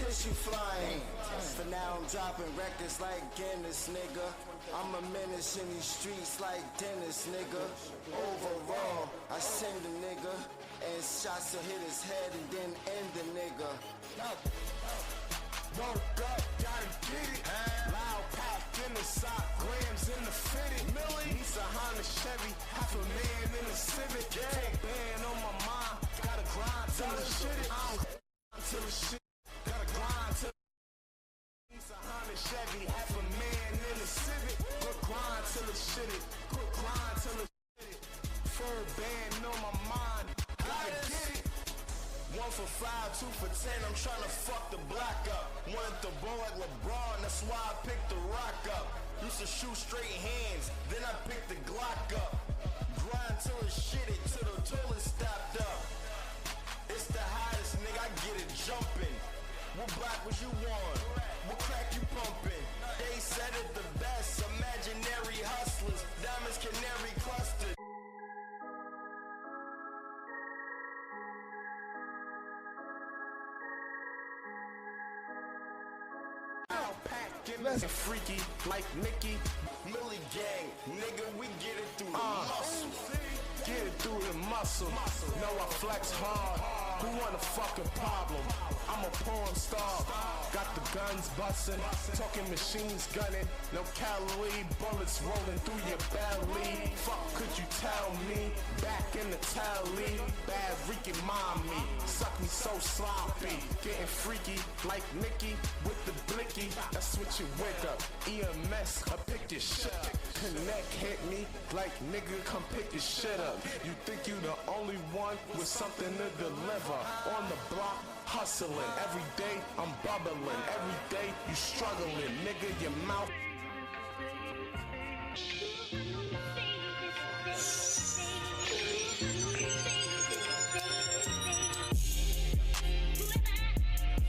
miss you flying. For now I'm dropping records like Guinness, nigga. I'm a menace in these streets like Dennis, nigga. Overall, I send a nigga, and shots to hit his head and then end the nigga. Woke up, gotta get it. Loud packed in the sock, grams in the fitted. Needs a Honda Chevy, half a man in the Civic. Full band on my mind, gotta grind till the shit. I don't till the shit, gotta grind till. Needs a Honda Chevy, half a man in the Civic. Good grind till the shit it, good grind till the shit it. Full band on my mind, gotta get it. 1 for 5, 2 for 10, I'm tryna fuck the block up. Wanted the ball like LeBron, that's why I picked the rock up. Used to shoot straight hands, then I picked the Glock up. Grind till it shit it, till the toilet stopped up. It's the hottest, nigga, I get it jumping. What block was you on? What crack you pumping? They said it the best, imaginary hustlers, diamonds canary clusters. Less freaky like Nicky, Millie Gang, nigga, we get it through the muscle. Get it through the muscle. Know I flex hard. Who want a fucking problem? I'm a porn star. Got the guns bustin', talking machines gunning. No calorie bullets rolling through your belly. Fuck, could you tell me? Back in the tally, bad Ricky mommy. Suck me so sloppy, getting freaky like Nicky with the blicky. That's what you wake up. EMS, I pick your shit up. Connect hit me like nigga, come pick your shit up. You think you the only one with something to deliver? On the block, hustling. Every day I'm bubbling. Every day you struggling. Nigga, your mouth.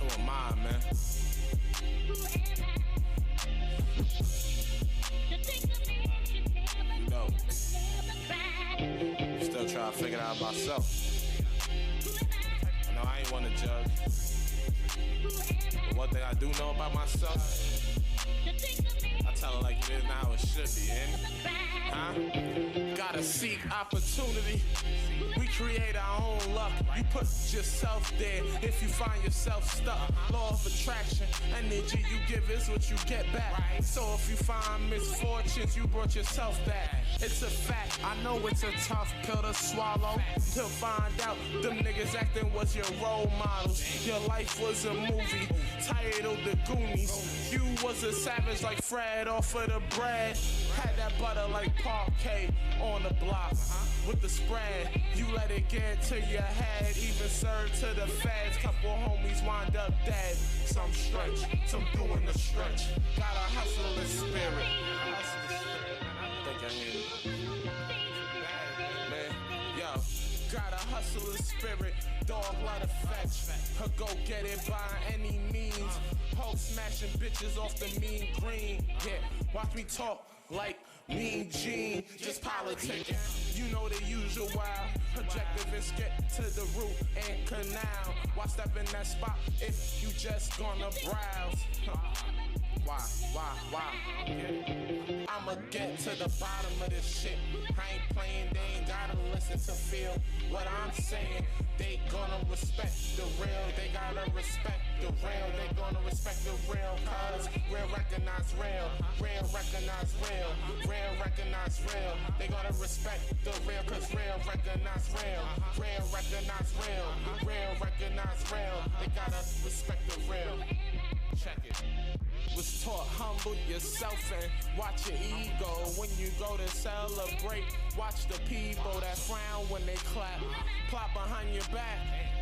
Oh, my man. You know. Still trying to figure it out myself. I know I ain't one to judge. But one thing I do know about myself, I tell it like it is now, it should be, huh? Gotta seek opportunity. We create our own luck. You put yourself there if you find yourself stuck. Law of attraction, energy you give is what you get back. So if you find misfortunes, you brought yourself back. It's a fact, I know it's a tough pill to swallow. To find out them niggas acting was your role models. Your life was a movie titled The Goonies. You was a savage like Fred off of the bread. Had that butter like parquet on the block. With the spread, you let it get to your head. Even served to the feds. Couple homies wind up dead. Some stretch, some doing the stretch. Got a hustler spirit. I think I hear it. Man, yo, got a hustler spirit. Dog lot of fetch. Her go get it by any means. Hulk smashing bitches off the mean green. Yeah, watch me talk like Mean Gene, just politicking. You know the usual wild. Objective is get to the root and canal. Why step in that spot if you just gonna browse? Why? Yeah. I'ma get to the bottom of this shit. I ain't playing, they ain't gotta listen to feel what I'm saying. They gonna respect the real, they gotta respect the real. They gonna respect the real, cause real recognize real. Real recognize real. Real recognize real. They gotta respect the real, cause real recognize real. Real recognize real. Real recognize real. They gotta respect the real. Check it. Was taught humble yourself and watch your ego. When you go to celebrate, watch the people that frown when they clap. Plot behind your back,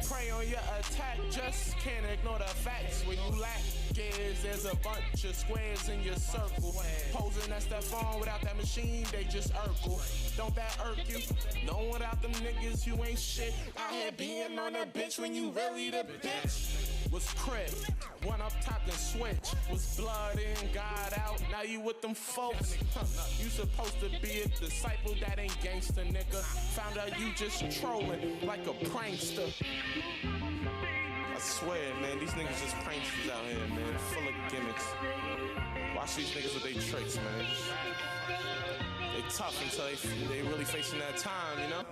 pray on your attack. Just can't ignore the facts. When you lack gears, there's a bunch of squares in your circle. Posing that stuff on without that machine, they just Urkel. Don't that irk you? No, without them niggas, you ain't shit. Out here being on a bitch when you really the bitch. Was crib, one up top and switch. Was blood in, God out, now you with them folks. You supposed to be a disciple that ain't gangster, nigga. Found out you just trolling like a prankster. I swear, man, these niggas just pranksters out here, man, full of gimmicks. Watch these niggas with their tricks, man. They tough until they really facing that time, you know?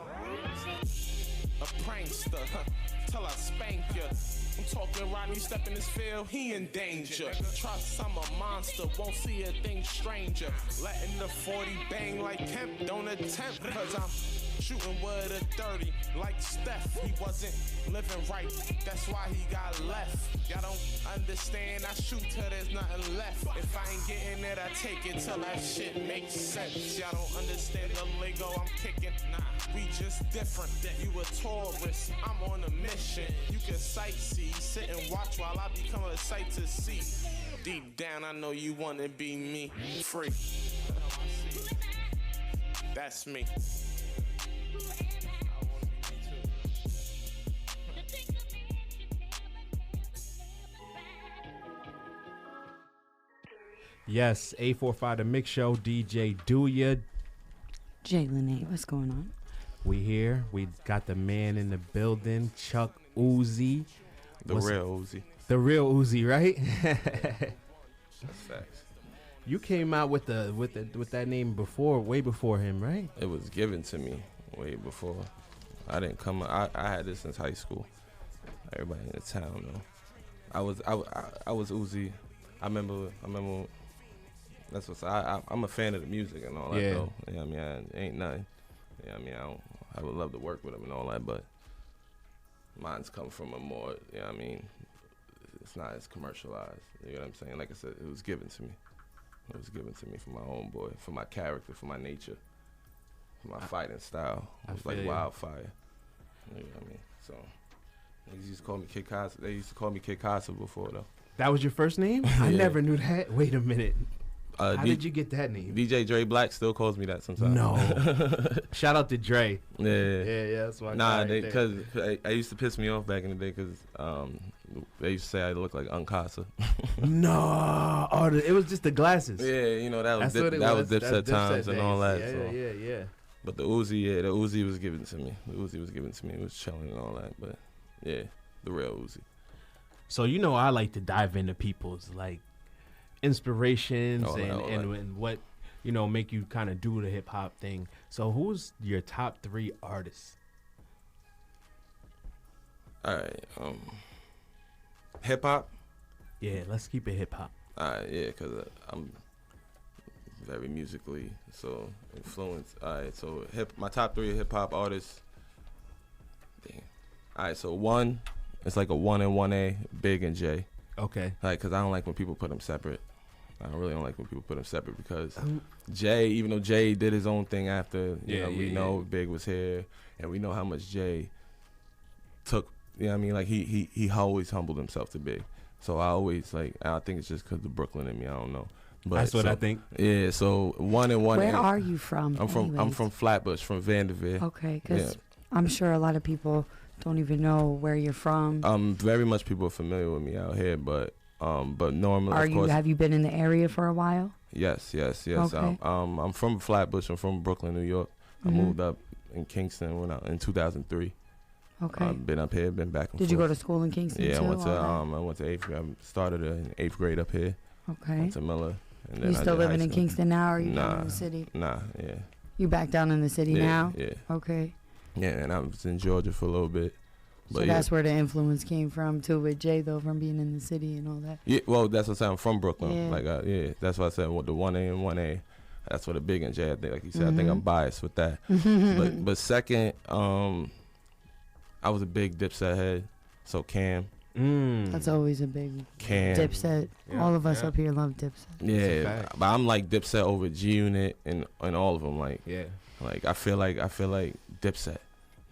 A prankster, till I spank ya. I'm talking Rodney, step in this field, he in danger. Trust, I'm a monster, won't see a thing stranger. Letting the 40 bang like Kemp, don't attempt, cause I'm shooting with a 30 like Steph. He wasn't living right, that's why he got left. Y'all don't understand, I shoot till there's nothing left. If I ain't getting it, I take it till that shit makes sense. Y'all don't understand the lingo I'm kicking. Nah, we just different. You a tourist, I'm on a mission. You can sightsee, sit and watch while I become a sight to see. Deep down, I know you wanna be me, free. That's me. Yes, 845 the Mix Show, DJ Doowyah. JLYNEÉ, what's going on? We here. We got the man in the building, Chuck Uzi. The real Uzi. The real Uzi, right? That's facts. You came out with that name before, way before him, right? It was given to me way before. I didn't come. I had this since high school. Everybody in the town though. I was Uzi. I remember. That's what I'm a fan of the music and all that though. You know what I mean? I ain't nothing. You know what I mean? I would love to work with him and all that, but mine's come from a more, you know what I mean? It's not as commercialized. You know what I'm saying? Like I said, it was given to me. It was given to me for my own boy, for my character, for my nature, for my fighting style. It was like wildfire. You know what I mean? So they used to call me Kid Casa. They used to call me Kid Casa before though. That was your first name? I never knew that. Wait a minute. How did you get that name? DJ Dre Black still calls me that sometimes. No. Shout out to Dre. Yeah. That's why. Nah, because I used to piss me off back in the day because they used to say I look like Uncasa. No. Oh, it was just the glasses. Yeah, you know, that was Dipset times and all that. Yeah. But the Uzi was given to me. The Uzi was given to me. It was chilling and all that. But yeah, the real Uzi. So you know I like to dive into people's like inspirations and what make you kind of do the hip hop thing. So who's your top 3 artists? All right, hip hop. Yeah, let's keep it hip hop. Yeah, cause I'm very musically so influenced. All right, so my top 3 hip hop artists. Damn. All right, so 1. It's like a 1 and 1A, Big and J. Okay. Like, cause I don't like when people put them separate. I really don't like when people put them separate because Jay, even though Jay did his own thing after, we know Big was here, and we know how much Jay took. You know what I mean? Like he always humbled himself to Big. So I always I think it's just cause the Brooklyn in me. I don't know. But that's what I think. Yeah. So 1 and 1A. Where are you from? I'm from Flatbush, from Vanderveer. Okay, cause I'm sure a lot of people don't even know where you're from. Very much people are familiar with me out here, but normally, of course. Have you been in the area for a while? Yes. Okay. I'm from Flatbush. I'm from Brooklyn, New York. I moved up in Kingston in 2003. Okay. Been up here, been back and forth. Did you go to school in Kingston too? Yeah, I went to 8th grade. I started in 8th grade up here. Okay. Went to Miller. And then You still living in Kingston now, or are you down in the city? Nah, yeah. You back down in the city now? Yeah. Okay. Yeah, and I was in Georgia for a little bit. But so that's where the influence came from too, with Jay though, from being in the city and all that. Yeah, well, that's what I'm saying. I'm from Brooklyn. Yeah. That's what I said. With the 1A and 1A, that's what the Big and J. I think, like you said, I think I'm biased with that. but second, I was a big Dipset head. So Cam. That's always a big Cam. Dipset. Yeah, all of us up here love Dipset. Yeah, but I'm like Dipset over G Unit and all of them. Like I feel like Dipset.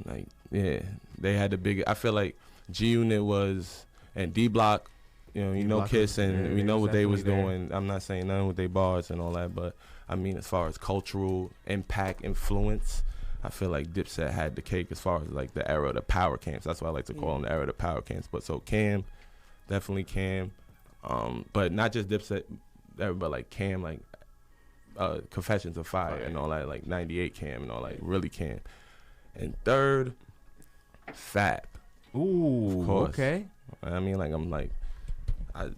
Like they had the big. I feel like G Unit was and D Block. You know Kiss and we know what they was doing. I'm not saying nothing with their bars and all that, but I mean as far as cultural impact, influence. I feel like Dipset had the cake as far as like the era of the power camps. That's why I like to call them the era of the power camps. But so Cam, definitely Cam, but not just Dipset, but like Cam, like Confessions of Fire and all that, like 98 Cam and all that, really Cam. And third, Fab. Ooh, of course. Okay. I mean, like I'm like, I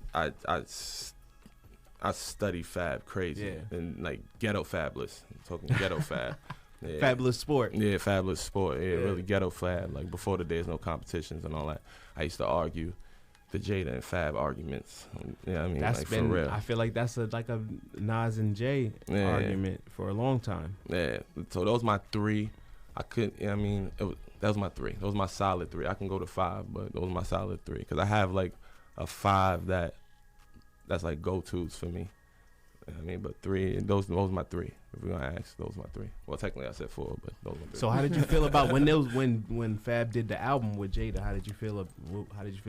study Fab crazy and like ghetto Fabulous. I'm talking ghetto Fab. Yeah. Fabulous Sport. Yeah, Fabulous Sport. Yeah, really ghetto Fab. Like before the days, no competitions and all that. I used to argue the Jada and Fab arguments. Yeah, I mean, that's like been, for real. I feel like that's like a Nas and Jay argument for a long time. Yeah. So those my three. I couldn't. I mean, that was my three. Those my solid three. I can go to five, but those my solid three because I have like a five that's like go-tos for me. I mean, but three, those my three. If we're gonna ask, those my three. Well, technically I said four, but those my three. So how did you feel about when Fab did the album with Jada? How did you feel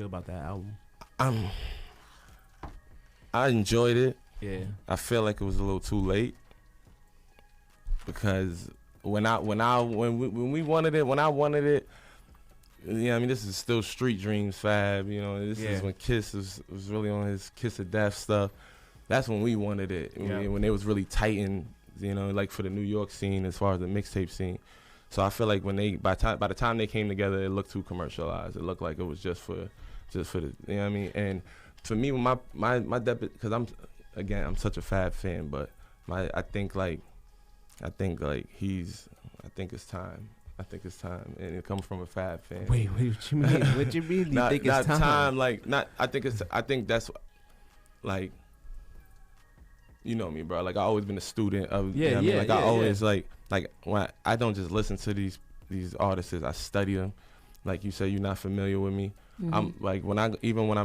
about that album? I enjoyed it. Yeah. I feel like it was a little too late because when we wanted it. Yeah, I mean, this is still Street Dreams Fab. You know, this is when Kiss was really on his Kiss of Death stuff. That's when we wanted it. Yeah. When they was really tightened, you know, like for the New York scene as far as the mixtape scene. So I feel like when by the time they came together, it looked too commercialized. It looked like it was just for the, you know what I mean? And for me, when my debut, because I'm such a Fab fan, but I think it's time. I think it's time, and it comes from a Fab fan. Wait, what you mean? What you mean? You think it's time? I think that's like, you know me, bro. Like I always been a student of. You know what I mean? Like I always like when I don't just listen to these artists, I study them. Like you say, you're not familiar with me. Mm-hmm. I'm like when I'm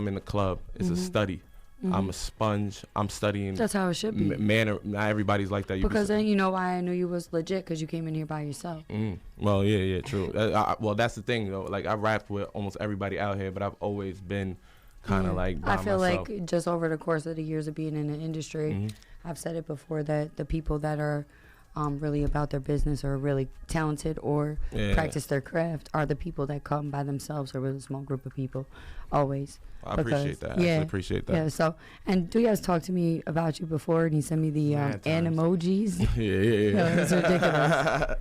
in the club, it's a study. Mm-hmm. I'm a sponge. I'm studying. That's how it should be. Not everybody's like that. Because then you know why I knew you was legit, because you came in here by yourself. Well, yeah, true. Well, that's the thing though. Like I rapped with almost everybody out here, but I've always been kind of like by I feel myself. like just over the course of the years of being in the industry, I've said it before that the people that are really about their business or really talented or practice their craft are the people that come by themselves or with a small group of people, always. I appreciate that. I appreciate that. Yeah, so, and Doowyah's talked to me about you before, and he sent me the emojis. Yeah. Yo, it's ridiculous.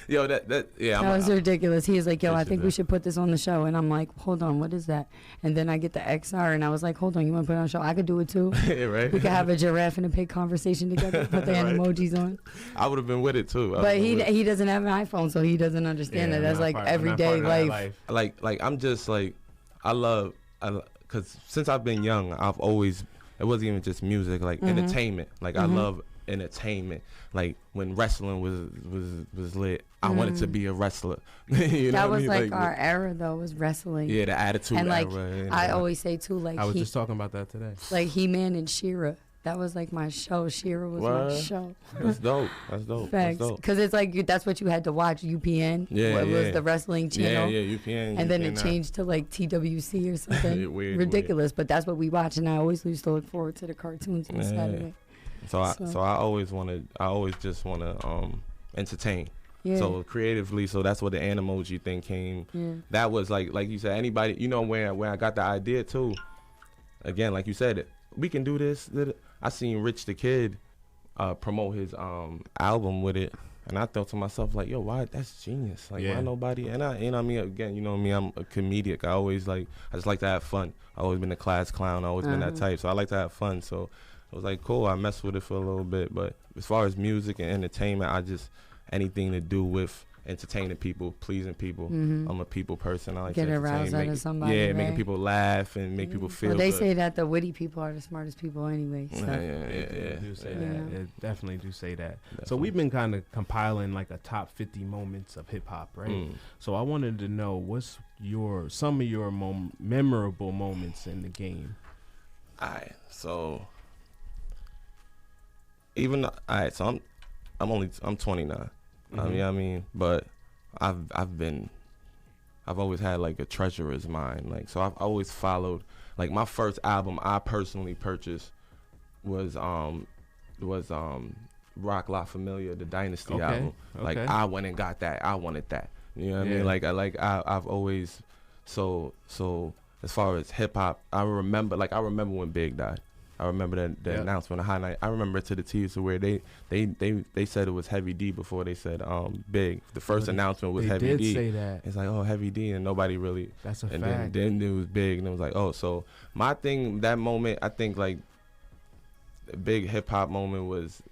Yo, that was ridiculous. He was like, yo, I think we should put this on the show. And I'm like, hold on, what is that? And then I get the XR, and I was like, hold on, you want to put it on the show? I could do it too. Yeah, right. We could have a giraffe and a pig conversation together, put the emojis on. I would have been with it too. But he doesn't have an iPhone, so he doesn't understand that. That's like everyday life. Like I'm just like, because since I've been young, I've always, it wasn't even just music, like entertainment. Like I love entertainment. Like when wrestling was lit, I wanted to be a wrestler. You know that what was I mean? like our era though, was wrestling. Yeah, the attitude and like era. I always say too, like I was just talking about that today. Like He-Man and She-Ra. That was like my show. She-Ra was my show. That's dope. Facts. Because it's like that's what you had to watch. UPN. It was the wrestling channel. Yeah, UPN. And then it changed to like TWC or something. Ridiculous. But that's what we watch, and I always used to look forward to the cartoons on Saturday. So I always just want to entertain. Yeah. So creatively, so that's where the Animoji thing came. Yeah. That was like you said, anybody, you know, where I got the idea too. Again, like you said, we can do this. I seen Rich the Kid promote his album with it, and I thought to myself like, yo, why? That's genius. Like, why nobody? And I, you know what I mean? Again, you know me, I'm a comedic. I just like to have fun. I always been a class clown. I always been that type. So I like to have fun. So I was like, cool. I messed with it for a little bit, but as far as music and entertainment, anything to do with entertaining people, pleasing people. I'm a people person. I like get to aroused out of somebody. Yeah, making people laugh and make people feel. Well, they good. say that the witty people are the smartest people anyway. So. Yeah. Do say that. It definitely do say that. Definitely. So we've been kind of compiling like a top 50 moments of hip hop, right? So I wanted to know what's some of your memorable moments in the game. Alright, so I'm 29. I mean, but I've always had like a treasurer's mind. Like, so I've always followed. Like my first album I personally purchased was Rock La Familia, the Dynasty album. Like I went and got that. I wanted that. You know what I mean? I've always so as far as hip hop, I remember when Big died. I remember the announcement of High Night. I remember it to the T, so where they said it was Heavy D before they said Big. The first announcement was Heavy D. They did say that. It's like, oh, Heavy D, and nobody really. That's a fact. And then it was Big, and it was like, oh, so my thing that moment, I think like the big hip hop moment was,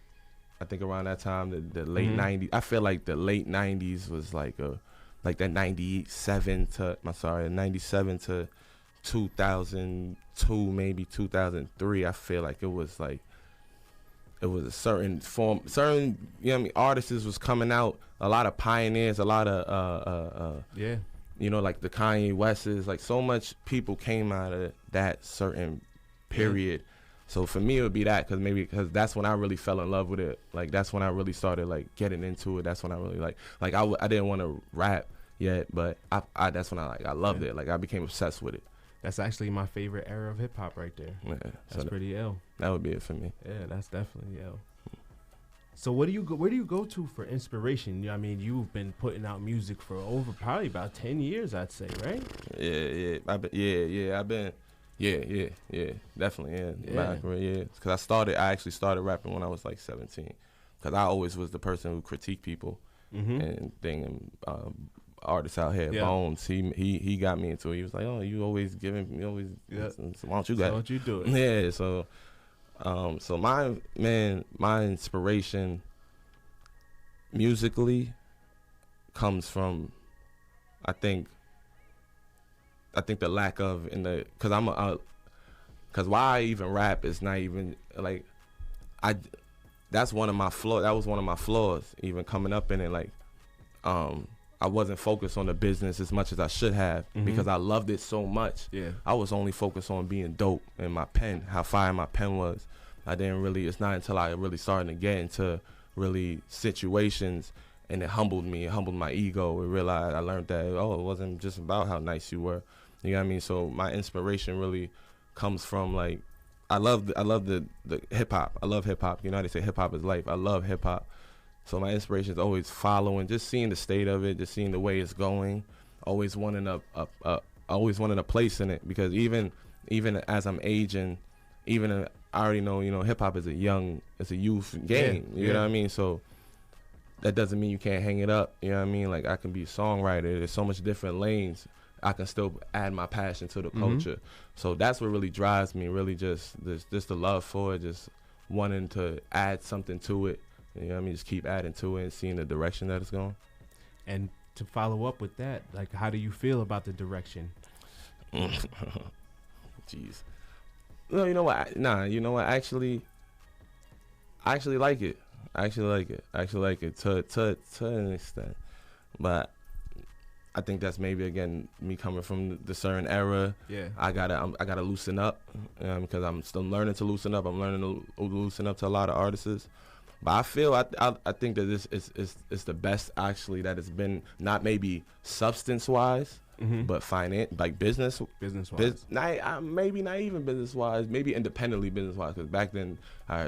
I think around that time, the late '90s. I feel like the late '90s was like that 97 to 2002, maybe 2003. I feel like it was a certain form, you know what I mean, artists was coming out, a lot of pioneers, a lot of you know, like the Kanye Wests, like so much people came out of that certain period. So for me, it would be that, because that's when I really fell in love with it. Like that's when I really started like getting into it. That's when I really like I didn't want to rap yet, but that's when I loved it. Like I became obsessed with it. That's actually my favorite era of hip hop right there. Yeah, that's pretty ill. That would be it for me. Yeah, that's definitely ill. So where do you go to for inspiration? I mean, you've been putting out music for over probably about 10 years, I'd say, right? Yeah, definitely, yeah. Because I actually started rapping when I was like 17. Because I always was the person who critiqued people and artists out here. Bones, he got me into it. He was like, oh, you always giving me so why don't you why don't you do it? Yeah, so my inspiration musically comes from, I think the lack of because why I even rap is not even like that's one of my flaws. That was one of my flaws even coming up in it. Like I wasn't focused on the business as much as I should have because I loved it so much. Yeah, I was only focused on being dope and my pen, how fire my pen was. It's not until I really started to get into really situations and it humbled me. It humbled my ego. I learned that, it wasn't just about how nice you were. You know what I mean? So my inspiration really comes from like, I love the hip hop. I love hip hop. You know how they say hip hop is life. I love hip hop. So my inspiration is always following, just seeing the state of it, just seeing the way it's going, always wanting a place in it, because even as I'm aging, I already know, hip hop is a youth game. You know what I mean? So that doesn't mean you can't hang it up. You know what I mean? Like I can be a songwriter. There's so much different lanes. I can still add my passion to the culture. So that's what really drives me. Really just the love for it, just wanting to add something to it. You know what I mean? Just keep adding to it and seeing the direction that it's going. And to follow up with that, like, how do you feel about the direction? Jeez. No, you know what? Actually, I actually like it. I actually like it to an extent. But I think that's maybe, again, me coming from the certain era. Yeah. I gotta loosen up because I'm still learning to loosen up. I'm learning to loosen up to a lot of artists. But I think that this is the best actually that it's been, not maybe substance wise, but business wise. Maybe not even business wise, maybe independently business wise, because back then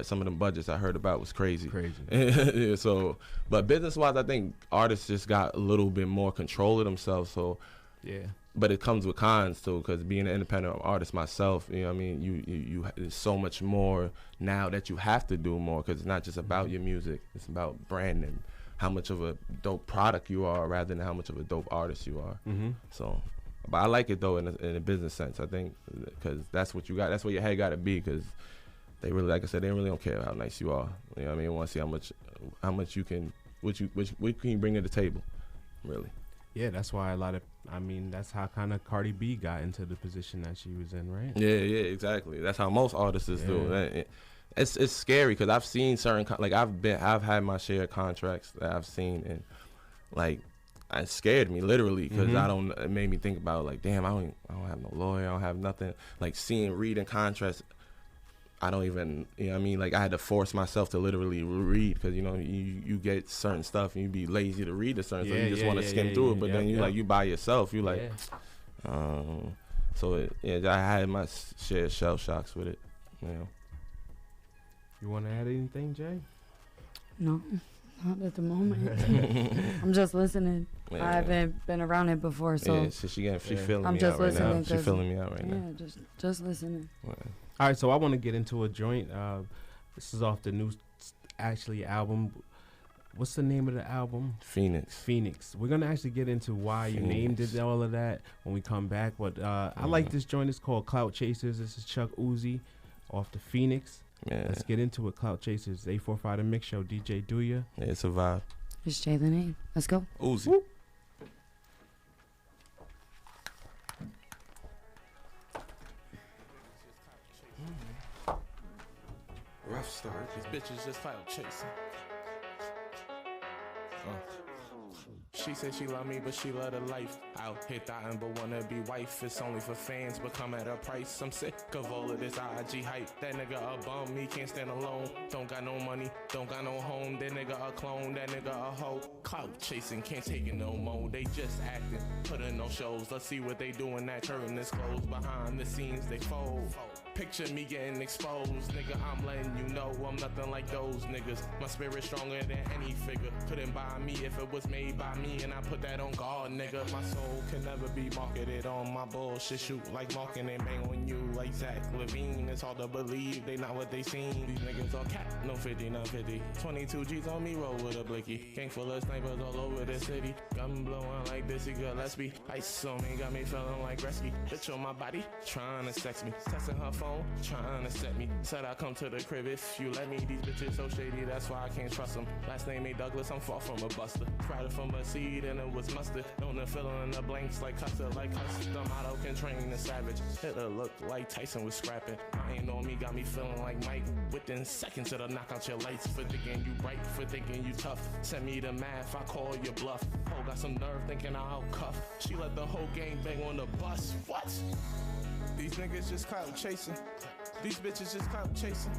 some of them budgets I heard about was crazy. Yeah, so, but business wise, I think artists just got a little bit more control of themselves. So yeah. But it comes with cons too, because being an independent artist myself, you know what I mean, you there's so much more now that you have to do more, because it's not just about your music, it's about branding, how much of a dope product you are rather than how much of a dope artist you are. So, but I like it though in a business sense, I think, because that's what you got, that's what your head got to be, because they really, like I said, they really don't care how nice you are. You know what I mean? They want to see how much you can, what can you bring to the table, really. Yeah, that's why that's how kind of Cardi B got into the position that she was in, right? Yeah, exactly. That's how most artists do. It's scary, because I've seen certain, like I've had my share of contracts that I've seen, and like it scared me literally, because it made me think about like, damn, I don't have no lawyer, I don't have nothing. Like reading contracts, I don't even, you know what I mean? Like I had to force myself to literally read, because you get certain stuff and you be lazy to read the certain stuff. You just want to skim through it, but then you by yourself, you like, so I had my share of shell shocks with it. You want to add anything, Jay? No, not at the moment. I'm just listening. I haven't been around it before, so she feeling me out right now. She's feeling me out right now. Yeah, just listening. All right, so I want to get into a joint. This is off the new, actually, album. What's the name of the album? Phoenix. We're going to actually get into why you named it, all of that, when we come back. But I like this joint. It's called Clout Chasers. This is Chuck Uzi off the Phoenix. Yeah. Let's get into it. Clout Chasers, 845 The Mix Show, DJ Doowyah. Yeah, it's a vibe. It's JLYNEÉ. Let's go. Uzi. Whoop. Rough start. These bitches just clout chasing. She said she love me, but she love the life. Out here thotting, but wanna be wife. It's only for fans, but come at a price. I'm sick of all of this IG hype. That nigga a bum, he can't stand alone. Don't got no money, don't got no home. That nigga a clone, that nigga a hoe. Clout chasing, can't take it no more. They just acting, put in no shows. Let's see what they doing that curtain is closed. Behind the scenes, they fold. Picture me getting exposed. Nigga, I'm letting you know I'm nothing like those niggas. My spirit stronger than any figure. Couldn't buy me if it was made by me, and I put that on God, nigga. My soul can never be marketed on my bullshit. Shoot like marking and bang on you like Zach Levine. It's hard to believe they not what they seen. These niggas all cap, no 50, no 50. 22 G's on me, roll with a blicky. Gang full of snipers all over the city. Gun blowing like this, girl, let's be. Ice on me, got me feeling like Gretzky. Bitch on my body, trying to sex me. Testing her phone, trying to set me. Said I come to the crib if you let me. These bitches so shady, that's why I can't trust them. Last name ain't Douglas, I'm far from a buster. Sprouted from a seed and it was mustard. Known to fill in the blanks like custard, like custom. Auto can train a savage. Hitler look like Tyson was scrapping. I ain't on me, got me feeling like Mike. Within seconds it'll knock out your lights. For thinking you bright, for thinking you tough. Send me the math, I call your bluff. Oh, got some nerve thinking I'll cuff. She let the whole gang bang on the bus. What? These niggas just clout chasing. These bitches just clout chasing.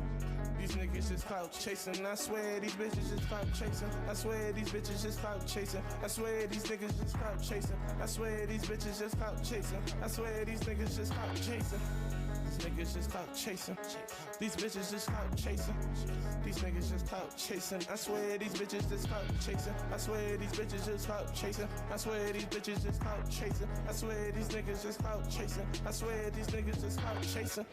These niggas just clout chasing. I swear these bitches just clout chasing. I swear these bitches just clout chasing. I swear these niggas just clout chasing. I swear these bitches just clout chasing. I swear these niggas just clout chasing. These niggas just clout chasing. These bitches just clout chasing. These niggas just clout chasing. I swear these bitches just clout chasing. I swear these bitches just clout chasing. I swear these bitches just clout chasing. I swear these niggas just clout chasing. I swear these niggas just clout chasing.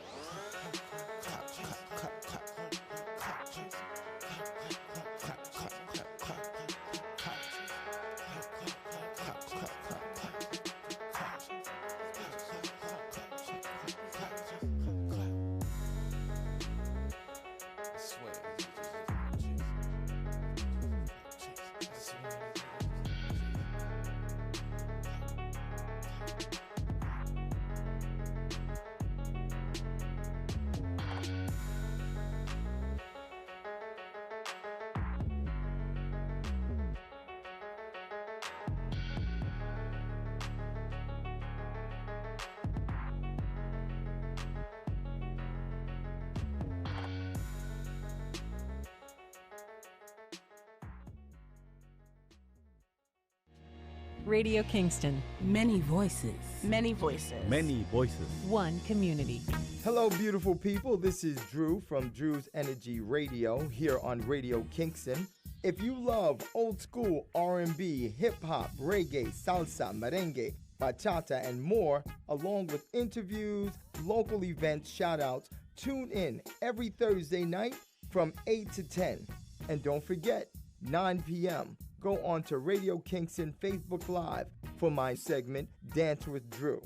Radio Kingston. Many voices. Many voices. Many voices. One community. Hello, beautiful people. This is Drew from Drew's Energy Radio here on Radio Kingston. If you love old school R&B, hip-hop, reggae, salsa, merengue, bachata, and more, along with interviews, local events, shout-outs, tune in every Thursday night from 8 to 10. And don't forget, 9 p.m., go on to Radio Kingston Facebook Live for my segment, Dance with Drew.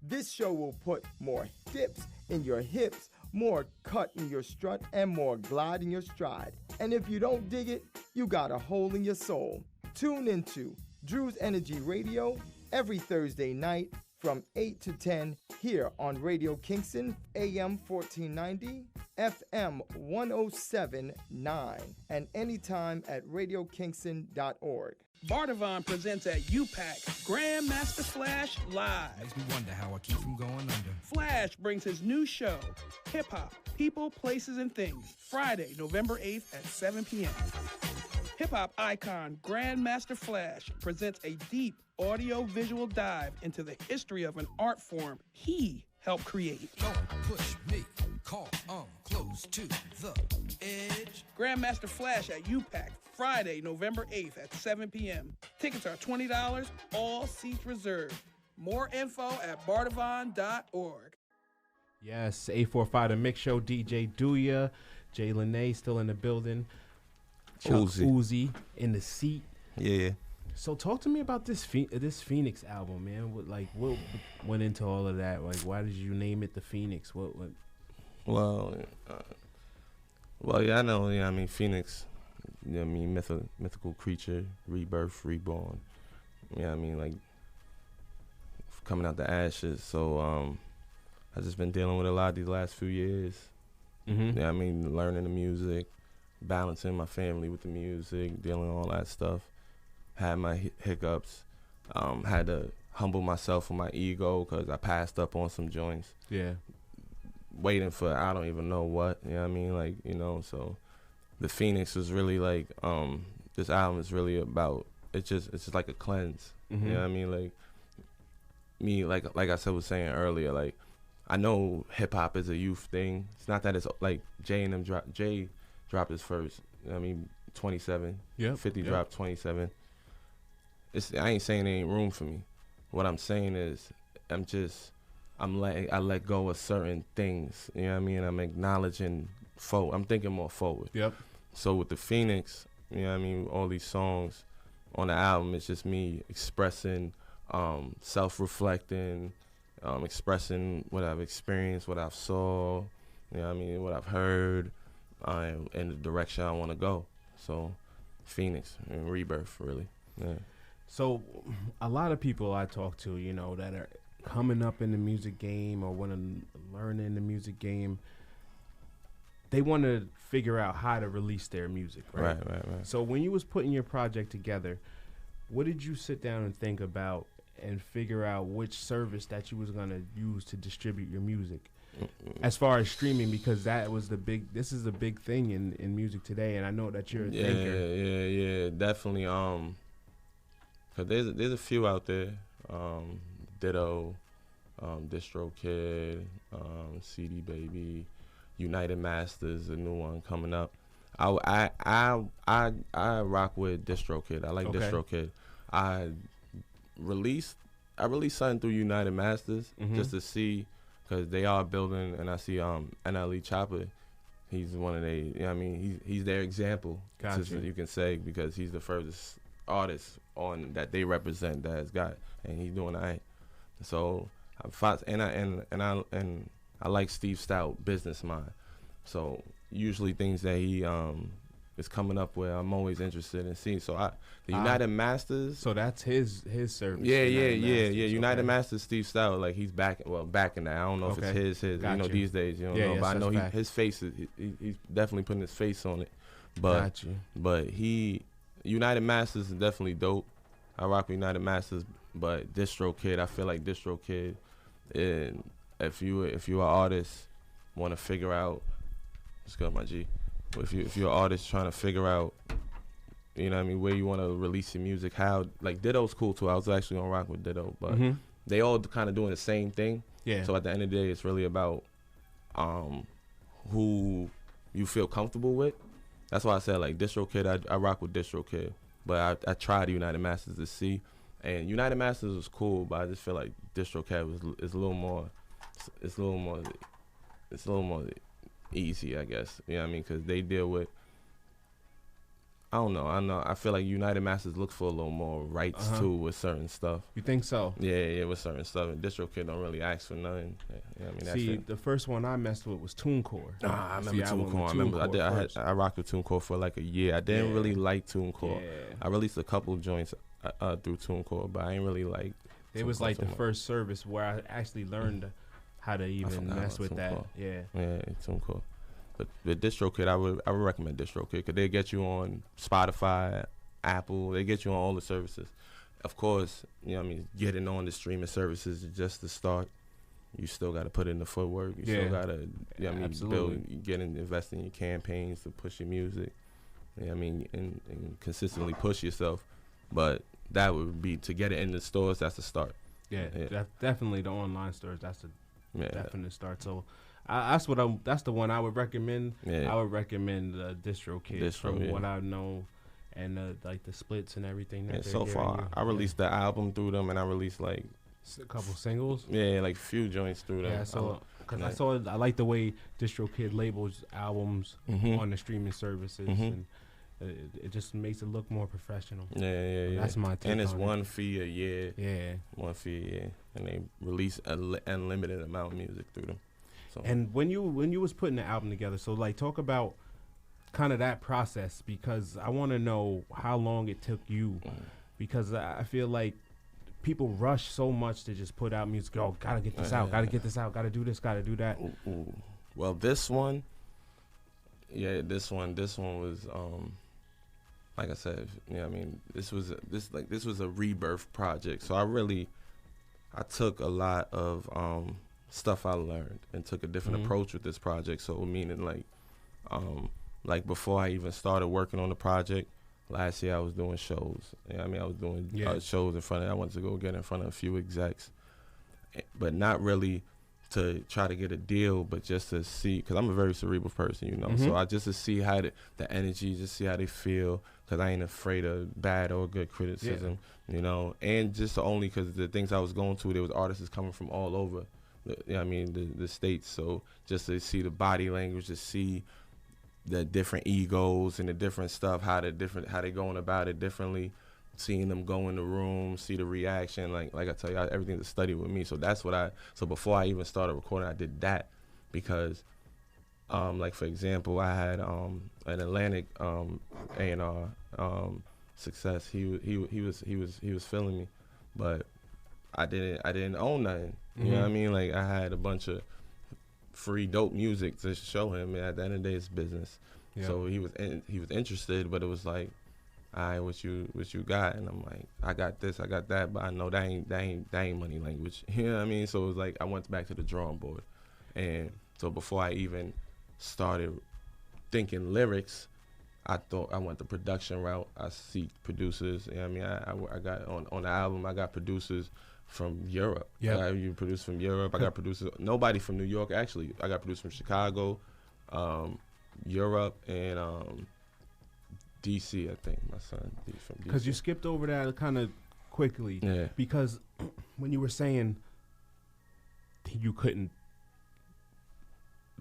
This show will put more dips in your hips, more cut in your strut, and more glide in your stride. And if you don't dig it, you got a hole in your soul. Tune into Drew's Energy Radio every Thursday night from 8 to 10 here on Radio Kingston, AM 1490, FM 107.9, and anytime at radiokingston.org. Bardavon presents at UPAC Grandmaster Flash Live. Makes me wonder how I keep from going under. Flash brings his new show, Hip Hop, People, Places, and Things, Friday, November 8th at 7 p.m. Hip-hop icon Grandmaster Flash presents a deep audio-visual dive into the history of an art form he helped create. Don't push me, call, close to the edge. Grandmaster Flash at UPAC, Friday, November 8th at 7 p.m. Tickets are $20, all seats reserved. More info at bardavon.org. Yes, 845 the Mix Show, DJ Doowyah, JLYNEÉ still in the building, Chuck Uzi in the seat. Yeah. So talk to me about this Phoenix album, man. What went into all of that? Like, why did you name it the Phoenix? What? Well, yeah, I know. Yeah, I mean, Phoenix. You know what I mean, mythical creature, rebirth, reborn. Yeah, I mean, like coming out the ashes. So I've just been dealing with a lot these last few years. Mm-hmm. Yeah, I mean, learning the music, balancing my family with the music, dealing with all that stuff. Had my hiccups. Had to humble myself with my ego because I passed up on some joints. Yeah. Waiting for I don't even know what. You know what I mean? Like, you know, so the Phoenix was really like, this album is really about, it's just like a cleanse. Mm-hmm. You know what I mean? Like, me, like I said, was saying earlier, like, I know hip hop is a youth thing. It's not that it's like Jay dropped his first, I mean, 27. Yeah. 50 dropped 27. I ain't saying there ain't room for me. What I'm saying is, I let go of certain things. You know what I mean? I'm acknowledging I'm thinking more forward. Yep. So with the Phoenix, you know what I mean, all these songs on the album, it's just me expressing, self-reflecting, expressing what I've experienced, what I've saw, you know what I mean, what I've heard, and the direction I want to go. So Phoenix and rebirth, really. Yeah. So a lot of people I talk to, you know, that are coming up in the music game or want to learn in the music game, they want to figure out how to release their music, right? Right. So when you was putting your project together, what did you sit down and think about and figure out which service that you was going to use to distribute your music? As far as streaming, because this is a big thing in music today, and I know that you're a thinker. Yeah, definitely. 'Cause there's a few out there, Ditto, DistroKid, CD Baby, United Masters, a new one coming up. I rock with DistroKid. I like DistroKid. I released something through United Masters just to see, because they are building, and I see NLE Chopper. He's one of you know what I mean, he's their example. Gotcha. You can say, because he's the furthest artist on that they represent that has got, and he's doing all right. So I like Steve Stout, Business Mind. So usually things that he is coming up with, I'm always interested in seeing. So the United Masters. So that's his service. Yeah. United Masters, Steve Stout, like he's back in that. I don't know if it's his. Gotcha. You know, these days you don't know, but I know his face is he's definitely putting his face on it. But United Masters is definitely dope. I rock with United Masters, but DistroKid, I feel like DistroKid, and if you're an artist, want to figure out, let's go, my G. If you're an artist trying to figure out, you know what I mean, where you want to release your music, how, like Ditto's cool too. I was actually gonna rock with Ditto, but they all kind of doing the same thing. Yeah. So at the end of the day, it's really about who you feel comfortable with. That's why I said, like, DistroKid, I rock with DistroKid. But I tried United Masters to see. And United Masters was cool, but I just feel like DistroKid is a little more easy, I guess. You know what I mean? Because they deal with, I don't know. I feel like United Masters look for a little more rights too with certain stuff. You think so? Yeah, with certain stuff. And DistroKid don't really ask for nothing. You know what I mean? See, the first one I messed with was TuneCore. I remember TuneCore. I rocked with TuneCore for like a year. I didn't really like TuneCore. Yeah. I released a couple of joints through TuneCore, but I ain't really like. It was like the first service where I actually learned how to even mess with that. Yeah, TuneCore. But with DistroKid, I would recommend DistroKid, because they get you on Spotify, Apple. They get you on all the services. Of course, you know what I mean, getting on the streaming services is just the start. You still got to put in the footwork. You still got to, you know what I mean, invest in your campaigns to push your music. You know what I mean, and consistently push yourself. But that would be, to get it in the stores, that's the start. Yeah. Definitely the online stores. That's the definite start. So that's the one I would recommend. Yeah. I would recommend DistroKid from what I know, and like the splits and everything. So far, I released the album through them, and I released like A couple singles. Yeah, like few joints through that. Yeah, I like the way DistroKid labels albums on the streaming services, and it just makes it look more professional. Yeah. That's my take. And it's on one fee a year. Yeah, one fee a year, and they release an unlimited amount of music through them. So. And when you was putting the album together, so like talk about kind of that process, because I want to know how long it took you, because I feel like people rush so much to just put out music. Oh, gotta get this out, gotta get this out, gotta do this, gotta do that. Ooh. Well, this one was like I said, I mean, this was a rebirth project. So I took a lot of stuff I learned and took a different approach with this project. So meaning like before I even started working on the project, last year I was doing shows. I mean, I was doing shows in front of, I wanted to go get in front of a few execs, but not really to try to get a deal, but just to see, because I'm a very cerebral person, so I just to see how the energy, just see how they feel, because I ain't afraid of bad or good criticism, and just only because the things I was going to, there was artists coming from all over, the states, so just to see the body language, to see the different egos and the different stuff, how they going about it differently, seeing them go in the room, see the reaction, like I tell you, everything's a study with me. So that's what so before I even started recording, I did that, because like for example, I had an Atlantic A&R Success. He was feeling me, but I didn't own nothing. You know what I mean? Like I had a bunch of free dope music to show him, and at the end of the day, it's business. Yeah. So he was interested, but it was like, all right, what you got? And I'm like, I got this, I got that, but I know that ain't money language. You know what I mean? So it was like I went back to the drawing board, and so before I even started thinking lyrics, I thought I went the production route. I seek producers. You know what I mean? I got on the album, I got producers from Europe. Yeah, you produce from Europe. I got producers. Nobody from New York, actually. I got producers from Chicago, Europe, and DC. I think my son from DC. Because you skipped over that kind of quickly. Yeah. Because when you were saying you couldn't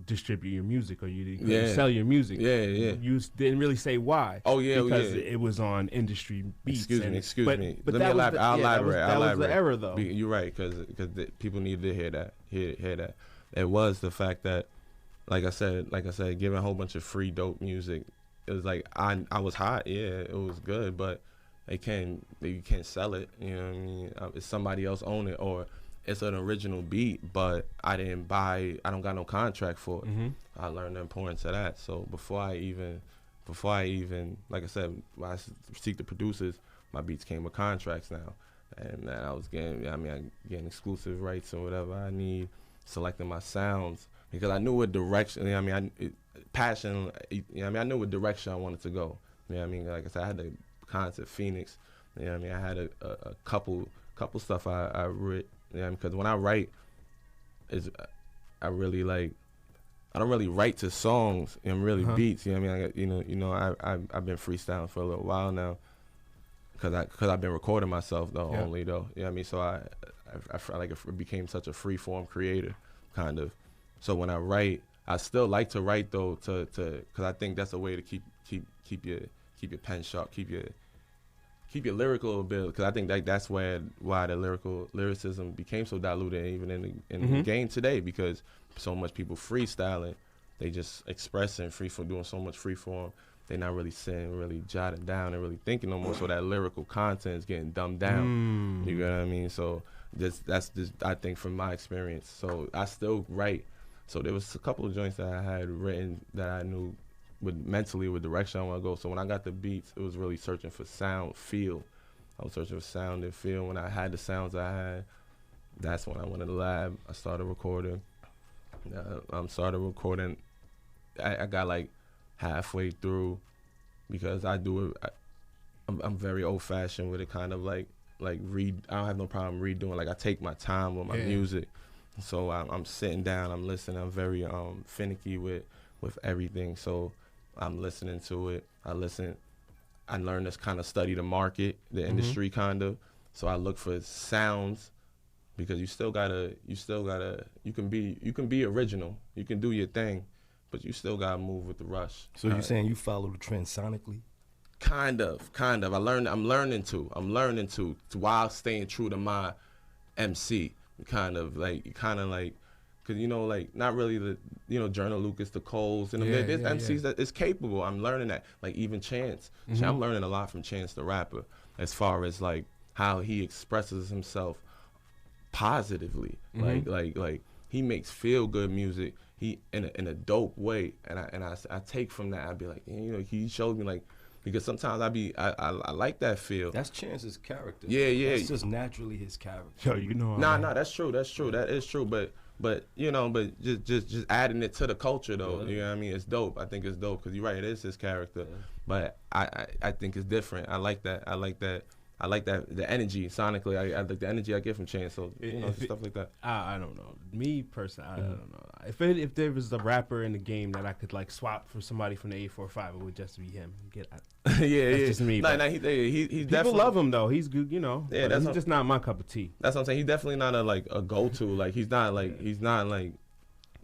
distribute your music, or you couldn't sell your music. Yeah. You didn't really say why. Oh yeah, because it was on industry beats. Excuse me. But Let me elaborate. I'll elaborate. That was the error, though. You're right, because people need to hear that. Hear that. It was the fact that, like I said, giving a whole bunch of free dope music. It was like I was hot. Yeah, it was good, but you can't sell it. You know what I mean? It's somebody else own it, or it's an original beat, but I don't got no contract for it. I learned the importance of that. So before I even, like I said, when I seek the producers, my beats came with contracts now. And I was getting exclusive rights or whatever I need, selecting my sounds, because I knew what direction, passion, I knew what direction I wanted to go. Like I said, I had the concept Phoenix, I had a couple stuff I writ. Because when I write, I don't really write to songs and really beats. I've been freestyling for a little while now, because I've been recording myself only though. So I felt like it became such a free form creator, kind of. So when I write, I still like to write though, because I think that's a way to keep your pen sharp, keep your lyrical ability, because I think that's why the lyricism became so diluted even in the game today, because so much people freestyling, they just expressing doing so much free form, they not really sitting, really jotting down and really thinking no more, so that lyrical content is getting dumbed down. You know what I mean? So that's just, I think, from my experience. So I still write. So there was a couple of joints that I had written that I knew mentally with direction I want to go. So when I got the beats, it was really searching for sound, feel. I was searching for sound and feel. When I had the sounds I had, that's when I went to the lab. I started recording. I got like halfway through, because I do it. I'm very old fashioned with it, kind of like read. I don't have no problem redoing. Like I take my time with my music. So I'm sitting down. I'm listening. I'm very finicky with everything. So I'm listening to it. I learn to kind of study the market, the industry kind of. So I look for sounds because you can be original, you can do your thing, but you still gotta move with the rush. So you're saying you follow the trend sonically? Kind of. I'm learning to while staying true to my MC. Kind of like, cause like not really the Journal Lucas, the Coles, and there's MCs that is capable. I'm learning that. Like even Chance, I'm learning a lot from Chance the Rapper, as far as like how he expresses himself positively. Like he makes feel good music. He in a dope way, and I take from that. I'd be like, he showed me like. Because sometimes I like that feel. That's Chance's character. Yeah. That's just naturally his character. Yo, Nah, that's true. That is true. But just adding it to the culture though. You know what I mean? It's dope. I think it's dope because you're right. It is his character. Yeah. But I think it's different. I like that. The energy sonically. I like the energy I get from Chance. So stuff like that. I don't know. Me personally, I don't know. If there was a rapper in the game that I could like swap for somebody from the 845, it would just be him. That's just me. He's people definitely love him though. He's good, Yeah, he's just not my cup of tea. That's what I'm saying. He's definitely not a go-to. Like he's not like. You know what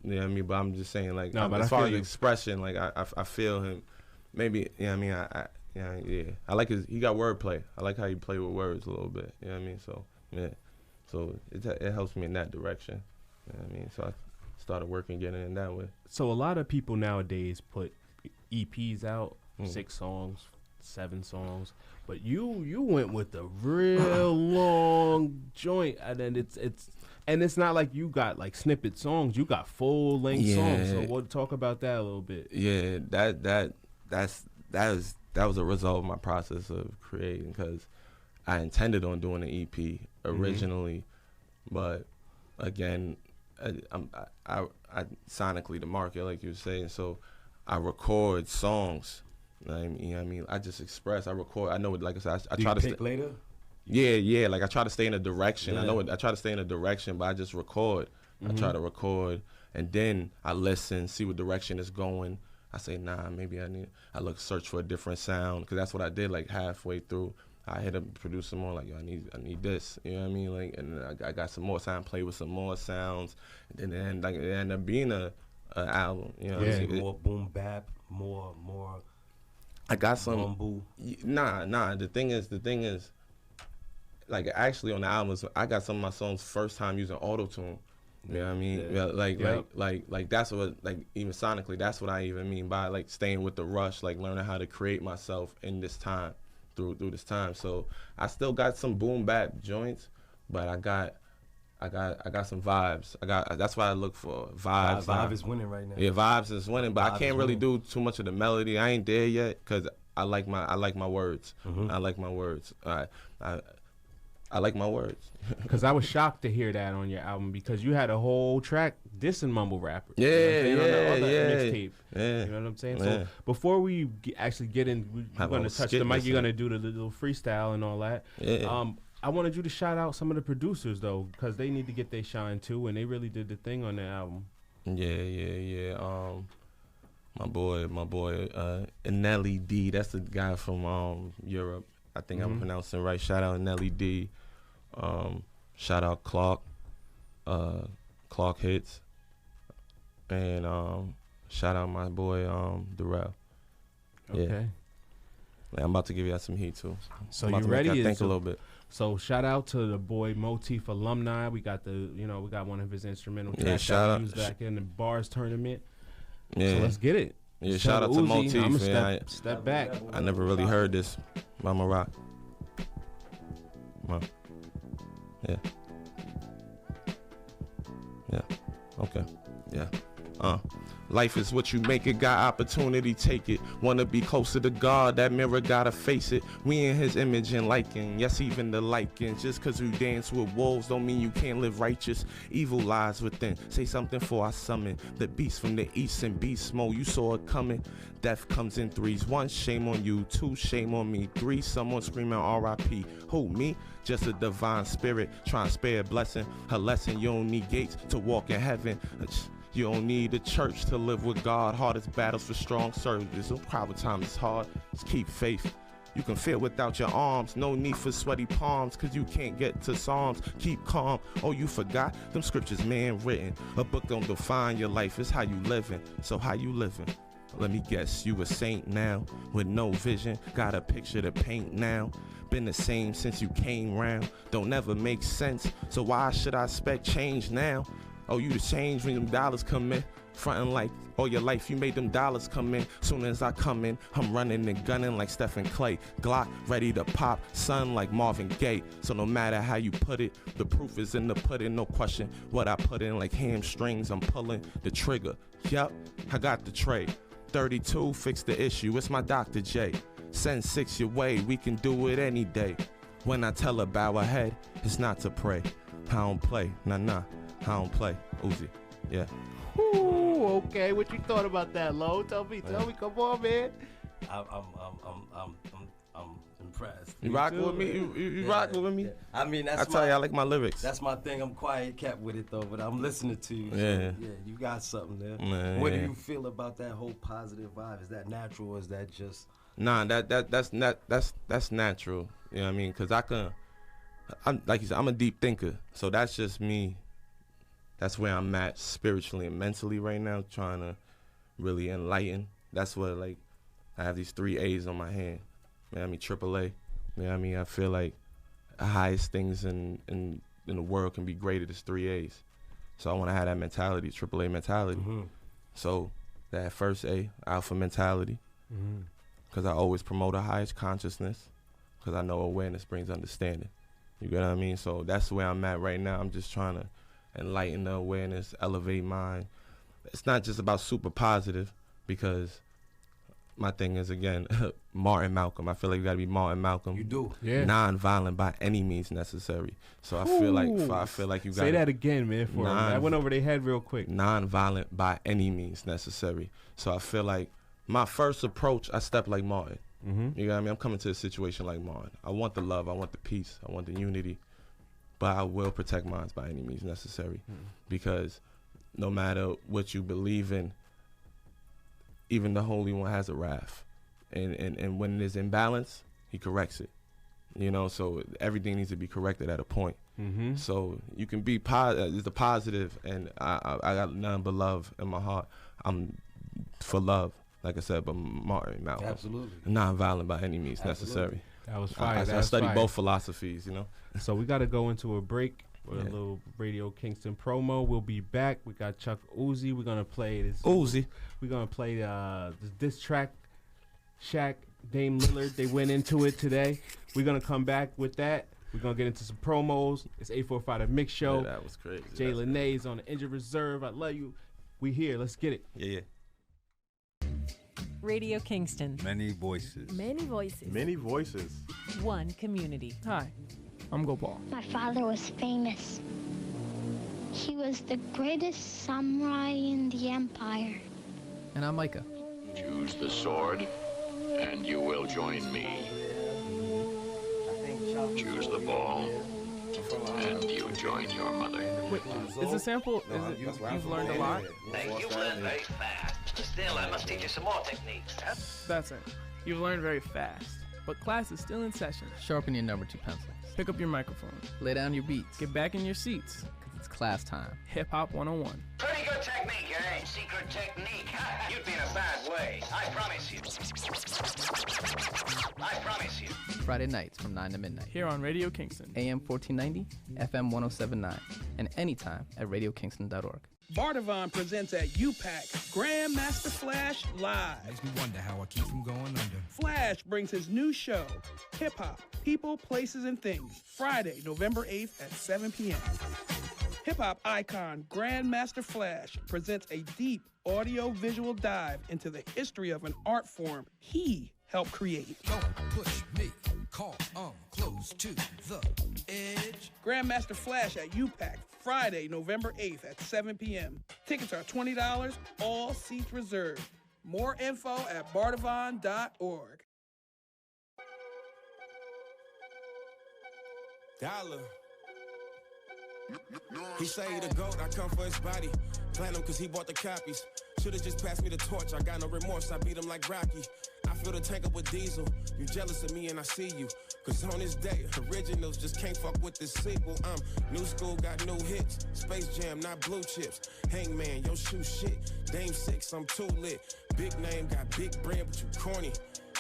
I mean? But I'm just saying like. No, but as far as expression, like I feel him. Maybe I like he got wordplay. I like how he play with words a little bit. You know what I mean? So yeah, so it helps me in that direction. You know what I mean? So I started working, getting in that way. So a lot of people nowadays put EPs out, 6 songs, 7 songs, but you went with the real long joint, and then it's not like you got like snippet songs. You got full length songs. So we'll talk about that a little bit. Yeah, that was a result of my process of creating, because I intended on doing an EP originally, but again, I sonically the market, like you were saying, so I record songs. I mean, I just express. I record. I know it. Like I said, I try to pick later. Yeah. Like I try to stay in a direction. Yeah. I know it. I try to stay in a direction, but I just record. I try to record, and then I listen, see what direction it's going. I say, nah, maybe I search for a different sound, because that's what I did. Like halfway through, I hit a producer more like, yo, I need this. You know what I mean? Like, and I got some more sound, play with some more sounds, and then like it ended up being a album. You know, what I mean? More boom bap, more. I got some. Bamboo. Nah. The thing is, like actually on the albums, I got some of my songs first time using auto-tune. You know what I mean? Yeah. Like that's what, like even sonically, that's what I even mean by like staying with the rush, like learning how to create myself in this time, through this time. So I still got some boom bap joints, but I got some vibes. That's why I look for vibes. Vibe is winning right now. Yeah, vibes is winning, but I can't really do too much of the melody. I ain't there yet, because I like my words. I like my words. I like my words. Because I was shocked to hear that on your album, because you had a whole track dissing mumble rappers. Yeah. Mixtape. Yeah. You know what I'm saying? Yeah. So before we actually get in, we're going to touch the mic. You're going to do the little freestyle and all that. Yeah. I wanted you to shout out some of the producers, though, because they need to get their shine, too, and they really did the thing on the album. Yeah. My boy, Nelly D. That's the guy from Europe. I think I'm pronouncing it right. Shout out Nelly D. Shout out Clark Hits. And shout out my boy Darrell. Okay. Yeah. Like, I'm about to give you some heat too. So you ready? Think a little bit. So shout out to the boy Motif Alumni. We got we got one of his instrumental tracks. Yeah, shout out. He was back in the bars tournament. Yeah. So let's get it. Yeah, shout out to Motif. I'm gonna step back. I never really heard this by Rock. Yeah. Okay. Yeah. Life is what you make it, got opportunity, take it. Wanna be closer to God, that mirror gotta face it. We in his image and liking, yes, even the liking. Just cause you dance with wolves don't mean you can't live righteous. Evil lies within, say something for I summon. The beast from the east and beast mode, you saw it coming. Death comes in threes, 1, shame on you, 2, shame on me, 3, someone screaming R.I.P. Who, me? Just a divine spirit, trying to spare a blessing. Her lesson, you don't need gates to walk in heaven. You don't need a church to live with God. Hardest battles for strong soldiers. No private time is hard. Just keep faith. You can feel without your arms. No need for sweaty palms, cause you can't get to Psalms. Keep calm. Oh, you forgot? Them scriptures, man, written. A book don't define your life, it's how you living. So how you living? Let me guess, you a saint now, with no vision. Got a picture to paint now. Been the same since you came round. Don't never make sense, so why should I expect change now? Oh, you the change when them dollars come in. Frontin' like all your life you made them dollars come in. Soon as I come in, I'm running and gunning like Stephen Clay. Glock ready to pop, son like Marvin Gaye. So no matter how you put it, the proof is in the pudding. No question what I put in, like hamstrings, I'm pulling the trigger. Yup, I got the tray. 32, fix the issue, it's my Dr. J. Send 6 your way, we can do it any day. When I tell her bow her head, it's not to pray. I don't play, nah, I don't play. Uzi, yeah. Ooh, okay. What you thought about that, Lo? Tell me. Come on, man. I'm impressed. You rock with me? You rock with me? Yeah. I mean, I tell you, I like my lyrics. That's my thing. I'm quiet cat with it though, but I'm listening to you. So, yeah, you got something there. Man, what do you feel about that whole positive vibe? Is that natural or is that just? Nah, that's natural. You know what I mean? Cause I'm like you said, I'm a deep thinker. So that's just me. That's where I'm at spiritually and mentally right now, trying to really enlighten. That's what, like, I have these 3 A's on my hand. You know what I mean? Triple A. You know what I mean? I feel like the highest things in the world can be graded as 3 A's. So I want to have that mentality, Triple A mentality. Mm-hmm. So that first A, alpha mentality, because I always promote a highest consciousness, because I know awareness brings understanding. You get what I mean? So that's where I'm at right now. I'm just trying to enlighten the awareness, elevate mind. It's not just about super positive, because my thing is, again, Martin Malcolm. I feel like you gotta be Martin Malcolm. You do, yeah. Non-violent by any means necessary. So I feel like you gotta say that again, man. I went over their head real quick. Non-violent by any means necessary. So I feel like my first approach, I step like Martin. You know what I mean? I'm coming to a situation like Martin. I want the love, I want the peace, I want the unity. But I will protect mine by any means necessary, because no matter what you believe in, even the Holy One has a wrath, and when it is imbalance, he corrects it. You know, so everything needs to be corrected at a point. So you can be it's the positive, and I got none but love in my heart. I'm for love, like I said, but Martin Malcolm, absolutely non-violent by any means necessary. That was fire. I study both philosophies, you know. So we got to go into a break with a little Radio Kingston promo. We'll be back. We got Chuck Uzi. We're gonna play this. Uzi. We're gonna play this track. Shaq, Dame Lillard. They went into it today. We're gonna come back with that. We're gonna get into some promos. It's 845 The Mix Show. Yeah, that was crazy. JLYNEÉ is on the injured reserve. I love you. We here. Let's get it. Yeah. Radio Kingston. Many voices. Many voices. Many voices. One community. Hi, I'm Gopal. My father was famous. He was the greatest samurai in the empire. And I'm Micah. Choose the sword, and you will join me. Choose the ball, and you join your mother. Wait, is the sample, you've learned a lot? You've learned very fast. Still, I must teach you some more techniques. That's it. You've learned very fast. But class is still in session. Sharpen your number 2 pencils. Pick up your microphone. Lay down your beats. Get back in your seats. Because it's class time. Hip Hop 101. Pretty good technique, eh? Secret technique. You'd be in a bad way. I promise you. I promise you. Friday nights from 9 to midnight. Here on Radio Kingston. AM 1490, FM 1079. And anytime at radiokingston.org. Bardavon presents at UPAC Grandmaster Flash Live. Makes me wonder how I keep from going under. Flash brings his new show, Hip Hop, People, Places, and Things, Friday, November 8th at 7 p.m. Hip hop icon Grandmaster Flash presents a deep audio-visual dive into the history of an art form he helped create. Don't push me, call, close to the edge. Grandmaster Flash at UPAC, Friday, November 8th at 7 p.m. Tickets are $20, all seats reserved. More info at bardavon.org. Dollar. He say he the GOAT, I come for his body. Plan him cause he bought the copies. Should've just passed me the torch, I got no remorse, I beat him like Rocky. I fill the tank up with diesel. You jealous of me and I see you. Cause on this day, originals just can't fuck with the sequel. New school got new hits. Space Jam, not blue chips. Hangman, yo shoe shit. Dame 6, I'm too lit. Big name, got big bread, but you corny.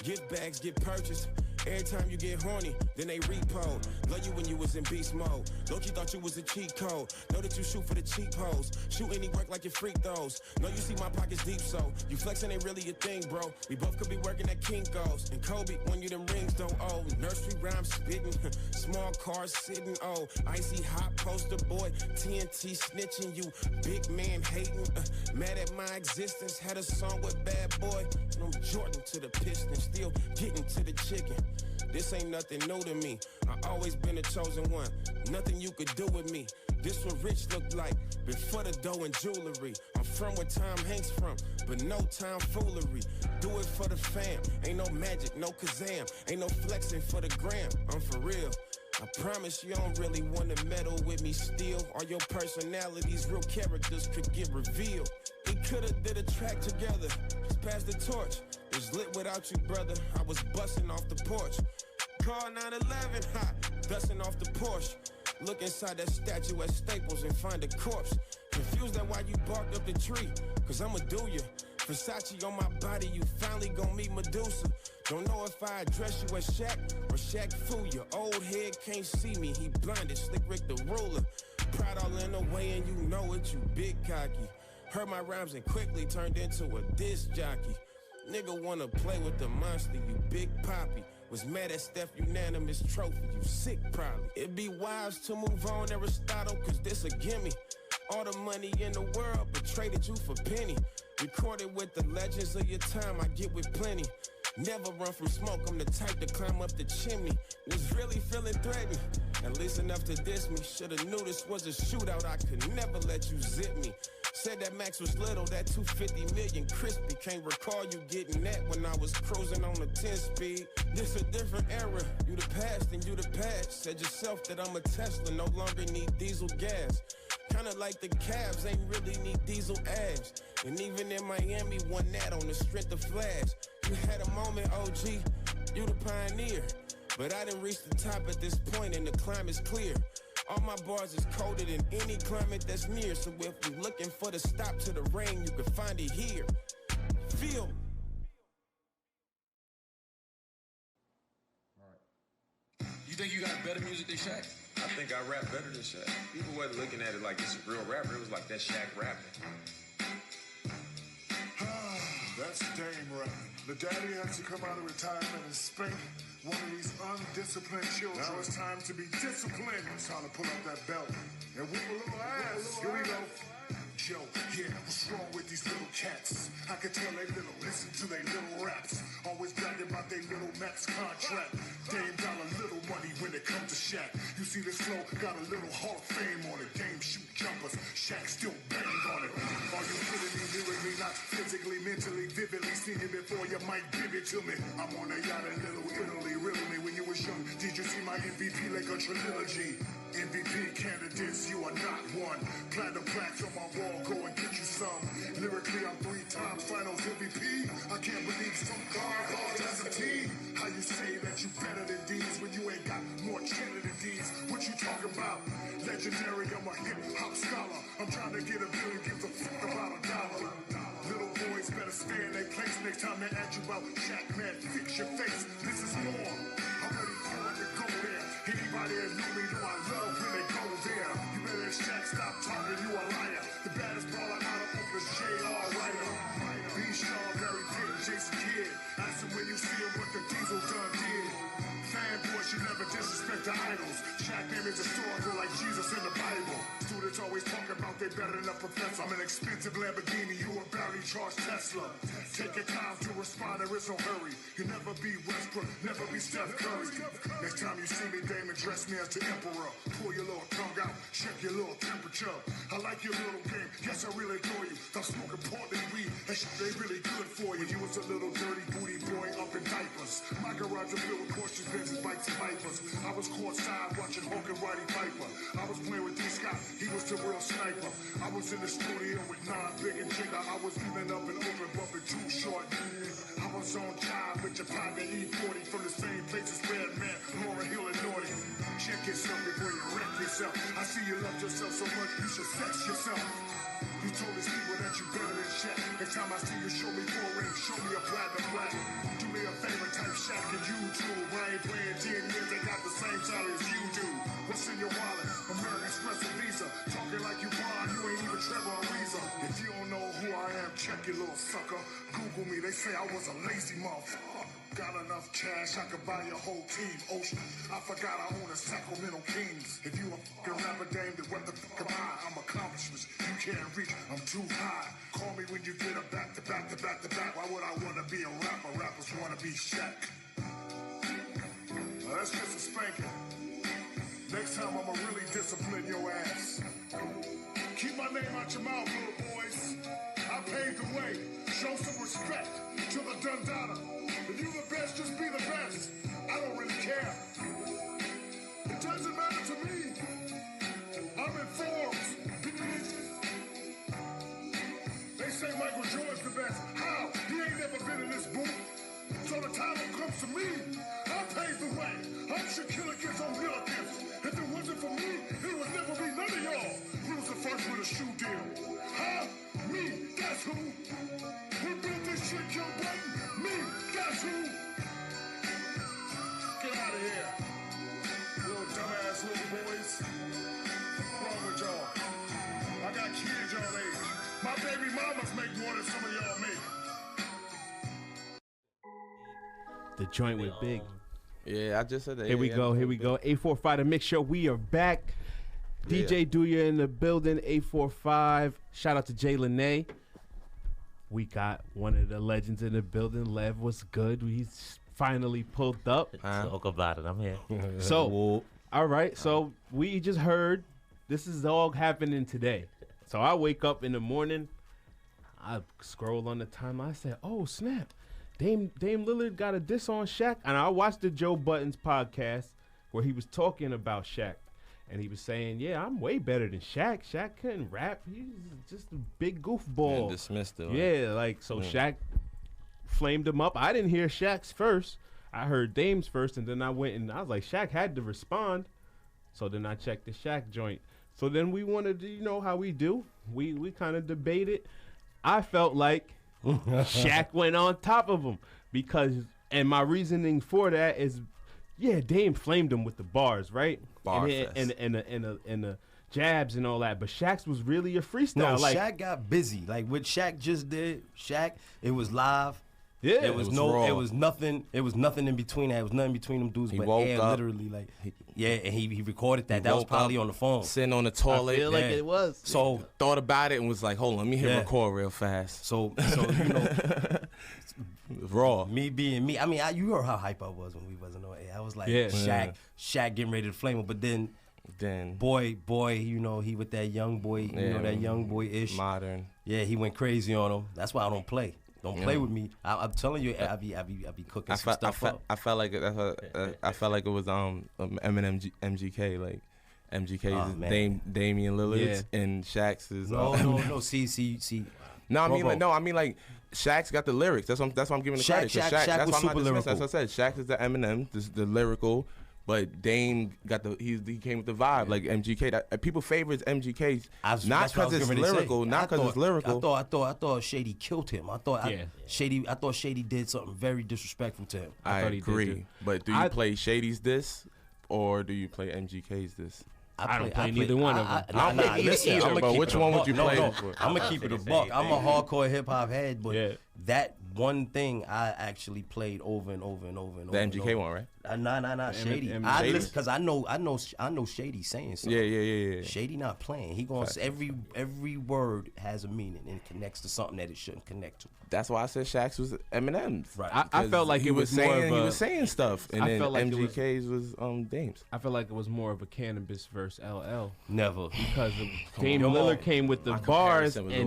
Gift bags get purchased. Every time you get horny, then they repo. Love you when you was in beast mode. Loki thought you was a cheat code. Know that you shoot for the cheap hoes. Shoot any work like you freak those. Know you see my pockets deep, so you flexing ain't really a thing, bro. We both could be working at Kinko's. And Kobe, when you them rings don't owe. Nursery rhyme spitting, small cars sitting, oh. Icy hot poster boy, TNT snitching you. Big man hating, mad at my existence. Had a song with Bad Boy. And I'm Jordan to the Pistons, still getting to the chicken. This ain't nothing new to me. I always been a chosen one. Nothing you could do with me. This what rich looked like before the dough and jewelry. I'm from where Tom Hanks from, but no time foolery. Do it for the fam. Ain't no magic, no Kazam. Ain't no flexing for the gram. I'm for real. I promise you don't really want to meddle with me still. All your personalities, real characters could get revealed. We coulda did a track together. Just pass the torch. Was lit without you, brother. I was busting off the porch. Car 911, hot, dusting off the Porsche. Look inside that statue at Staples and find a corpse. Confused at why you barked up the tree. Cause I'ma do ya. Versace on my body, you finally gon' meet Medusa. Don't know if I address you as Shaq or Shaq Fu. Your old head can't see me, he blinded, Slick Rick the ruler. Pride all in the way and you know it, you big cocky. Heard my rhymes and quickly turned into a disc jockey. Nigga wanna play with the monster, you big poppy. Was mad at Steph unanimous trophy, you sick probably. It'd be wise to move on, Aristotle, cause this a gimme. All the money in the world, but traded you for penny. Recorded with the legends of your time, I get with plenty. Never run from smoke, I'm the type to climb up the chimney. Was really feeling threatened, at least enough to diss me. Should've knew this was a shootout, I could never let you zip me. Said that Max was little, that 250 million crispy. Can't recall you getting that when I was cruising on a 10 speed. This a different era, you the past and you the past. Said yourself that I'm a Tesla, no longer need diesel gas. Kinda like the Cavs, ain't really need diesel abs. And even in Miami, won that on the strength of Flash. You had a moment, OG, you the pioneer. But I didn't reach the top at this point and the climb is clear. All my bars is colder than any climate that's near. So if you're looking for the stop to the rain, you can find it here. Feel. You think you got better music than Shaq? I think I rap better than Shaq. People wasn't looking at it like this a real rapper. It was like that Shaq rapping. That's Dame rapping. The daddy has to come out of retirement and spank one of these undisciplined children. Now it's time to be disciplined. It's time to pull up that belt and whip a little ass. Here we go. Yo, yeah, what's wrong with these little cats? I can tell they little, listen to they little raps. Always bragging about they little max contract. Dame got a little money when it comes to Shaq. You see this flow, got a little Hall of Fame on it. Dame shoot jumpers, Shaq still bang on it. Are you kidding me? Lyrically, not physically, mentally, vividly. Seen it before, you might give it to me. I'm on a yacht in Little Italy. Riddle me when you was young. Did you see my MVP like a trilogy? MVP candidates, you are not one. Platinum plaques on my wall, go and get you some. Lyrically, I'm 3 times finals MVP. I can't believe some guard as a team. How you say that you better than these when you ain't got more cheddar than these? What you talking about? Legendary, I'm a hip-hop scholar. I'm trying to get $1 billion, gives a fuck about $1. Little boys better stay in their place next time they ask you about Shaq, man, fix your face. This is more. I'm ready for it to go there. Anybody that know me know I love when they go there. You better let Shaq stop talking, you a liar. The baddest baller out of Oakland's J.R. Ryder. B-Star, Barry Pitt, Jason Kidd. Ask him when you see him what the Diesel done did. Fanboys should never disrespect the idols. Shaq name is historical like Jesus in the Bible. Students always talk about they better than a professor. I'm an expensive Lamborghini, you a barely charged Tesla. Take your time to respond, there is no hurry. You'll never be Westbrook, never be Steph Curry. Next time you see me, Dame, address me as the emperor. Pull your little tongue out, check your little temperature. I like your little game, yes I really adore you. Stop smoking Portland weed, that shit they really good for you. You was a little dirty booty boy up in diapers. My garage was filled with Porsches, Benzes, bikes, and Vipers. I was courtside watching Hawk and Roddy Piper. I was playing with D. Scott, he was the real sniper. I was in the studio with Nas, Big and Jigger. I was even up in open, bumping Too Short. I was on Jive, with your partner E40 from the same place as Red Man, Laura Hill and Naughty. Check yourself before you wreck yourself. I see you love yourself so much, you should sex yourself. You told these people that you better than Shaq. Next time I see you, show me 4 rings, show me a platinum black. Do me a favor, type Shaq and YouTube. I ain't playing 10 years, they got the same salary as you do. What's in your wallet? American Express and Visa. Talking like you blind, you ain't even Trevor Ariza. If you don't know who I am, check your little sucker. Google me, they say I was a lazy motherfucker. Got enough cash, I could buy your whole team. Ocean, I forgot I own a Sacramento Kings. If you a fucking rapper dame, then what the fuck am I? I'm accomplishments you can't reach, I'm too high. Call me when you get a back to back to back to back. Why would I wanna be a rapper? Rappers wanna be Shaq. Now let's get some spanking. Next time I'ma really discipline your ass. Keep my name out your mouth, little boys. I paved the way. Show some respect to the Dundada. If you the best, just be the best. I don't really care. It doesn't matter to me. I'm in Forbes. They say Michael Jordan's the best. How? He ain't never been in this booth. So the title comes to me. I paved the way. I'm Shaquille gets on relatives. If it wasn't for me, it would never be none of y'all. Who was the first with a shoe deal? Huh? Me. That's who. Who built this shit, Joe Button? Me. That's who. Get out of here. Little dumbass little boys. What's wrong with y'all? I got kids y'all age. My baby mamas make more than some of y'all make. The joint with Big. Yeah, I just said that. Here we go. 845 The Mix Show. We are back. DJ Doowyah in the building. 845. Shout out to JLYNEÉ. We got one of the legends in the building. Lev, what's good? He's finally pulled up. Talk about it. I'm here. So, all right. So we just heard this is all happening today. So I wake up in the morning. I scroll on the timeline. I said, "Oh snap! Dame Lillard got a diss on Shaq." And I watched the Joe Buttons podcast where he was talking about Shaq, and he was saying, "Yeah, I'm way better than Shaq. Shaq couldn't rap. He's just a big goofball." And dismissed it. Yeah, like so. Shaq flamed him up. I didn't hear Shaq's first. I heard Dame's first, and then I went and I was like, Shaq had to respond. So then I checked the Shaq joint. So then we wanted to, you know how we do. We kind of debated. I felt like Shaq went on top of him because, and my reasoning for that is, yeah, Dame flamed him with the bars, right? And the jabs and all that. But Shaq's was really a freestyle. No, like, Shaq got busy. Like what Shaq just did, it was live. Yeah, it was nothing in between that. It was nothing between them dudes. He but woke air, up, literally, like, and he recorded that. That was probably on the phone, sitting on the toilet. I feel like it was. So thought about it and was like, "Hold on, let me hit record real fast." So you know, raw. Me being me. I mean, you heard how hype I was when we wasn't on air. I was like, Shaq getting ready to flame him, but then boy, you know, he with that young boy, you know, that young boy ish modern. Yeah, he went crazy on him. That's why I don't play. Don't play with me. I'm telling you, I be cooking some stuff up. I felt like I felt like it was Eminem MGK, like MGK's Damian Lillard's and Shaq's is no. See. No, I mean like Shaq's got the lyrics. That's what I'm giving the credit. Shaq that's was why I'm super not lyrical. That's what I said. Shaq is the Eminem, the lyrical. But Dame got he came with the vibe like MGK. People favorites MGK's not because it's lyrical, not because it's lyrical. I thought Shady killed him. I thought Shady did something very disrespectful to him. I agree, but do you play Shady's diss or do you play MGK's diss? I don't play neither one of them. I don't play either, but which one would you play? I'm gonna keep it a buck. I'm a hardcore hip hop head, but that one thing I actually played over and over and over and over. The MGK one, right? Nah, Shady. I listen because I know Shady saying something. Yeah. Shady not playing. He gonna every word has a meaning and it connects to something that it shouldn't connect to. That's why I said Shaq's was Eminem's. Right. I felt like he was saying stuff, and then like MGK's was Dame's. I felt like it was more of a Cannabis versus LL. Never, because Dame Lillard came with the bars, and then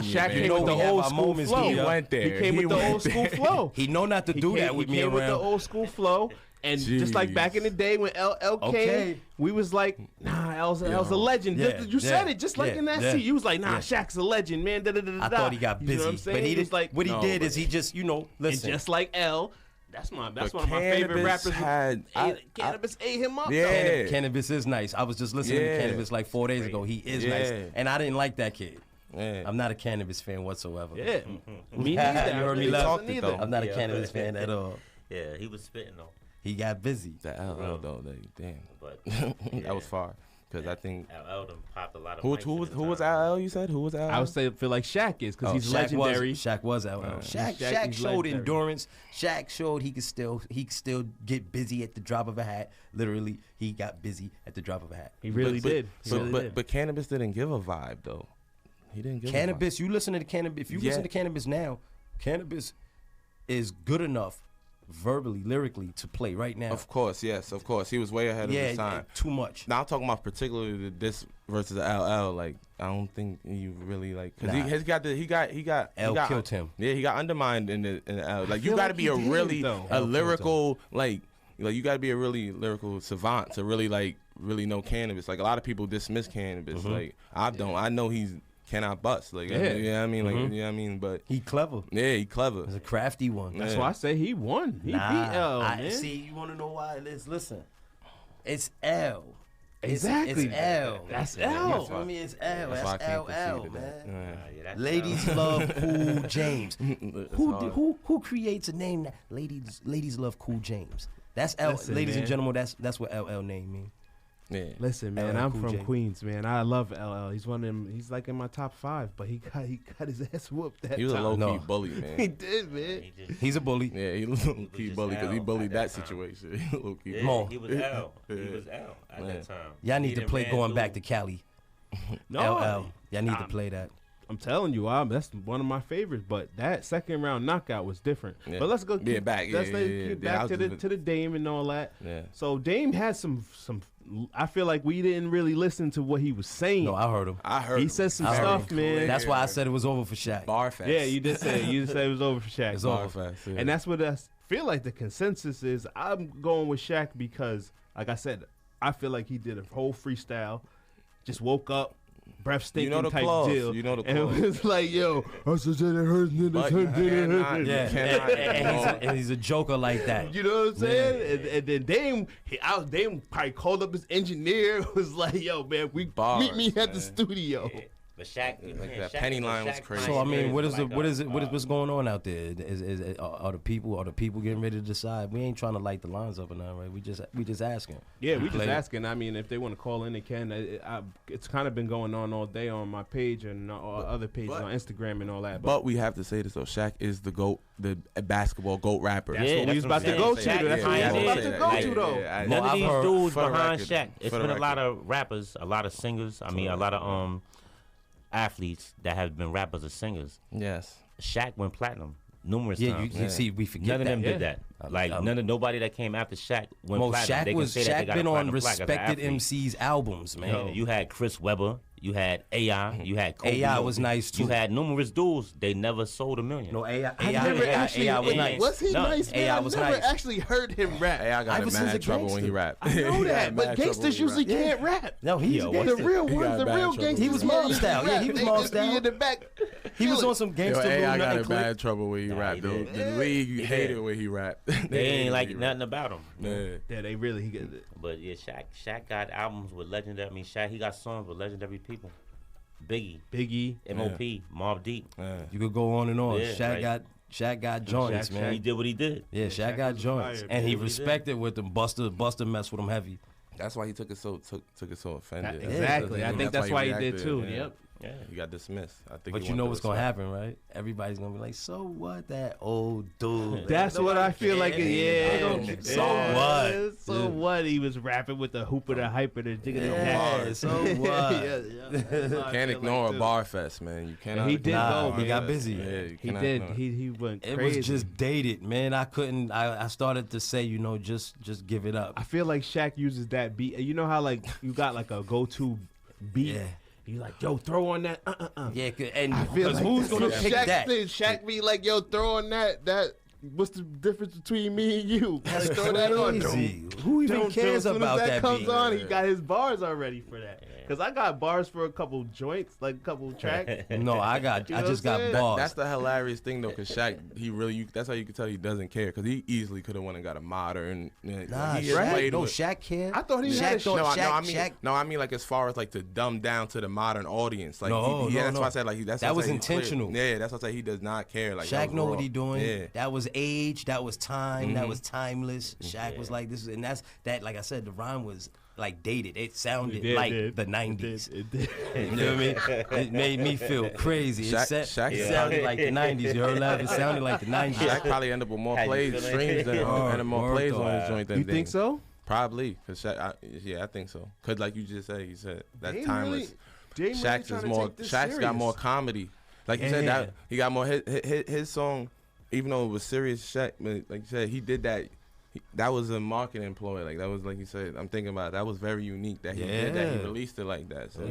Shaq came with the old school flow. He went there. He came with the old school flow. He know not to do that with me around. He came with the old school flow. And just like back in the day when LL came, we was like, nah, L's a legend. You said it just like in that seat. You was like, nah, Shaq's a legend, man. I thought he got busy, but he didn't. Like, what he did is he just, listen. And just like L, that's one of my favorite rappers. Cannabis ate him up. Yeah, Cannabis is nice. I was just listening to Cannabis like 4 days ago. He is nice, and I didn't like that kid. Yeah. I'm not a Cannabis fan whatsoever. Yeah, me neither. You heard me laugh. I'm not a Cannabis fan at all. Yeah, he was spitting though. He got busy. The LL though, damn. But that was far. Because I think LL done popped a lot of who was LL? You said who was LL? I would say feel like Shaq is because he's legendary. Shaq was LL. Shaq showed endurance. Shaq showed he could still get busy at the drop of a hat. Literally, he got busy at the drop of a hat. He really did. But Cannabis didn't give a vibe though. He didn't give Cannabis. You listen to the Cannabis. If you listen to Cannabis now, Cannabis is good enough. Verbally, lyrically, to play right now. Of course, yes, of course. He was way ahead of his time. Yeah, too much. Now I'm talking about particularly this versus LL. Like I don't think he really like because he got L killed him. Yeah, he got undermined in the L. Like you got to be a lyrical like you got to be a really lyrical savant to really know Cannabis. Like a lot of people dismiss Cannabis. Like I don't. I know he's. Cannot bust like I mean, but he clever. Yeah, he clever. He's a crafty one. That's why I say he won. He beat L. Man. See, you want to know why? Listen, it's L. Exactly. It's L. That's L. For me, it's L. That's LL, man. Ladies love Cool James. Who creates a name that ladies love Cool James? That's L. Ladies and gentlemen, that's what LL name means. Yeah. Listen, man, I'm from Queens, man. I love LL. He's one of them. He's like in my top 5, but he got his ass whooped that time. He was a low-key bully, man. He did, man. He's a bully. Yeah, he was a low-key bully because he bullied that situation. He was L. He was L at that time. Y'all need to play Going Back to Cali. No. LL. Y'all need to play that. I'm telling you, that's one of my favorites. But that second round knockout was different. Yeah. But let's go back. Let's get back to the Dame and all that. Yeah. So Dame had some. I feel like we didn't really listen to what he was saying. No, I heard him. He said some stuff, man. That's why I said it was over for Shaq. Barfest. Yeah, you did say it. You said it was over for Shaq. It's over. Barfest, yeah. And that's what I feel like the consensus is. I'm going with Shaq because, like I said, I feel like he did a whole freestyle. Just woke up. Breath stinking type deal. You know the and it was like, yo, I said it hurts. And he's a joker like that. You know what I'm saying? And then Dame probably called up his engineer. Was like, yo, man, meet me at the studio. Yeah. But Shaq, that penny line was crazy. So I mean, what's going on out there? Are the people getting ready to decide? We ain't trying to light the lines up or nothing, right? We just asking. Yeah, we just asking. I mean, if they want to call in, they can. It's kind of been going on all day on my page and other pages on Instagram and all that. But we have to say this though, Shaq is the GOAT, the basketball GOAT rapper. That's what we was about to go to. That's what we was about to go to though. None of these dudes behind Shaq. It's been a lot of rappers, a lot of singers. I mean, a lot of athletes that have been rappers or singers. Yes. Shaq went platinum numerous times. You see, we forget none of them did that. Like nobody that came after Shaq went platinum. Shaq been on respected MCs albums, man. You had Chris Webber. You had AI. You had Kobe. AI was nice too. You had numerous dudes. They never sold $1 million. No, AI was nice. Was he nice, man? AI was I never nice. actually heard him rap. AI got in mad trouble when he rapped. I know that, but gangsters usually can't rap. No, he's the real ones, the real gangsters. He was mob style. Yeah, he was mob style. In the back. He was on some gangster move. AI got in bad trouble when he rapped. The league hated when he rapped. They ain't like nothing about him. Yeah, they really. But yeah, Shaq got albums with legendary. I mean, Shaq, he got songs with legendary people. Biggie, MOP, Mobb Deep. You could go on and on. Yeah, Shaq got joints, man. He did what he did. Yeah, Shaq got joints, and he respected with them. Buster messed with him heavy. That's why he took it so offended. Exactly. I think that's why he did too. Yeah. Yep. Yeah. He got dismissed. I think. But you know what's gonna happen, right? Everybody's gonna be like, "So what? That old dude." That's what I feel like. Yeah. So what? So what? He was rapping with the hooper, the hyper, the digging the So what? Can't ignore a bar fest, man. You cannot. He did go. He got busy. Yeah, he did. He went crazy. It was just dated, man. I couldn't. I started to say, just give it up. I feel like Shaq uses that beat. You know how like you got like a go-to beat. Yeah. You like, yo, throw on that. Yeah, and I feel like who's gonna pick that? Shaq be like, yo, throw on that what's the difference between me and you? That's Throw that on. crazy. Who even cares about that that comes beat? on, he got his bars already for that. Because I got bars for a couple joints, like a couple tracks. No, I just got bars. That's the hilarious thing though, because Shaq, that's how you can tell he doesn't care, because he easily could have went and got a modern. Nah, he Shaq cared. I thought he had I mean like as far as like to dumb down to the modern audience. Like that's why I said like that was intentional. Yeah, that's why I said he does not care. Like Shaq know what he doing. Yeah. That was age. That was time. That was timeless. Shaq was like this, and that's that. Like I said, the rhyme was like dated. It sounded like the 90s. It did. You know what I mean? It made me feel crazy. It sounded like the 90s. You heard that? It sounded like the 90s. Shaq probably ended up with more plays, streams than and more plays on his joint than you think so? Probably, cause Shaq, I think so. Cause like you just said, he said that's timeless. Shaq's is more. Shaq's got more comedy. Like you said, that he got more his song, even though it was serious. Shaq, like you said, he did that. That was a marketing ploy. Like that was like you said. I'm thinking about it, that was very unique that he did that. He released it like that. So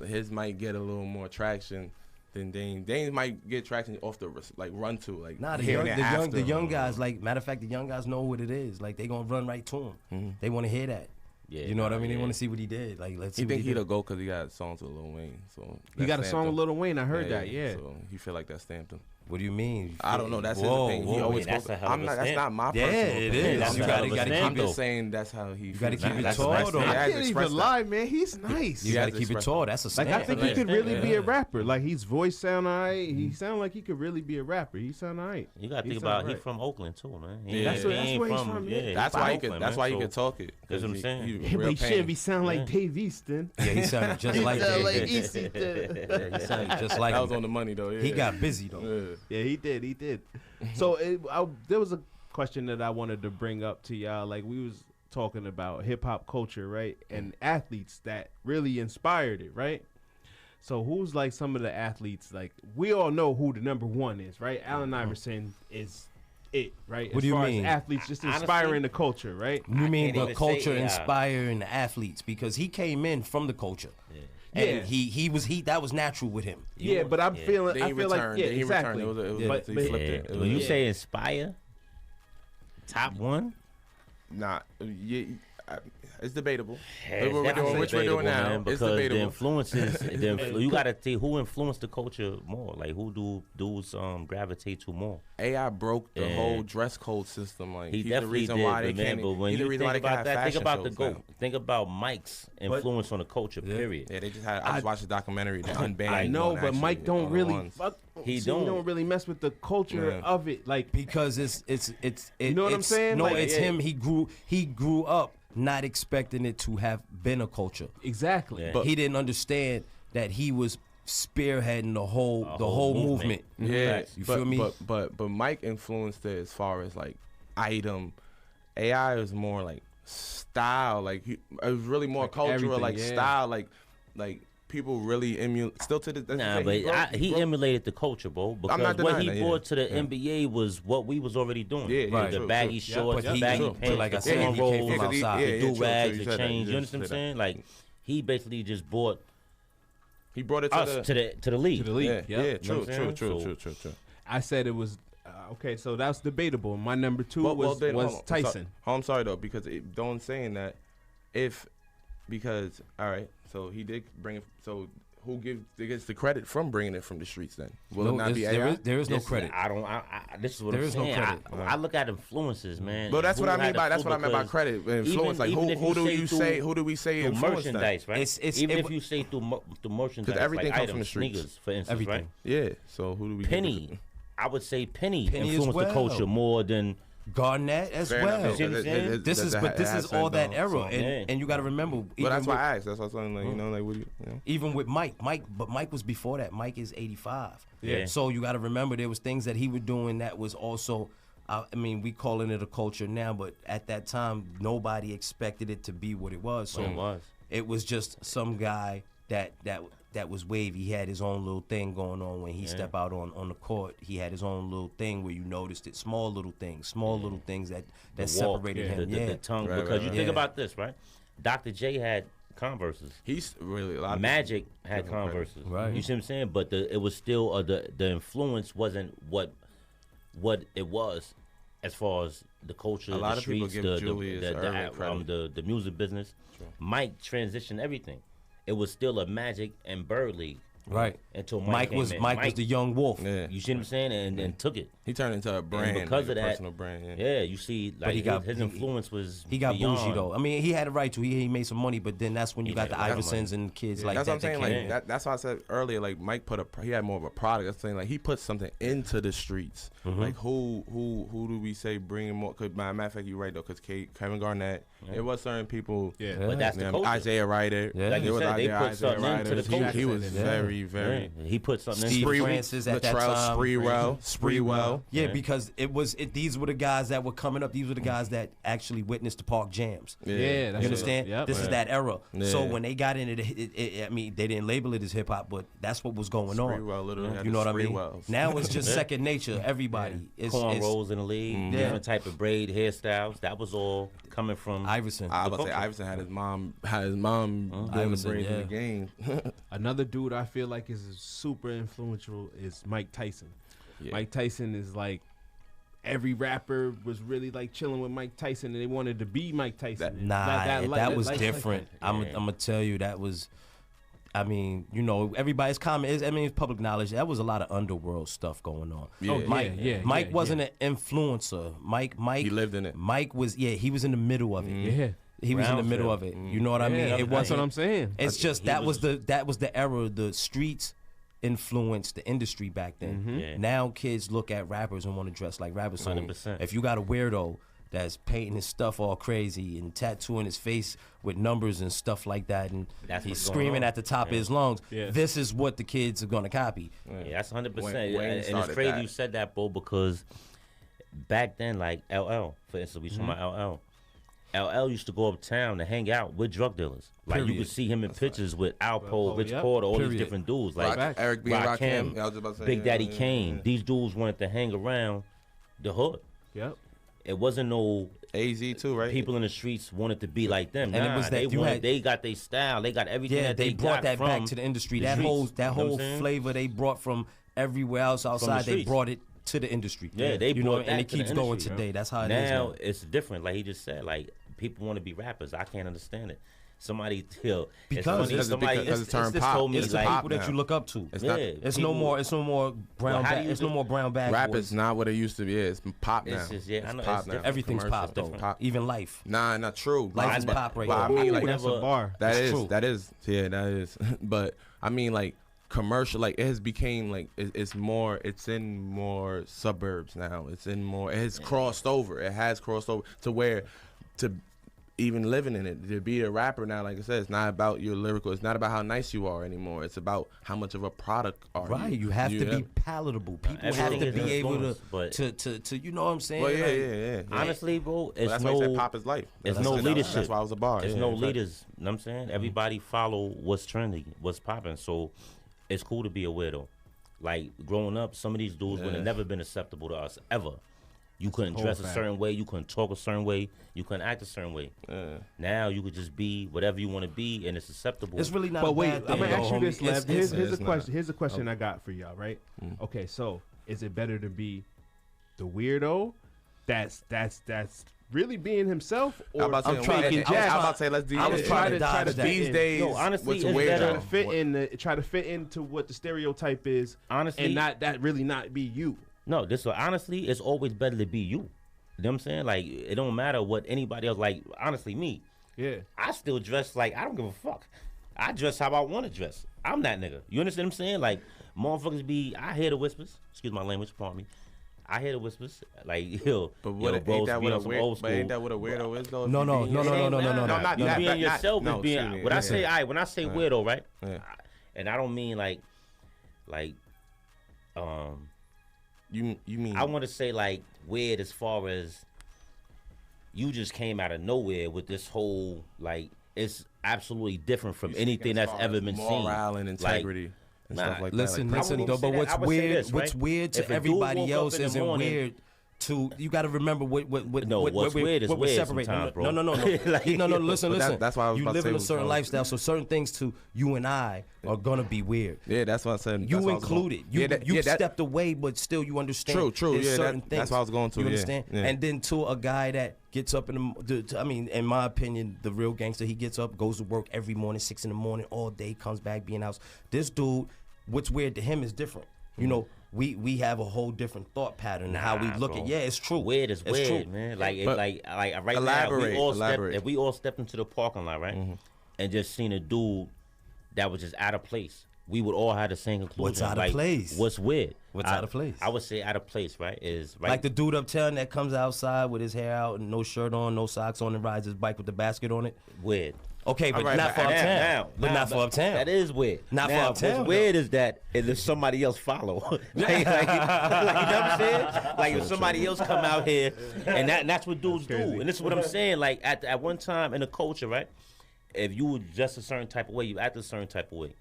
his might get a little more traction than Dame. Dame might get traction off the like run to like. Nah, the young guys. Like matter of fact, the young guys know what it is. Like they gonna run right to him. Mm-hmm. They want to hear that. Yeah, you know what I mean. They want to see what he did. Like let's. See you think he'll go because he got songs with Lil Wayne. So he got a song with Lil Wayne. I heard that. Yeah. So he feel like that stamped him. What do you mean? I don't know. That's his thing. He always that's a hell of a That's not my personal it is. You gotta keep I'm just saying that's how he. You gotta keep it tall. Though. I can't even lie, man. He's nice. You gotta keep it tall. That's a stamp. Like I think he could really be a rapper. Like his voice sound alright. He sound like he could really be a rapper. He sound alright. You gotta think about he's from Oakland too, man. That's where he's from. Yeah, that's why he could. That's why he could talk it. That's what I'm saying. But he shouldn't be sound like Dave Easton. Yeah, he sounded just like Dave Easton. He sounded just like. That was on the money though. He got busy though. Yeah, he did. So there was a question that I wanted to bring up to y'all. Like we was talking about hip hop culture, right? And athletes that really inspired it, right? So who's like some of the athletes? Like we all know who the number one is, right? Allen Iverson is it, right? What do you mean? As athletes just inspiring the culture, right? You mean the culture inspiring the athletes because he came in from the culture. And he that was natural with him. Yeah, but I feel like exactly. When you say inspire, top one, it's debatable. Which we're doing now, man, because the influences. You got to think who influenced the culture more. Like who do dudes gravitate to more? AI broke the whole dress code system. Like he he's definitely the reason did, why they man. can't. But when you think about that, think about the GOAT. Think about Mike's influence on the culture. Period. Yeah, they just had. I just watched the documentary. They unbanned. I know, but Mike don't really. He don't really mess with the culture of it, like because it's you know what I'm saying? No, like, it's him. He grew up not expecting it to have been a culture. Exactly. Yeah. But he didn't understand that he was spearheading the whole movement. Yeah. You feel me? But Mike influenced it as far as like item. AI is more like style. Like it was really more like cultural, like style, like people really emulate. Still to this. Nah, but he emulated the culture, bro. Because what he brought to the NBA was what we was already doing. Yeah, right. The baggy shorts, the baggy pants, like the cornrows, the do-rags, the chains. You understand what I'm saying? Like he basically just brought. He brought it to the league. To the league. Yeah, true. I said it was. Okay, so that's debatable. My number two was Tyson. I'm sorry though, because don't saying that because all right, so he did bring it. So who gets the credit from bringing it from the streets? Then will it not be AI? There is no credit. This is what I'm saying. No credit. I look at influences, man. But that's what I mean by credit. Influence, like who do we say influence merchandise, that? Right? Even if you say through merchandise, because everything like comes from the streets, sneakers, for instance, everything. Right? Yeah. So who do we? Penny. I would say Penny influenced the culture more than Garnett as well. This is all that era, and you got to remember. But that's why I asked. That's what I'm saying. Like, you know, like what do you? Even with Mike, but Mike was before that. Mike is 85. Yeah. So you got to remember there was things that he was doing that was also. I mean, we calling it a culture now, but at that time nobody expected it to be what it was. So it was just some guy that was wavy. He had his own little thing going on when he stepped out on the court. He had his own little thing where you noticed it. Small little things that separated him. The tongue. Right, because you think about this, right? Dr. J had Converses. He's really a lot. Magic had Converses. Right. You see what I'm saying? But it was still the influence wasn't what what it was as far as the culture, A lot the of people streets, give Julius early credit. the music business. True. Mike transitioned everything. It was still a Magic and Bird league. Right. Until Mike was the young wolf. Yeah. You see what I'm saying? And took it. He turned into a brand, and because like of a that, personal brand. Yeah, you see, like his influence was. He got beyond. bougie though. I mean, he had a right to. He made some money, but then that's when you got the Iversons and kids like that's that. What I'm saying. Like that's why I said earlier. Like Mike he had more of a product. I'm saying like he put something into the streets. Mm-hmm. Like who do we say bringing more? Cause matter of fact, you're right though. Cause Kevin Garnett, it was certain people. Yeah, but that's the culture. Isaiah Ryder. Yeah. Like you said, they put Isaiah something into the culture. He was very. He put something Steve into Francis at that time. Spreewell. Yeah, because these were the guys that were coming up. These were the guys that actually witnessed the park jams. Yeah, you understand? Yep. This is that era. Yeah. So when they got into I mean, they didn't label it as hip hop, but that's what was going on. You know what I mean? Now it's just second nature. Everybody is cornrows in the league, different type of braid hairstyles. That was all coming from Iverson. I would say Iverson had his mom doing Iverson, the braids in the game. Another dude I feel like is super influential is Mike Tyson. Yeah. Mike Tyson is like every rapper was really like chilling with Mike Tyson and they wanted to be Mike Tyson. That was different. I'm gonna tell you that was. I mean, you know, everybody's comment. It's public knowledge. That was a lot of underworld stuff going on. Yeah. Mike wasn't an influencer. Mike. He lived in it. Mike was. He was in the middle of it. Yeah. He was in the middle of it. You know what I mean? It that's what I'm saying. It's just that was the era. The streets influenced the industry back then. Mm-hmm. Yeah. Now kids look at rappers and want to dress like rappers. So 100%. if you got a weirdo that's painting his stuff all crazy and tattooing his face with numbers and stuff like that, and he's screaming at the top of his lungs, this is what the kids are gonna copy. Yeah, that's 100%. And it's crazy you said that, Bo, because back then, like LL, for instance, we talking about LL. LL used to go uptown to hang out with drug dealers. Like you could see him in pictures with Alpo, Rich Porter, all these different dudes. Like Eric B. Rakim, I was about to say, Big Daddy Kane. These dudes wanted to hang around the hood. Yep. It wasn't no AZ too, right? People in the streets wanted to be like them. And it was that they got their style. They got everything. Yeah, that they brought that from back to the industry. The That streets. whole flavor they brought from everywhere else outside. They brought it to the industry. Yeah, they brought that and it to the keeps going industry. today. That's how it is now. It's different. Like he just said, like people want to be rappers. I can't understand it. Somebody tell because it's turned pop. It's the people that you look up to. It's no more brown bag. It's no more brown bag. Rap is not what it used to be. It's pop now. It's pop now. Everything's pop though. Pop. Even life. Nah, not true. Life is pop right now. now. I mean, like that's a bar. That is. But I mean, like commercial, like it has became like it's in more suburbs now. It has crossed over. It has crossed over to where to even living in it, to be a rapper now, like I said, it's not about your lyrical. It's not about how nice you are anymore. It's about how much of a product are you. Right, you have to be palatable. People have to be able to you know what I'm saying? Well, yeah. Honestly, bro, it's that's no. why I said pop is life. It's no leadership. That's why I was a bar. It's no leaders. You know what I'm saying? Everybody follow what's trending, what's popping. So it's cool to be a weirdo. Like growing up, some of these dudes would have never been acceptable to us ever. You couldn't dress a certain way. You couldn't talk a certain way. You couldn't act a certain way. Now you could just be whatever you want to be, and it's acceptable. It's really not. But a wait, bad thing, I'm gonna ask you this, homie. Lev. Here's a question. Here's a question I got for y'all. Right? Okay, so is it better to be the weirdo that's really being himself, or I'm about to say let's do. I was trying to dodge that. These days, honestly, what's weird? Try to fit into what the stereotype is, honestly, and not be you. No, honestly, it's always better to be you. You know what I'm saying? Like, it don't matter what anybody else, like, honestly, me. Yeah. I still dress like, I don't give a fuck. I dress how I want to dress. I'm that nigga. You understand what I'm saying? Like, motherfuckers I hear the whispers. Excuse my language, pardon me. I hear the whispers. Like, yo, but ain't that what a weirdo is, though? No. Not being yourself is being, when I say weirdo, right? Yeah. And I don't mean like, You mean I want to say like weird as far as you just came out of nowhere with this whole like it's absolutely different from anything that's ever been seen. Moral and integrity and stuff like listen, that. but what's weird to everybody else isn't weird you got to remember what what's weird is what weird separate. sometimes, bro. No. Listen. That's why I was you about to live say in a what certain you lifestyle, so certain things to you and I are gonna be weird. Yeah, that's what I said. You included. You stepped away, but still you understand. True. There's Yeah, certain things. that's what I was going to. You understand? Yeah. And then to a guy that gets up I mean, in my opinion, the real gangster, he gets up, goes to work every morning, 6 in the morning, all day, comes back, be in the house. This dude, what's weird to him is different. You know, we have a whole different thought pattern and how we look at. Yeah, it's true. Weird is weird, true. man. Like right elaborate, now, if we all stepped into the parking lot, right, and just seen a dude that was just out of place, we would all have the same conclusion. What's out of place? What's weird? What's out of place? I would say out of place, right? Is right. Like the dude uptown that comes outside with his hair out and no shirt on, no socks on, and rides his bike with the basket on it. Weird. Okay, but not for uptown. But not for uptown. That is weird. Not for uptown. What's weird is that if somebody else follow, like, you know what I'm saying? Like if somebody else come out here, and that's what dudes do. And this is what I'm saying. Like at one time in the culture, right? If you were just a certain type of way, you act a certain type of way.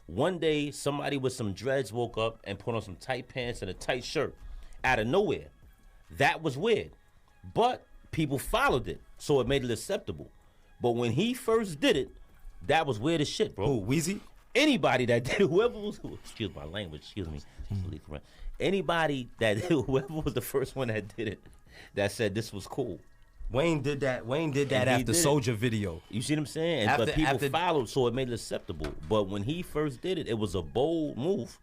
One day, somebody with some dreads woke up and put on some tight pants and a tight shirt out of nowhere. That was weird. But people followed it, so it made it acceptable. But when he first did it, that was weird as shit, bro. Who, Weezy? Anybody that did, whoever was, excuse my language, excuse me. Anybody that did, whoever was the first one that did it, that said this was cool. Wayne did that after Soldier video. You see what I'm saying? But people followed, so it made it acceptable. But when he first did it, it was a bold move,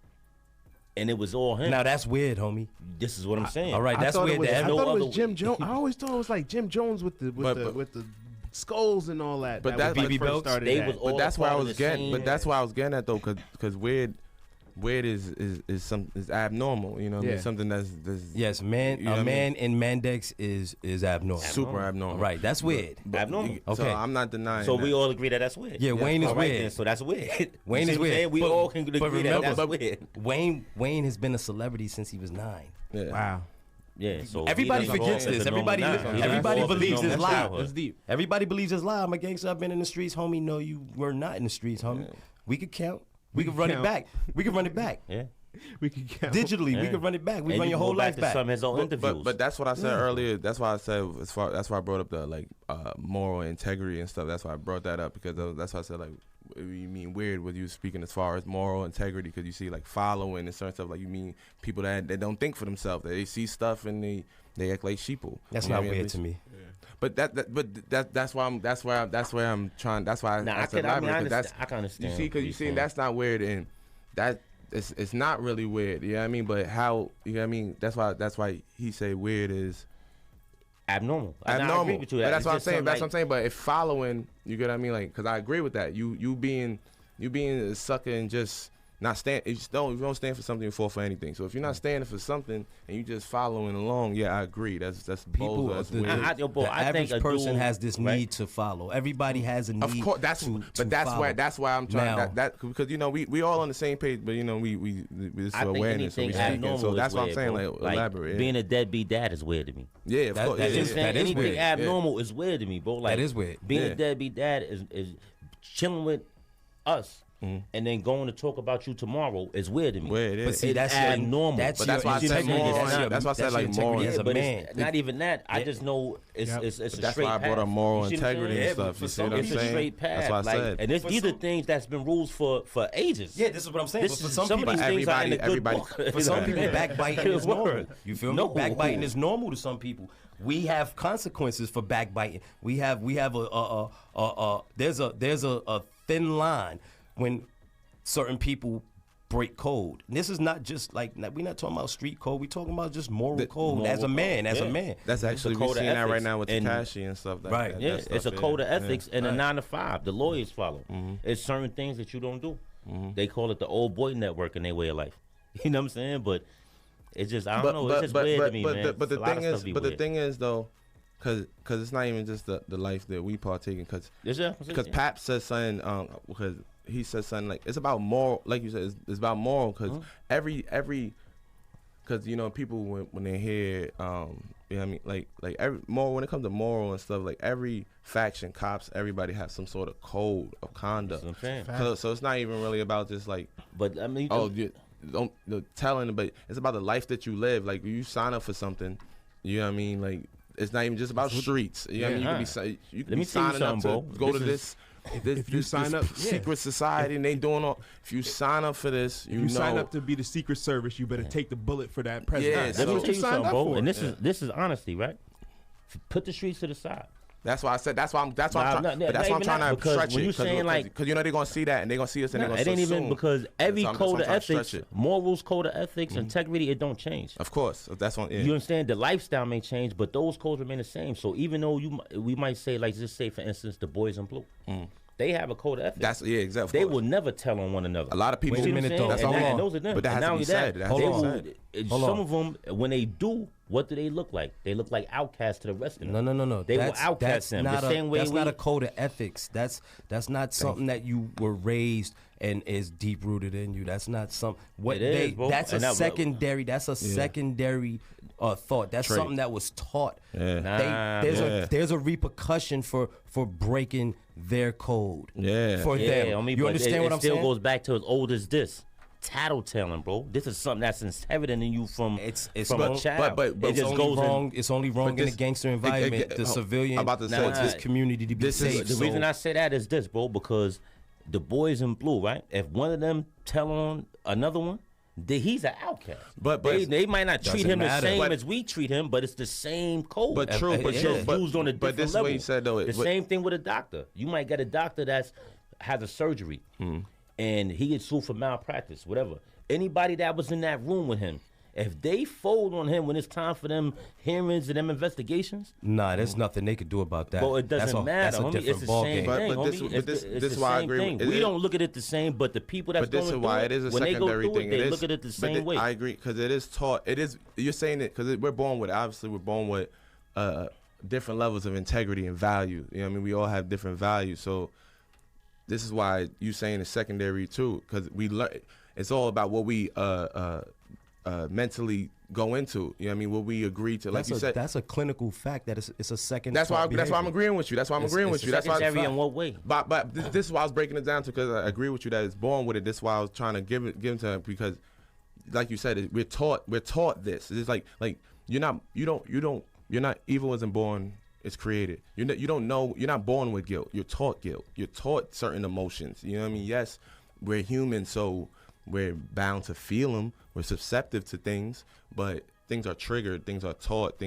and it was all him. Now that's weird, homie. This is what I'm saying. All right, that's weird. I thought it was Jim Jones. I always thought it was like Jim Jones with the skulls and all that. But that's BB belts. But that's why I was getting. But that's why I was getting at though, because weird is abnormal. You know, what I mean? Something that's yes, man. A man in Mandex is abnormal. Super abnormal. Right. That's weird. Abnormal. Okay. So I'm not denying. So that. we all agree that that's weird. Yeah, Wayne is weird. Then, so that's weird. Wayne is weird. We all can agree that that's weird. Wayne has been a celebrity since he was 9. Yeah. Wow. Yeah, so everybody forgets this. Everybody believes his lie. That's deep. Everybody believes his lie. I'm a gangster. I've been in the streets, homie. No, you were not in the streets, homie. Yeah. We could count. We could run it back. We could run it back. Yeah. We could count. Digitally, Yeah. we could run it back. We And run you your go whole back life to back. some of his own interviews. But that's what I said earlier. That's why I said that's why I brought up the moral integrity and stuff. That's why I brought that up because that's why I said like what you mean weird with you speaking as far as moral integrity because you see like following and certain stuff like you mean people that don't think for themselves. They see stuff and they act like sheeple. That's not weird to me. Yeah. But that's why I'm trying. That's why I said elaborate. I can understand. You see, because you see, that's not weird, and that it's not really weird. You know what I mean? But how you know what I mean? That's why he say weird is abnormal. Abnormal. I agree with you. But that's what I'm saying. That's what I'm saying. But if following, you get what I mean? Like, because I agree with that. You being a sucker and just not stand. If you don't stand for something, you fall for anything. So if you're not standing for something and you just following along, yeah, I agree. That's people. the average person has this need to follow. Everybody has a need. Of course, that's why I'm trying that because you know we all on the same page, but you know we this is awareness, so we speaking. So that's what I'm saying. Like elaborate. Being a deadbeat dad is weird to me. Yeah, of course. Anything abnormal is weird to me, bro. Like that is weird. Being a deadbeat dad is chilling with us. Mm-hmm. And then going to talk about you tomorrow is weird to me. Weird, but see, that's abnormal. But that's why I said moral. That's why I said like moral. As a man. Not even that. I just know it's a straight path. That's why I brought up moral integrity and stuff. You see what I'm saying? It's a straight path. That's what I said. And these are things that's been rules for ages. Yeah, this is what I'm saying. But for some people, everybody. For some people, backbiting is normal. You feel me? Backbiting is normal to some people. We have consequences for backbiting. We have there's a thin line when certain people break code. And this is not just like we're not talking about street code. We're talking about just moral code as a man. That's actually we're seeing that right now with Tekashi and stuff. Right. It's a code of ethics and a 9 to 5. The lawyers follow. Mm-hmm. It's certain things that you don't do. Mm-hmm. They call it the old boy network in their way of life. You know what I'm saying? But it's just I don't know. It's just weird to me, man. But the thing is though. Cause it's not even just the life that we partake in. Cause Pap says something. Because he says something like it's about moral. Like you said, it's about moral. Cause every. Cause you know people when they hear you know what I mean like every moral when it comes to moral and stuff like every faction cops everybody has some sort of code of conduct. So it's not even really about just like. But I mean. Don't telling, but it's about the life that you live. Like you sign up for something. You know what I mean? Like, it's not even just about streets. You know what I mean? You can be signing up to go to this. If you sign up, secret society, and they doing all. If you sign up for this, you sign up to be the Secret Service, you better take the bullet for that president. Let me tell you something, bro. And this is honesty, right? Put the streets to the side. That's why I said. That's why I'm trying to stretch it. Because you know they're gonna see that and they're gonna see us and they're gonna. It ain't even because every code of ethics, morals, code of ethics, integrity, it don't change. Of course, that's on. You understand? The lifestyle may change, but those codes remain the same. So even though we might say, like, just say for instance, the Boys in Blue. They have a code of ethics. That's exactly. They will never tell on one another. A lot of people. Wait a minute, though. That's and those are them. But that has to be said. Some of them, when they do, what do they look like? They look like outcasts to the rest of them. No. They will outcast them the same way. That's not a code of ethics. That's not something that you were raised and is deep rooted in you. That's not something. That's a secondary. That's a secondary thought. That's something that was taught. There's a repercussion for breaking their code. For them. You understand what I'm saying? It still goes back to as old as this. Tattletaling, bro. This is something that's inherited in you from a child. But it just goes wrong. It's only wrong in a gangster environment. The civilian, this community to be safe. The reason I say that is this, bro, because the Boys in Blue, right? If one of them tell on another one, he's an outcast. But they might not treat him the same as we treat him, but it's the same code. But true. Used on a different this level. Way you said though. The same thing with a doctor. You might get a doctor that has a surgery. And he gets sued for malpractice, whatever. Anybody that was in that room with him, if they fold on him when it's time for them hearings and them investigations, there's nothing they could do about that. Well, it doesn't matter, homie. It's the same thing, homie. This is why I agree. We don't look at it the same, but the people that's going through it, when they go through it, they look at it the same way. I agree, because it is taught. It is. You're saying it because we're born with different levels of integrity and value. You know what I mean? We all have different values, so. This is why you saying it's secondary too, because we learn. It's all about what we mentally go into. You know what I mean? What we agree to. Like you said, that's a clinical fact. That it's a second. That's why I'm agreeing with you. That's why I'm agreeing with you. That's why. Secondary in what way? But this is why I was breaking it down to, because I agree with you that it's born with it. This is why I was trying to give it to him, because, like you said, we're taught this. It's like you're not evil wasn't born. It's created. You don't know. You're not born with guilt. You're taught guilt. You're taught certain emotions. You know what I mean? Yes, we're human, so we're bound to feel them. We're susceptible to things, but things are triggered. Things are taught.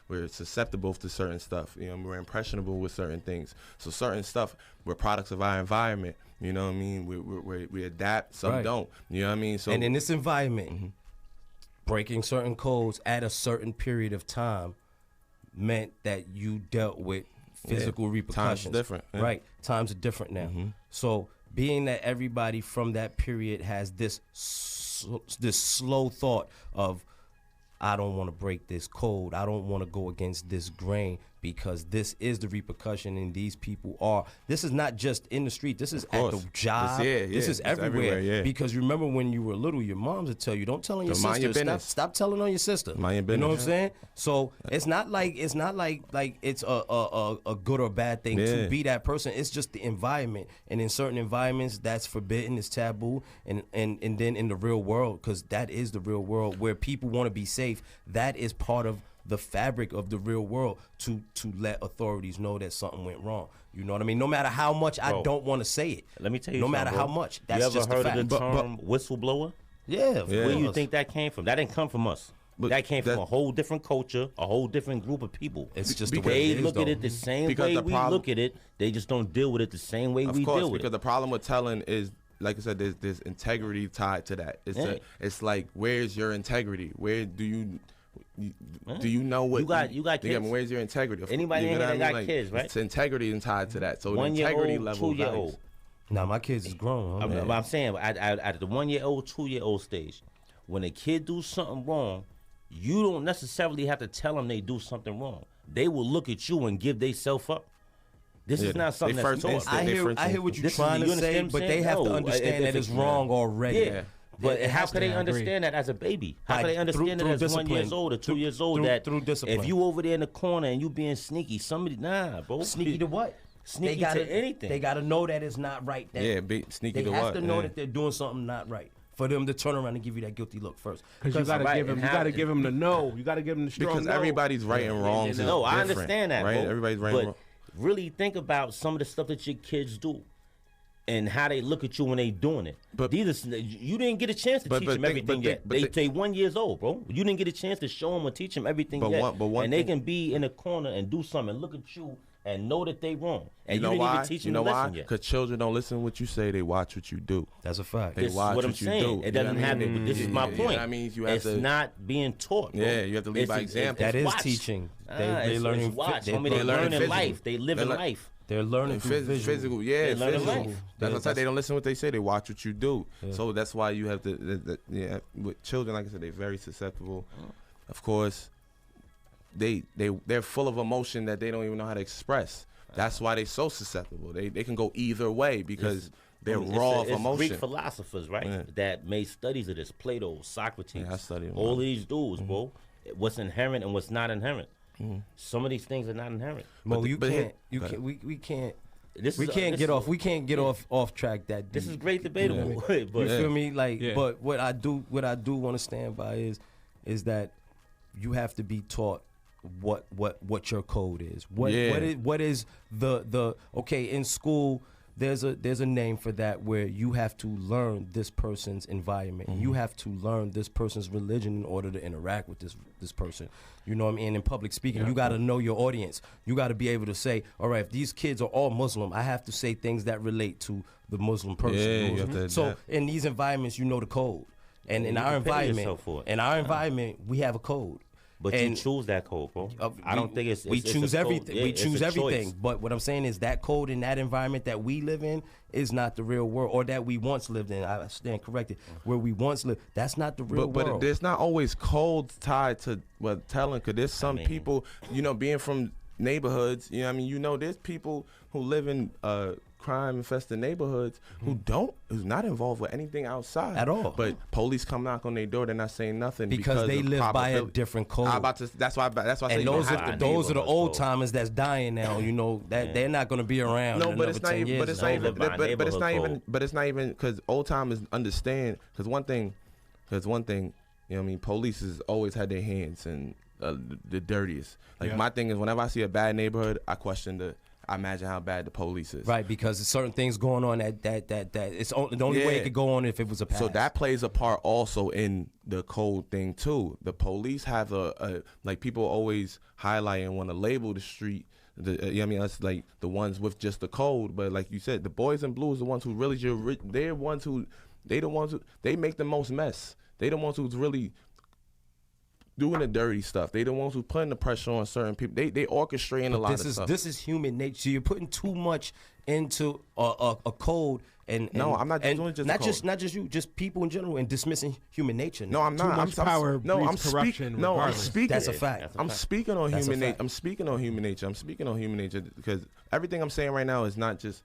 We're susceptible to certain stuff. You know, we're impressionable with certain things. So certain stuff, we're products of our environment. You know what I mean? We adapt. Some don't. You know what I mean? So and in this environment, breaking certain codes at a certain period of time meant that you dealt with physical repercussions. Times different. Yeah. Right. Times are different now. So being that everybody from that period has this slow thought of, I don't want to break this code. I don't want to go against this grain, because this is the repercussion, and these people are. This is not just in the street. This is at the job. This is everywhere. Because remember when you were little, your moms would tell you, don't tell on your sister. Stop telling on your sister. Mind your business. You know what I'm saying? So it's not like it's a good or bad thing to be that person. It's just the environment, and in certain environments that's forbidden, it's taboo, and then in the real world, because that is the real world where people want to be safe. That is part of the fabric of the real world, to let authorities know that something went wrong. You know what I mean? No matter how much I don't want to say it. Let me tell you, no matter how much. That's just you ever the heard fact. of the term whistleblower? Yeah. Where do you think that came from? That didn't come from us. That came from a whole different culture, a whole different group of people. It's just the way they look at it the same way we look at it. They just don't deal with it the same way we deal with it. Because the problem with telling is, like I said, there's integrity tied to that. It's like, where's your integrity? Where do you know what you got kids? Where's your integrity? Anybody in here that got kids, right? It's integrity tied to that. So 1 year integrity old, level. 2 year old. Now my kids is grown. I'm saying at the 1 year old, 2 year old stage, when a kid do something wrong, you don't necessarily have to tell them they do something wrong. They will look at you and give themselves up. This is not something that's taught. I hear what you're trying to say, but they have to understand that it's wrong already. Yeah. But how can they understand that as a baby? How can they understand that as 1 year old or 2 years old? That if you over there in the corner and you being sneaky, bro. Sneaky to what? Sneaky to anything. They got to know that it's not right. Sneaky to what? They have to know that they're doing something not right. for them to turn around and give you that guilty look first. Because you gotta give him, give him the no. You gotta give him the strong because no. everybody's right and wrong. No, I understand that, right? Bro. Everybody's right and wrong. Really think about some of the stuff that your kids do and how they look at you when they doing it. But these are, you didn't get a chance to teach them everything yet. They 1 year old, bro. You didn't get a chance to show them or teach them everything yet. And they can be in a corner and do something, look at you and know that they wrong. And you didn't even teach them the lesson yet. Because children don't listen to what you say, they watch what you do. That's a fact. They watch what you do. It doesn't happen, but this is my point. I mean, you have it's not being taught, bro. Yeah, you have to lead by example. That is teaching. They learning. They learning life. They living life. They're learning physical, yeah, they physical. That's what I said. They don't listen to what they say. They watch what you do. Yeah. So that's why you have to. With children, like I said, they're very susceptible. Of course, they're full of emotion that they don't even know how to express. That's why they're so susceptible. They can go either way because they're raw of emotion. Greek philosophers, right, that made studies of this. Plato, Socrates, I studied all these dudes, bro. What's inherent and what's not inherent. Some of these things are not inherent. Well, we can't get off track that deep. This is great debatable. But you feel me? But what I do want to stand by is that you have to be taught what your code is. What is the okay in school. There's a name for that where you have to learn this person's environment. You have to learn this person's religion in order to interact with this person. You know what I mean? In public speaking, you got to know your audience. You got to be able to say, all right, if these kids are all Muslim, I have to say things that relate to the Muslim person. So in these environments, you know the code. And in our environment, we have a code. But you choose that code, bro. I don't think it's we choose everything. We choose everything. Choice. But what I'm saying is that code in that environment that we live in is not the real world, or that we once lived in. I stand corrected. Where we once lived, that's not the real world. But there's not always codes tied to telling. Because there's some people, being from neighborhoods. There's people who live in crime-infested neighborhoods who's not involved with anything outside at all. But police come knock on their door, they're not saying nothing because they live by a different code. That's why I say those are the old timers that's dying now. That they're not going to be around. No, but it's not even. But it's not even. But it's not even because old timers understand. Because one thing, police has always had their hands in the dirtiest. My thing is, whenever I see a bad neighborhood, I imagine how bad the police is. Right, because there's certain things going on that it's the only way it could go on if it was a past. So that plays a part also in the code thing too. The police have people always highlight and want to label the street. Us like the ones with just the code, but like you said, the boys in blue is the ones who really they make the most mess. They the ones who's really doing the dirty stuff. They the ones who putting the pressure on certain people. They orchestrating a lot of stuff. This is human nature. You're putting too much into a code, and no, I'm not doing just not just you, just people in general, and dismissing human nature. No, I'm not. Too much power breeds corruption. No, I'm speaking. That's a fact. I'm speaking on human nature. I'm speaking on human nature because everything I'm saying right now is not just,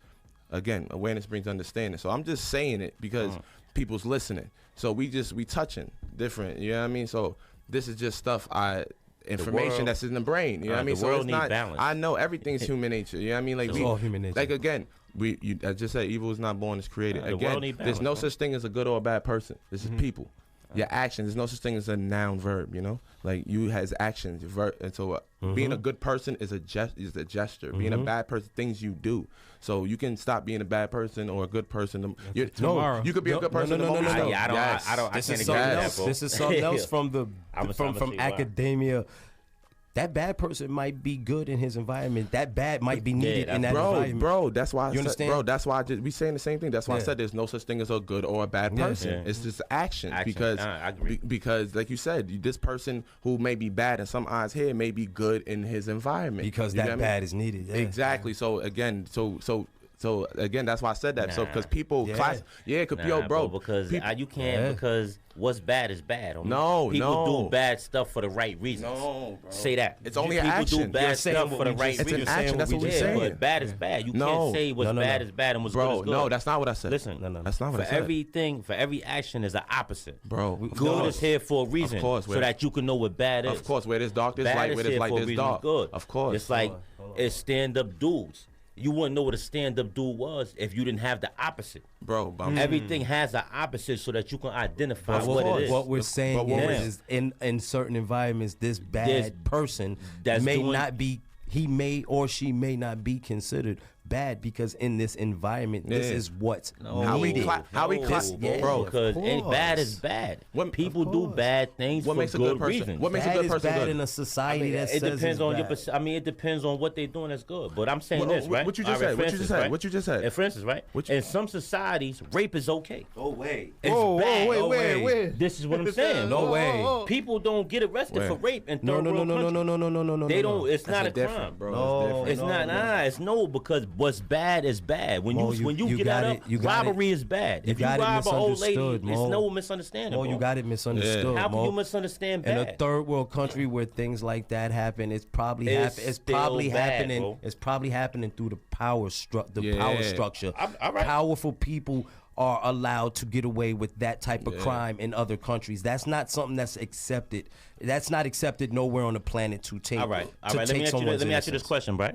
again, awareness brings understanding. So I'm just saying it because people's listening. So we touching different. You know what I mean? So this is just stuff information that's in the brain. You know what I mean? So it's not balance. I know everything's human nature. You know what I mean? It's all human nature. Like again, I just said evil is not born, it's created. Again, there's no such thing as a good or a bad person. This is people. Your actions. There's no such thing as a noun verb. Like you has actions. And so being a good person is a gesture. Being a bad person, things you do. So you can stop being a bad person or a good person. Tomorrow. You could be a good person. No. I can't agree. This is something else from academia. That bad person might be good in his environment. That bad might be needed in that environment. Bro, that's why. You understand? Bro, that's why we saying the same thing. That's why I said there's no such thing as a good or a bad person. Yeah. It's just action. Because I agree. Because like you said, this person who may be bad in some eyes here may be good in his environment. Because that bad is needed. Yeah. Exactly. So again, So again, that's why I said that. So because people bro, because you can't because what's bad is bad. No, people do bad stuff for the right reasons. No, bro. Say that. It's only an action. People do bad stuff for the right reasons. It's an action. That's what we're saying. But bad is bad. You can't say what's bad is bad and what's good is good. No, that's not what I said. Listen, that's not what I said. For every action is an opposite. Bro, good is here for a reason. Of course, so that you can know what bad is. Of course, where there's dark, there's light. Where there's light, there's dark. Good. Of course. It's like it's stand-up dudes. you wouldn't know what a stand-up dude was if you didn't have the opposite. Bro, everything has an opposite so that you can identify what it is. What we're saying is in certain environments, this bad person he may or she may not be considered bad because in this environment, this is what's needed. Bro, because bad is bad. When people do bad things for good reasons. What makes a good person bad in a society that says it depends on bad. it depends on what they're doing that's good. But I'm saying this, right? What you just said. What you just said. And for instance, right? In some societies, rape is okay. No way. It's bad. Wait. This is what I'm saying. No way. People don't get arrested for rape in third No. world countries. They don't. It's not a crime, bro. It's not. It's no, because what's bad is bad. When you get out of robbery is bad. If you rob an old lady, it's no misunderstanding. You got it misunderstood. How can you misunderstand bad? In a third world country where things like that happen, it's probably happening. Bro. It's probably happening through the power structure. All right. Powerful people are allowed to get away with that type of crime in other countries. That's not something that's accepted. That's not accepted nowhere on the planet to take. All right. Let me ask you this question, right?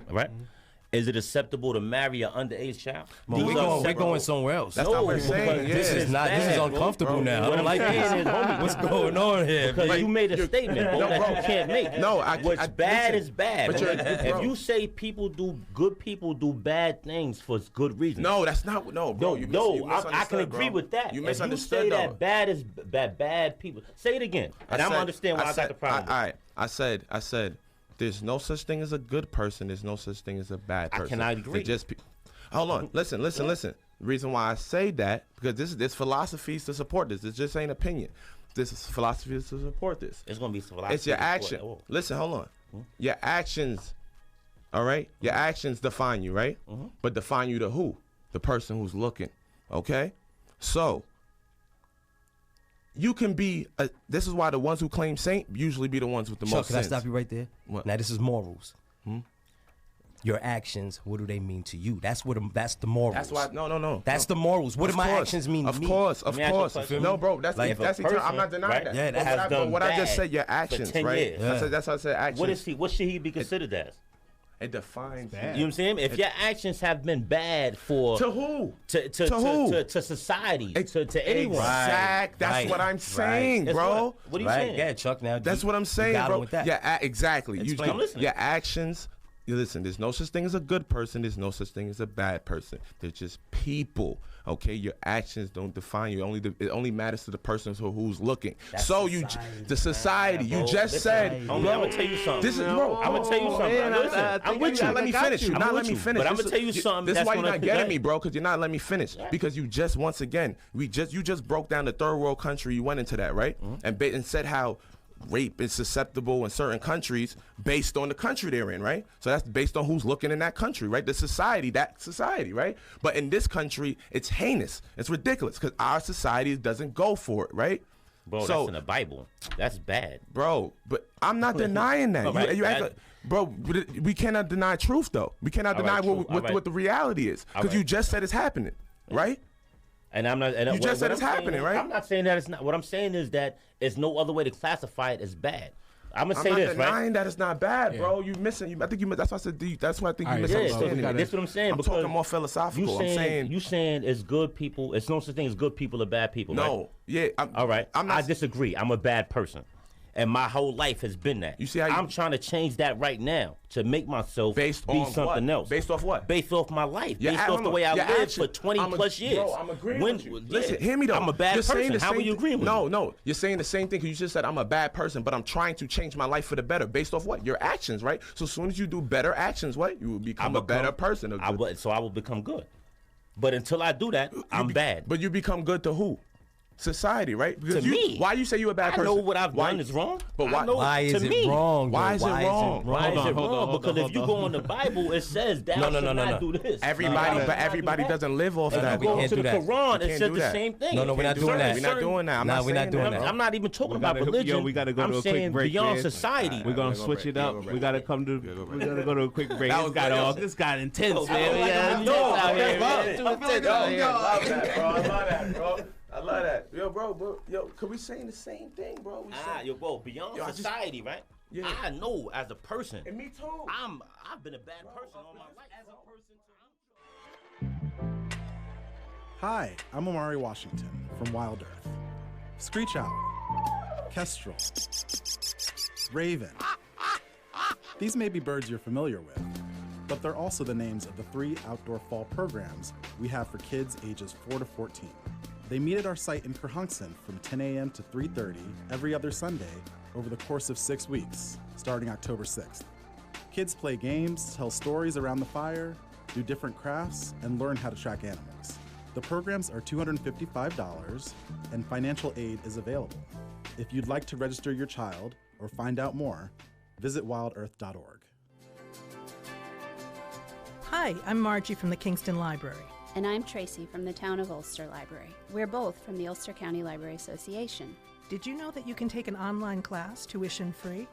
Is it acceptable to marry an underage child? We're going somewhere else. That's not what we're saying. This is uncomfortable now. I don't like this. What's going on here? Because you made a statement, bro, that you can't make. No, what's bad is bad. But if you say good people do bad things for good reasons. No, that's not. No, bro. I can agree with that. You If misunderstood. you say that bad is bad people. Say it again, and I'm understand why I got the problem. All right. I said. There's no such thing as a good person. There's no such thing as a bad person. I cannot agree. Hold on. Listen. The reason why I say that, because there's philosophies to support this. This just ain't opinion. This is philosophies to support this. It's going to be philosophy. It's your action. Listen, hold on. Your actions, all right? Your actions define you, right? But define you to who? The person who's looking, okay? So, you can be, this is why the ones who claim saint usually be the ones with the most Can I sins. stop you right there? What? Now, this is morals. Your actions, what do they mean to you? That's the morals. That's why, no. That's the morals. What do my actions mean to me? Of course. No, bro, that's eternal. I'm not denying that. Yeah, that has done what I just said, your actions, for 10 right? years. That's how I said actions. What should he be considered as? It defines bad. You know what I'm saying? If your actions have been bad for to who? To who? To society. To anyone. Exact. That's what I'm saying, bro. What are you saying? Yeah, Chuck. Now that's what I'm saying, bro. Yeah, exactly. I'm listening. Your actions. You listen. There's no such thing as a good person. There's no such thing as a bad person. They're just people. Okay, your actions don't define you. It only matters to the person who's looking. That's so society, the society. You just said, bro, I'm gonna tell you something. This is bro. I'm gonna tell you something. Listen, I'm with you. Let me finish. You're not letting me finish. But I'm gonna tell you something. This is why you're not getting me, bro. Because you're not letting me finish. Because you just once again, you just broke down the third world country. You went into that, right? And said how rape is susceptible in certain countries based on the country they're in, right? So that's based on who's looking in that country, right? That society, right? But in this country, it's heinous. It's ridiculous because our society doesn't go for it, right? Bro, that's in the Bible. That's bad. Bro, but I'm not denying that. Right, bro, we cannot deny truth, though. We cannot deny what the reality is because you just said it's happening, right? And I'm not. And you just said it's happening, right? I'm not saying that it's not. What I'm saying is that there's no other way to classify it as bad. I'm gonna say this, right? I'm not denying that it's not bad, bro. You missing. I think you. That's why I said. That's why I think you misunderstanding. That's what I'm saying. I'm talking more philosophical. You saying it's good people. It's no such thing as good people or bad people. No. Right? Yeah. All right. I disagree. I'm a bad person. And my whole life has been that. You see how I'm trying to change that right now to make myself be something else. Based off what? Based off my life. Based off the way I lived for 20 plus years. Bro, I'm agreeing with you. Listen, hear me though. I'm a bad person. How are you agreeing with me? No. You're saying the same thing because you just said I'm a bad person, but I'm trying to change my life for the better. Based off what? Your actions, right? So as soon as you do better actions, what? You will become a better person. So I will become good. But until I do that, I'm bad. But you become good to who? Society, right? Because me. Why you say you a bad person? I know what I've done is wrong. But why is it wrong? Why is it wrong? Why is it wrong? Because if you go in the Bible, it says thou should not do this. Everybody doesn't live off of that. We can't do that. The Quran, it says the same thing. No, we're not doing that. We're not doing that. We're not doing that. I'm not even talking about religion. We gotta go to a quick break. Beyond society. We're gonna switch it up. We gotta go to a quick break. This got intense, man. I love that. Yo, bro. Yo, could we saying the same thing, bro? Beyond society, right? I know as a person. And me too. I've been a bad person all my life. As a person Hi, I'm Omari Washington from Wild Earth. Screech Owl, Kestrel, Raven. These may be birds you're familiar with, but they're also the names of the 3 outdoor fall programs we have for kids ages 4 to 14. They meet at our site in Kerhonkson from 10 a.m. to 3:30 every other Sunday over the course of 6 weeks, starting October 6th. Kids play games, tell stories around the fire, do different crafts, and learn how to track animals. The programs are $255, and financial aid is available. If you'd like to register your child or find out more, visit wildearth.org. Hi, I'm Margie from the Kingston Library. And I'm Tracy from the Town of Ulster Library. We're both from the Ulster County Library Association. Did you know that you can take an online class tuition-free?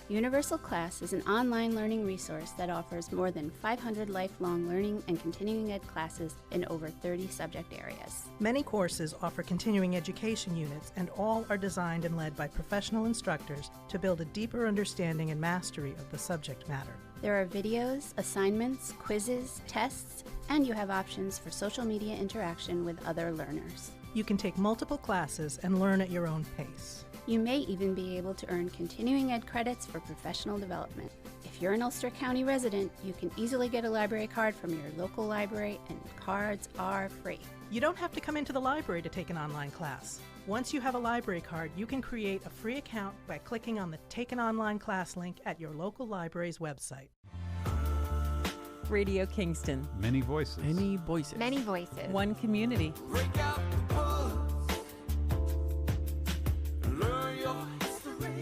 Universal Class is an online learning resource that offers more than 500 lifelong learning and continuing ed classes in over 30 subject areas. Many courses offer continuing education units, and all are designed and led by professional instructors to build a deeper understanding and mastery of the subject matter. There are videos, assignments, quizzes, tests, and you have options for social media interaction with other learners. You can take multiple classes and learn at your own pace. You may even be able to earn continuing ed credits for professional development. If you're an Ulster County resident, you can easily get a library card from your local library, and cards are free. You don't have to come into the library to take an online class. Once you have a library card, you can create a free account by clicking on the Take an Online Class link at your local library's website. Radio Kingston. Many voices. Many voices. Many voices. One community. Break out the books. Learn your history.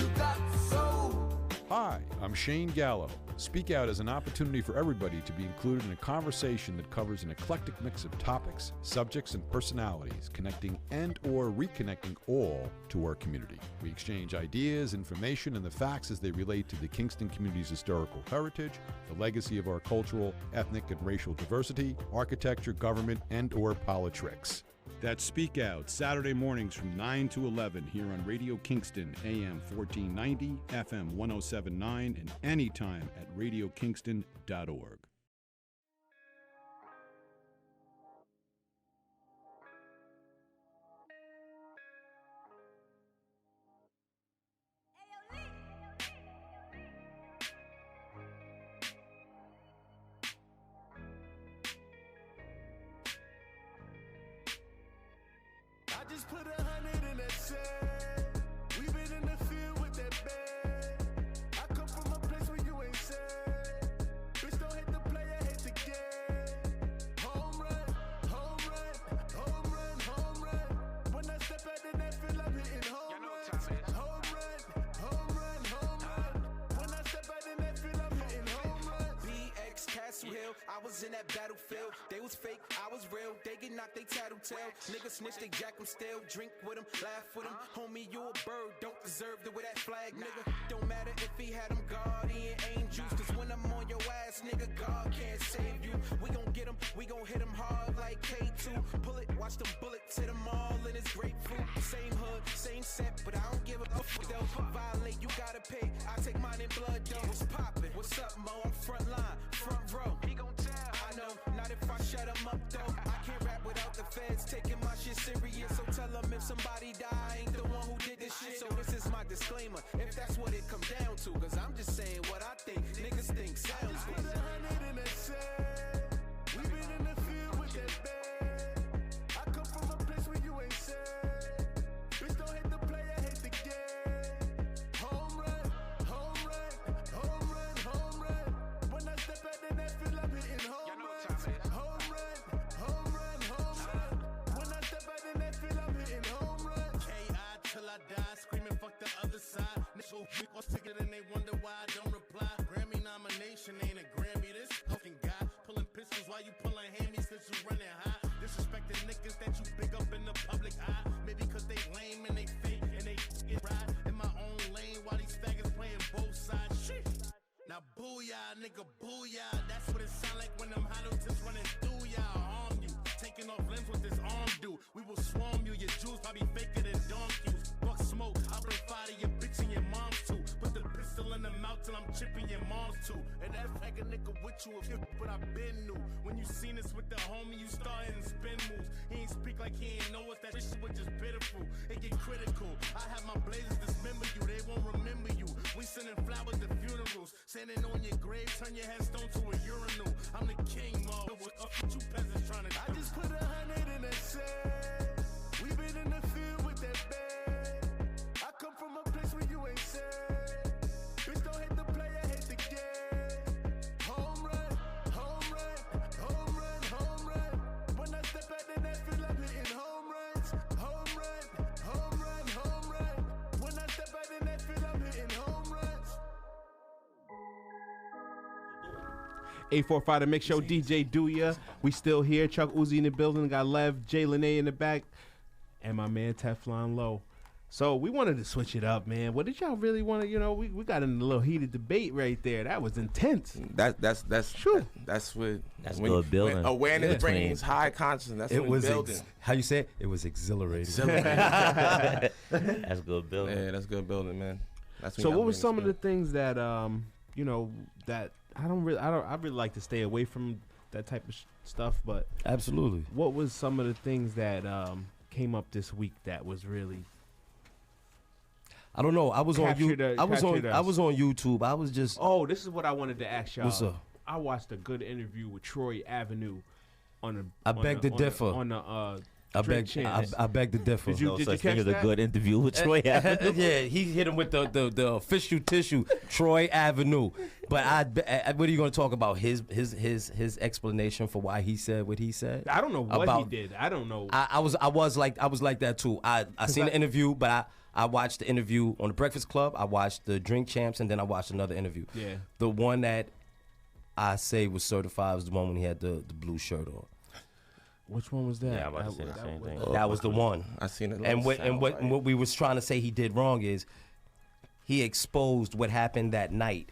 You got soul. Hi, I'm Shane Gallo. Speak Out is an opportunity for everybody to be included in a conversation that covers an eclectic mix of topics, subjects, and personalities, connecting and/or reconnecting all to our community. We exchange ideas, information, and the facts as they relate to the Kingston community's historical heritage, the legacy of our cultural, ethnic, and racial diversity, architecture, government, and/or politics. That's Speak Out, Saturday mornings from 9 to 11 here on Radio Kingston, AM 1490, FM 1079, and anytime at radiokingston.org. I just put 100 in that set. We been in the field with that bag. I come from a place where you ain't said. Bitch, don't hate the player, hate the game. Home run, home run, home run, home run. When I step out in that field, I'm hitting home runs. Home run, home run, home run. When I step out in that field, I'm hitting home runs. BX Castle Hill, I was in that battlefield. They was fake, I was real. They get knocked, they tattletale. Niggas snitch, they jack them still. Drink with them, laugh with them. Homie, you a bird, don't deserve to wear that flag, nigga. Don't matter if he had them guardian angels. Cause when I'm on your ass, nigga, God can't save you. We gon' get him, we gon' hit him hard like K2. Pull it, watch them bullets hit them all in his grapefruit. Same hood, same set, but I don't give a fuck though. Violate, you gotta pay. I take mine in blood though. What's poppin'? What's up, Mo? I'm front line, front row. He gon' tell. I know, not if I shut him up though. I can't rap without the feds taking my shit serious. So tell them if somebody die, I ain't the one who did this shit. So this is my disclaimer, if that's what it come down to. Cause I'm just saying what I think, niggas think sounds good. 100 in that set. We been in the field with that bag. I come from a place where you ain't said. Bitch, don't hate the player, hate the game. Home run, home run, home run, home run. When I step out in that field, I'm hitting home runs. Home run, home run, home run. When I step out in that field, I'm hitting home runs. K.I. till I die, screaming fuck the other side. Niggas or ticket and they wonder why I don't reply. Grammy nomination ain't a Grammy. This fucking guy pulling pistols while you pulling hammies since you running high. Disrespecting niggas that you big up in the public eye. Maybe cause they lame and they fake and they get ride in my own lane while these faggots playing both sides. Shit. Now booyah, nigga, booyah. That's what it sound like when them hollows running through y'all. Harm you, taking off limbs with this arm do. We will swarm you, your jewels probably faker than donkeys. Fuck smoke, I bring fire to your bitch and your moms too. till I'm chipping your mom's too. And that's like a nigga with you, but I been new. When you seen us with the homie, you starting to spin moves. He ain't speak like he ain't know us, that shit was just pitiful. It get critical. I have my blazers dismember you, they won't remember you. We sending flowers to funerals, sending on your grave, turn your headstone to a urinal. I'm the king, ma. What you peasants trying to do? I just put 100 in that set. We been in the field with that bed. I come from a place where you ain't said. Bitch, don't hate the player, hate the game. Home run, home run, home run, home run. When I step out in that field, I'm hitting home runs. Home run, home run, home run. When I step out in that field, I'm hitting home runs. 845 The Mix Show, DJ Doowyah. We still here. Chuck Uzi in the building. Got Lev, JLYNEÉ in the back, and my man Teflon Low. So we wanted to switch it up, man. What did y'all really want to? You know, we got in a little heated debate right there. That was intense. That's what. That's when, good building. When awareness brings high consciousness. That's it when was building. how you say it? It was exhilarating. That's good building. Yeah, that's good building, man. That's so what were some of the things that you know that I really like to stay away from that type of stuff, but absolutely. What was some of the things that came up this week that was really? I don't know. I was on YouTube. I was just. Oh, this is what I wanted to ask y'all. What's up? I watched a good interview with Troy Avenue on the. I beg to differ. I beg to differ. Did you catch that? A good interview with Troy Avenue. Yeah, he hit him with the official tissue, Troy Avenue. But what are you going to talk about? His explanation for why he said what he said. I don't know what he did. I don't know. I was like that too. I seen the interview, but I watched the interview on the Breakfast Club. I watched the Drink Champs, and then I watched another interview. Yeah. The one that I say was certified was the one when he had the blue shirt on. Which one was that? Yeah, I'm about to say the same thing. That was the one. I seen it. And what we was trying to say he did wrong is he exposed what happened that night,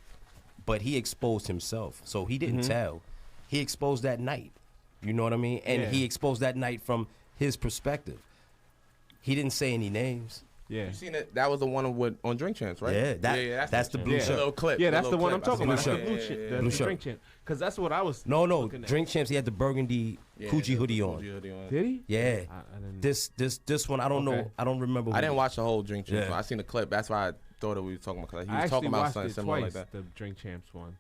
but he exposed himself. So he didn't tell. He exposed that night. You know what I mean? And he exposed that night from his perspective. He didn't say any names. Yeah, you seen it? That was the one on Drink Champs, right? Yeah, that's the blue shirt. The little clip. Yeah, that's the one I'm talking about. Blue The Drink Champ. Because that's what I was. No, Drink Champs. He had the burgundy Coochie hoodie on. Did he? Yeah. This one I don't know. I don't remember. I didn't watch the whole Drink Champs. I seen the clip. That's why I thought we were talking about. He was talking about something similar like that. The Drink Champs one.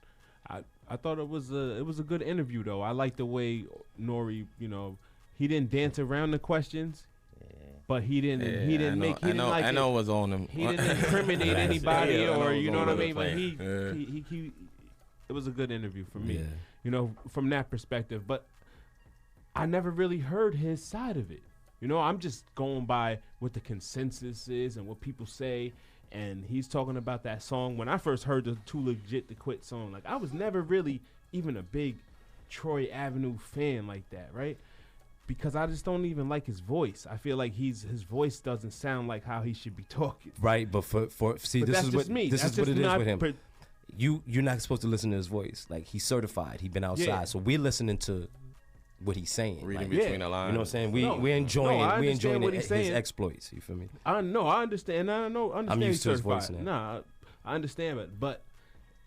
I thought it was a good interview though. I like the way Nori, he didn't dance around the questions. But he didn't. I know it was on him. He didn't incriminate anybody, or you know what I mean. But he it was a good interview for me, from that perspective. But I never really heard his side of it. I'm just going by what the consensus is and what people say. And he's talking about that song. When I first heard the Too Legit to Quit song, like I was never really even a big Troy Avenue fan like that, right? Because I just don't even like his voice. I feel like his voice doesn't sound like how he should be talking. Right, but see, this is what it is with him. You're not supposed to listen to his voice. Like he's certified. He's been outside, so we're listening to what he's saying. Reading between the lines. You know what I'm saying? We're enjoying his exploits. You feel me? I understand. I understand. I'm used to his voice now. Nah, I understand it, but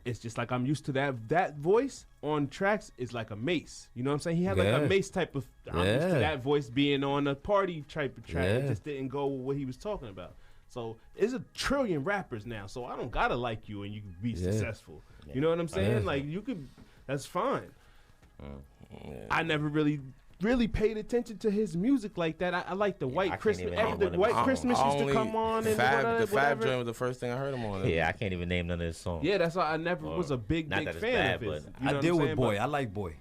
it's just like I'm used to that voice on tracks is like a Mace. You know what I'm saying? He had like a Mace type of. I'm used to that voice being on a party type of track. It just didn't go with what he was talking about. So there's a trillion rappers now. So I don't gotta like you and you can be successful. You know what I'm saying? Like you could. That's fine. I never really paid attention to his music like that. I like the White Christmas. The White Christmas used to come on. And the Fab Joint was the first thing I heard him on. Yeah, I can't even name none of his songs. Yeah, that's why I never was a big fan of his. I deal with Boy. I like Boy.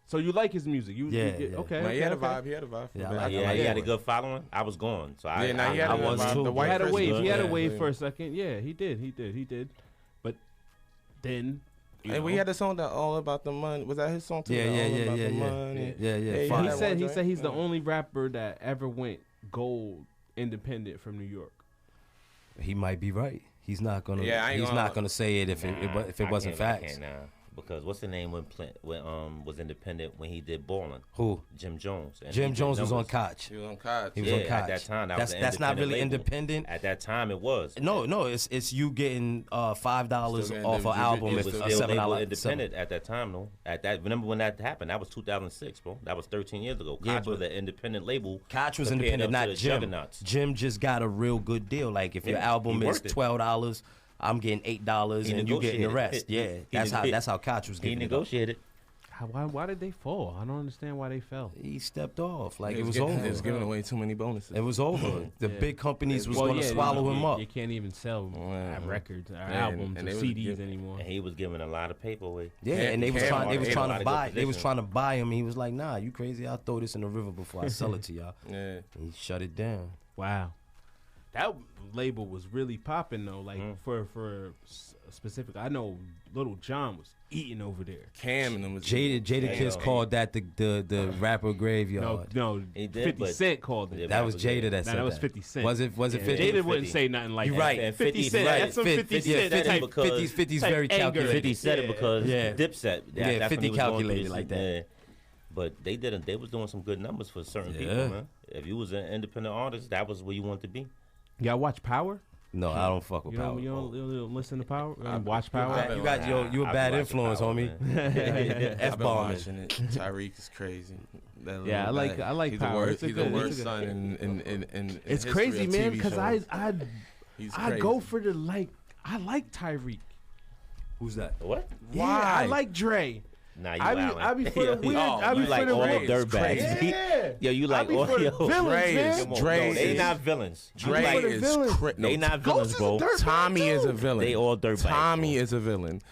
So you like his music? Okay. Man, he had a vibe. He had a vibe. He had a good following. I was gone, so I was too. He had a wave. He had a wave for a second. Yeah, he did. But then. And we had a song that all about the money. Was that his song too? Yeah. He said he's the only rapper that ever went gold independent from New York. He might be right. He's not gonna. He's not gonna say it if it wasn't facts. Because what's the name when was independent when he did Ballin'? Who? Jim Jones. And Jim Jones was on Koch. He was on Koch. He was on Koch. At that time, that's not really label. independent. At that time, it was. No, it's you getting $5 off an album. It was if still $7 independent at that time, though. Remember when that happened? That was 2006, bro. That was 13 years ago. Koch was an independent label. Koch was independent, not Jim. Jim just got a real good deal. Like if your album is $12, I'm getting $8, and you getting the rest. Yeah, that's how Koch was getting. He negotiated. Why did they fall? I don't understand why they fell. He stepped off. Like it was over. He was giving away too many bonuses. It was over. The big companies was going to swallow him up. You can't even sell records or albums or CDs anymore. And he was giving a lot of paper away. Yeah, and they was trying to buy. They was trying to buy him. He was like, "Nah, you crazy? I'll throw this in the river before I sell it to y'all." Yeah, and he shut it down. Wow. That label was really popping though. Like for specific, I know Little John was eating over there. Cam and them was Jada Kiss called that the rapper graveyard. No, he did, 50 Cent called it. That was Jada that said that. Was 50 Cent. Was it 50? Jada wouldn't say nothing like You're that. right. And 50 Cent. Right. That's some 50 Cent. 50's very calculated. 50 said it because Dipset. Yeah, 50 calculated like that. Yeah. But they didn't. They was doing some good numbers for certain people, man. If you was an independent artist, that was where you wanted to be. Y'all watch Power? No, I don't fuck with Power. You don't listen to Power? Watch Power? You a bad influence, homie. F-bombing. Tyreek is crazy. Yeah, I like Power. He's the worst son in it's crazy, man, because I go for I like Tyreek. Who's that? What? Yeah, I like Dre. Nah, I be for the weird. I be like for the all weird. dirtbags. Yeah, you like all villains. Dre, they not villains. Dre is they not villains, bro. Tommy is a villain. They all dirtbags. Tommy is a villain.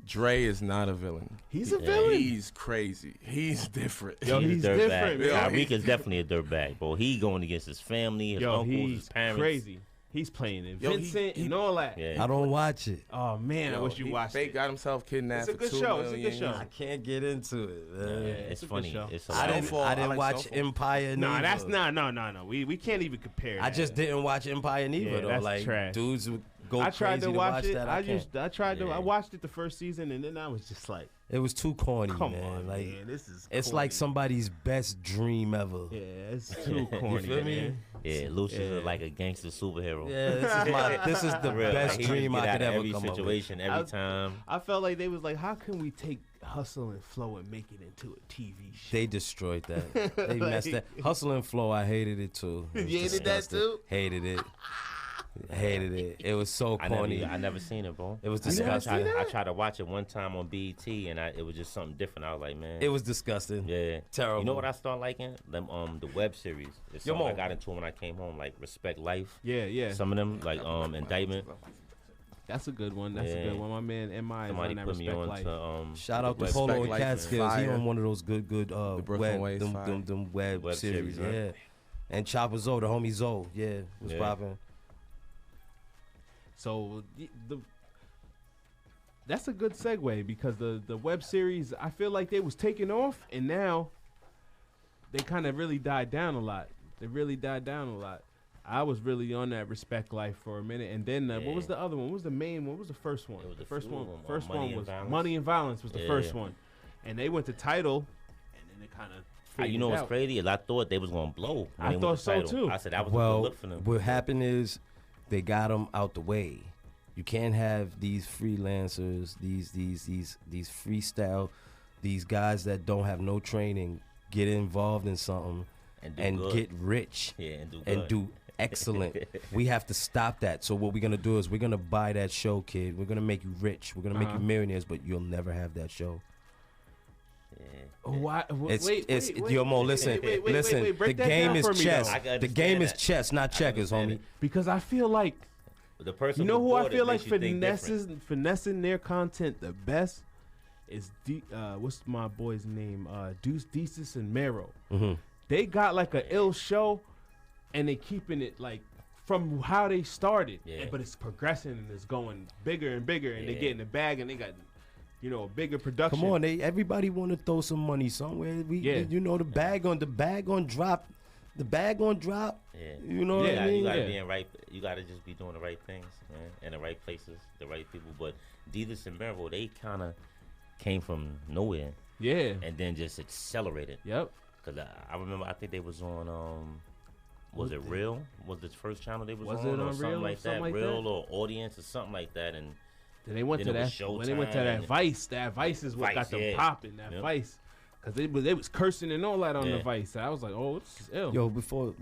Dre is not a villain. He's a villain. He's crazy. He's different. Yo, he's a dirtbag. Tyreek is definitely a dirtbag, bro. He going against his family, his uncles, his parents. Crazy. He's playing it. Vincent and all that. Yeah. I don't watch it. Oh man, I wish you watched it. Fake got himself kidnapped. It's a good show. It's a good show. I can't get into it. Yeah, it's funny. It's I didn't watch Empire. No, that's no. We can't even compare. I just didn't watch Empire neither though. That's like trash. Dudes would go I tried crazy to watch it. that. I watched it the first season and then I was just like, it was too corny, come man. on, like man. This is it's corny. like somebody's best dream ever. Yeah, it's too corny. You feel me? Man. Yeah, Lucius is like a gangster superhero. Yeah, this is the best dream I could ever every come situation, up with. every time. I felt like they was like, how can we take Hustle and Flow and make it into a TV show? They destroyed that. They messed that. Hustle and Flow, I hated it too. You hated that too? Hated it. Hated it. It was so corny. I never seen it, bro. It was disgusting. I tried to watch it one time on BET, and it was just something different. I was like, man, it was disgusting. Yeah, terrible. You know what I started liking? Them the web series. It's something I got into when I came home, like Respect Life. Yeah. Some of them, like Indictment. That's a good one. That's a good one. My man M.I. is on that Respect Life. Shout out to Polo and Catskills. He on one of those good web series. Yeah. And Chopper Zoe, the homie Zoe. Yeah, was popping. So that's a good segue because the web series, I feel like they was taking off and now they kind of really died down a lot. I was really on that Respect Life for a minute, and then what was the other one? What was the main one? What was the first one? The first one was Money and Violence was the first one, and they went to Tidal, and then it kind of. You know what's crazy is I thought they was gonna blow. I thought so too. I said that was a good look for them. What happened is they got them out the way. You can't have these freelancers, these freestyle, these guys that don't have no training get involved in something and get rich and do excellent. We have to stop that. So what we're gonna do is we're gonna buy that show, kid. We're gonna make you rich. We're gonna make you millionaires, but you'll never have that show. Why? Listen. The game is chess. The game is chess, not checkers, homie. Because I feel like the person. You know who I feel like finessing their content the best is what's my boy's name? Deuce Desus and Mero. Mm-hmm. They got like a ill show, and they keeping it like from how they started, but it's progressing and it's going bigger and bigger, and they get in the bag and they got. You know, a bigger production. Come on, everybody want to throw some money somewhere. You know, the bag on drop. The bag on drop. Yeah. You know what I mean? You gotta be in right. You gotta just be doing the right things, man, in the right places, the right people. But Desus and Mero, they kind of came from nowhere. Yeah. And then just accelerated. Yep. Because I remember, I think they was on, was it Real? Was the first channel they was on? It on or something Real like that? Like Real that? or Audience or something like that. And then they went to that. When they went to that Vice, that Vice is what got them popping. That Vice. Because they was cursing and all that on the Vice. So I was like, oh, it's ill. Yo, before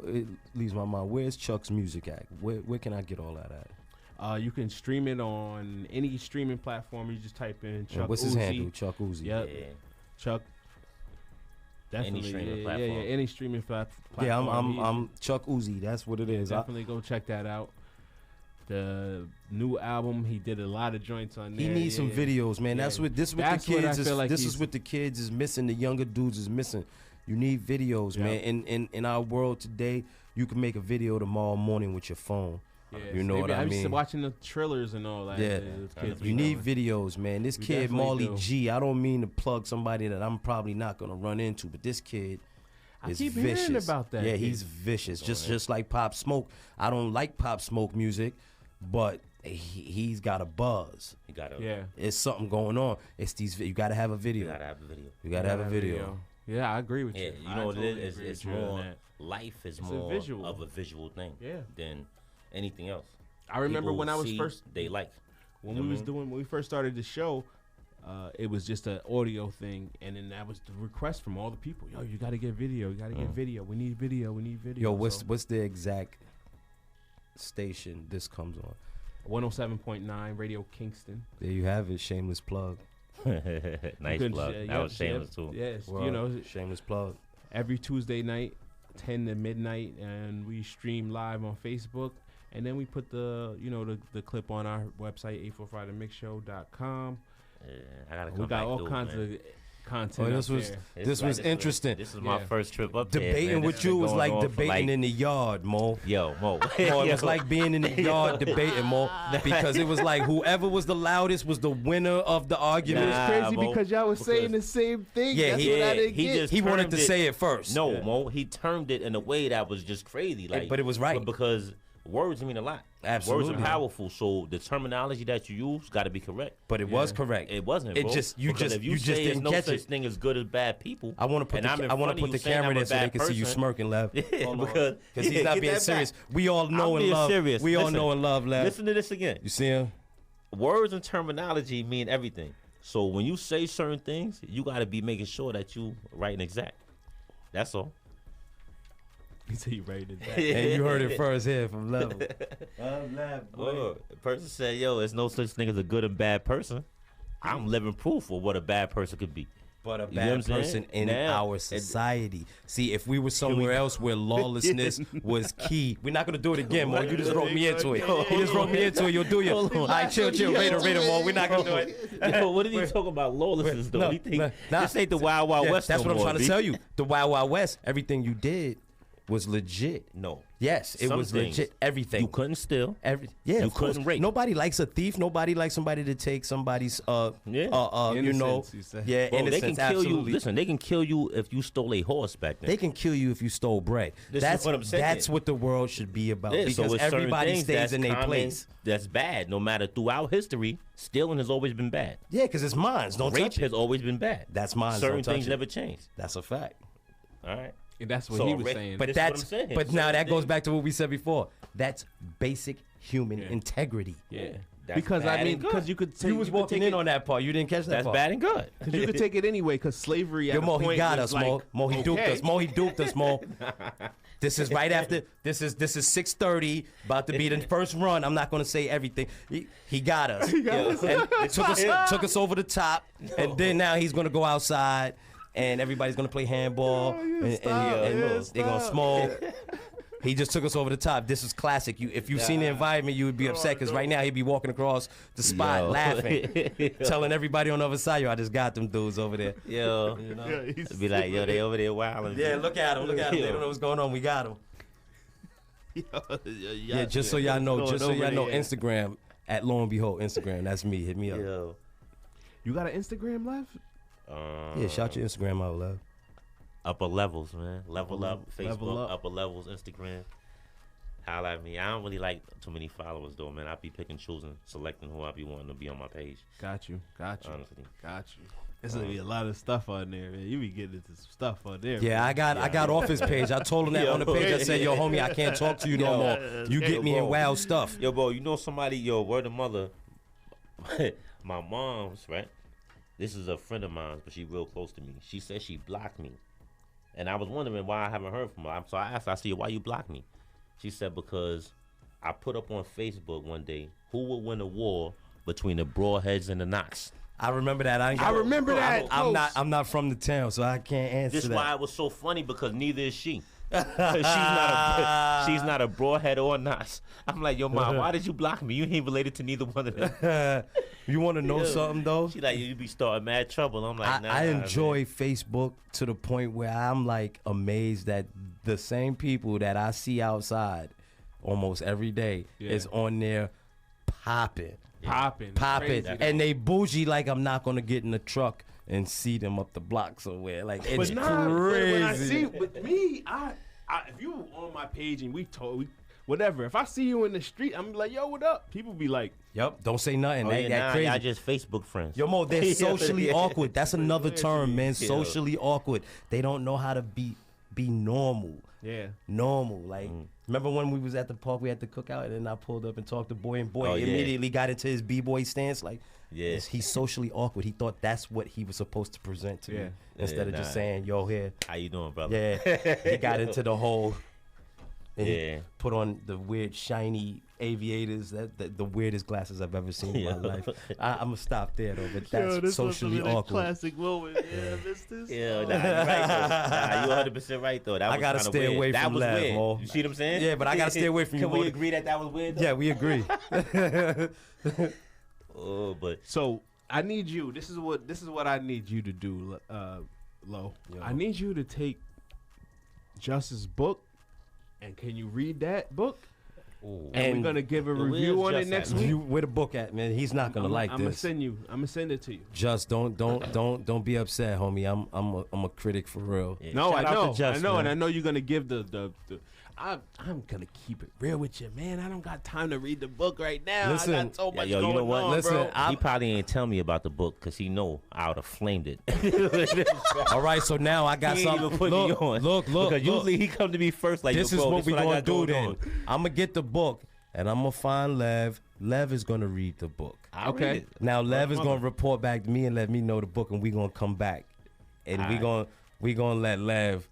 it leaves my mind, where's Chuck's music at? Where can I get all that at? You can stream it on any streaming platform. You just type in Chuck Uzi. What's his handle? Chuck Uzi. Yep. Yeah. Chuck. Definitely. Any streaming platform. Yeah, any streaming platform. Yeah, I'm Chuck Uzi. That's what it is. Definitely go check that out. The new album, he did a lot of joints on there. He needs some videos, man. That's what the kids is. Like this is what the kids is missing. The younger dudes is missing. You need videos, man. In our world today, you can make a video tomorrow morning with your phone. Yeah, you know what I mean? I'm watching the trailers and all that. Yeah, you need videos, man. This kid Marley G. I don't mean to plug somebody that I'm probably not gonna run into, but this kid is keep vicious. Hearing about that. Yeah, he's vicious. Just like Pop Smoke. I don't like Pop Smoke music, but he's got a buzz. He got It's something going on. It's these. You gotta have a video. You gotta have a video. You gotta have a video. Yeah, I agree with you. You know what it is? It's more. Life is more visual. of a visual thing. Yeah. Than anything else. I remember People when I was first. They like. When we first started the show, it was just an audio thing, and then that was the request from all the people. Yo, you got to get video. You got to get video. We need video. We need video. Yo, what's the exact station this comes on? 107.9 Radio Kingston. There you have it. Shameless plug. Nice plug. That was shameless too. Yes, well, shameless plug. Every Tuesday night, 10 to midnight, and we stream live on Facebook. And then we put the clip on our website, 845themixshow.com. Yeah, I gotta come We got back all kinds of content. This was interesting. This is my first trip up debating there. with you was like debating in the yard, Mo. Yo, Mo. It was like being in the yard debating, Mo, because it was like whoever was the loudest was the winner of the argument. It's crazy because y'all was saying the same thing. Yeah, That's what I didn't get. He wanted to say it first. No, Mo, he termed it in a way that was just crazy. Like, but it was right because words mean a lot. Absolutely. Words are powerful, so the terminology that you use got to be correct. But it was correct. It wasn't. Bro. You just didn't no catch such it. thing as good as bad people. I want to put the camera there so they can see you smirking, Lev. Yeah, because he's not being serious. We all know and love. Serious. We all know and love, Lev. Listen to this again. You see him? Words and terminology mean everything. So when you say certain things, you got to be making sure that you right and exact. That's all. He said you right and exact. And you heard it first here from Level. The person said, yo, there's no such thing as a good and bad person. I'm living proof of what a bad person could be. But a bad person in our society. See, if we were somewhere else where lawlessness was key, we're not gonna do it again, Mo. You just wrote me into it. You just wrote me into it. You'll do it. All right, chill, Raider, Mo. We're not gonna do it. Yo, what are you talking about lawlessness, though? This ain't the Wild Wild West. That's what I'm trying to tell you. The Wild Wild West, everything you did was legit. No. Yes, it was legit. Everything. You couldn't steal. You couldn't rape. Nobody likes a thief. Nobody likes somebody to take somebody's innocence, Bro, they can kill you. Listen, they can kill you if you stole a horse back then. They can kill you if you stole bread. That's what I'm saying. That's what the world should be about. Because so everybody stays in their place. That's bad. No matter throughout history, stealing has always been bad. Yeah, because it's mine. Don't Rape touch it. has always been bad. That's mine. Certain things never change. That's a fact. All right. And that's what he was saying. But now that goes back to what we said before. That's basic human integrity. Yeah. Because you could take. You was walking in on that part. You didn't catch that part. That's bad and good. Because you could take it anyway. Because slavery. At Mo, he got us. Like, Mo, he duped us. Mo, he duped us. Mo. This is right after. This is 6:30. About to be the first run. I'm not going to say everything. He got us. And took us over the top. And then now he's going to go outside. And everybody's gonna play handball, and they're gonna smoke. He just took us over the top. This is classic. If you've seen the environment, you would be upset because right now he'd be walking across the spot laughing, telling everybody on the other side, "Yo, I just got them dudes over there." Yo, be like, "Yo, they over there wilding." Yeah, look at them. They don't know what's going on. We got them. Yeah, just so y'all know, Instagram at Lo and Behold Instagram. That's me. Hit me up. Yo. You got an Instagram live? Yeah, shout your Instagram out, Lev. Upper levels, man. Level up, Facebook, upper levels, Instagram. Holla at me. I don't really like too many followers though, man. I be picking, choosing, selecting who I be wanting to be on my page. Got you. Honestly. Got you. There's gonna be a lot of stuff on there, man. You be getting into some stuff on there. Yeah, man. I got off his page. I told him that on the page. I said, yo, homie, I can't talk to you no more. You get me in wild stuff. Yo, bro, you know somebody, word of mother. My mom's, right? This is a friend of mine, but she real close to me. She said she blocked me. And I was wondering why I haven't heard from her. So I asked her, I said, why you blocked me? She said, because I put up on Facebook one day, who would win a war between the Broadheads and the Knox? I remember that. I remember that. I'm not from the town, so I can't answer This that. why it was so funny, because neither is she. she's not a Broadhead or a Knox. I'm like, yo, mom, why did you block me? You ain't related to neither one of them. You want to know something though? She like, you be starting mad trouble. I'm like, nah. I enjoy Facebook to the point where I'm like amazed that the same people that I see outside almost every day is on there popping. And they bougie like I'm not gonna get in the truck and see them up the block somewhere. Like it's crazy. When I see with me, I if you on my page and whatever, if I see you in the street, I'm like, yo, what up? People be like, yep, don't say nothing. Crazy. Y'all just Facebook friends. Yo, Mo, they're socially awkward. That's another term, man. Socially awkward. They don't know how to be normal. Yeah. Normal. Like, remember when we was at the park, we had the cookout, and then I pulled up and talked to Boy, and Boy immediately got into his B-boy stance. Like, he's socially awkward. He thought that's what he was supposed to present to me. Instead of just saying, yo, here. How you doing, brother? Yeah. He got into the whole, and he put on the weird shiny aviators, the weirdest glasses I've ever seen in my life. I'm going to stop there, though, but that's socially awkward. Classic moment. Yeah, missed this. Yeah, you're right, though. You 100% right, though. That was I got to stay weird. away that from was Lev, weird. Mo. You see what I'm saying? Yeah, but I got to stay away from you. Can we agree that was weird, though? Yeah, we agree. But so I need you. This is what I need you to do, Lo. I need you to take Just's book, and can you read that book? Ooh. And we're gonna give a review on it next week. Where the book at, man? He's not gonna like this. I'm gonna send it to you. Just don't be upset, homie. I'm a critic for real. Yeah. No, I know, and I know you're gonna give the I'm gonna keep it real with you, man. I don't got time to read the book right now. Listen, I got so much you know what? on, Listen, bro. He probably ain't tell me about the book because he know I would have flamed it. All right, so now I got something. Look. Because usually he come to me first. Like, this is what we gonna do then. I'm gonna get the book and I'm gonna find Lev. Lev is gonna read the book. Okay. Now Lev is gonna report back to me and let me know the book, and we gonna come back, and we gonna let Lev.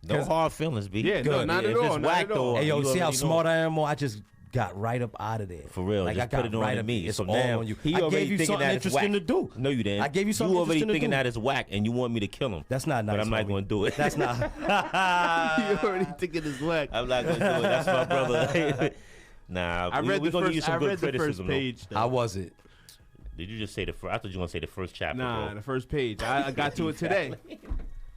No hard feelings, B. Yeah, no, not at all. Whack, though, hey, yo, see how smart I am, Mo? I just got right up out of there. For real, like, just I got put it on right to up, me. It's So all now on you. he I already gave you thinking something that it's interesting whack. to do. No, you didn't. I gave you something You already interesting to thinking do. that it's whack, and you want me to kill him. That's not nice. But I'm not homie. going to do it. That's not. You already thinking it's whack. I'm not going to do it. That's my brother. Nah, I read we're going to use some good the first criticism. page. How was it? Did you just say the first? I thought you were going to say the first chapter. Nah, bro. the first page. I got to it today.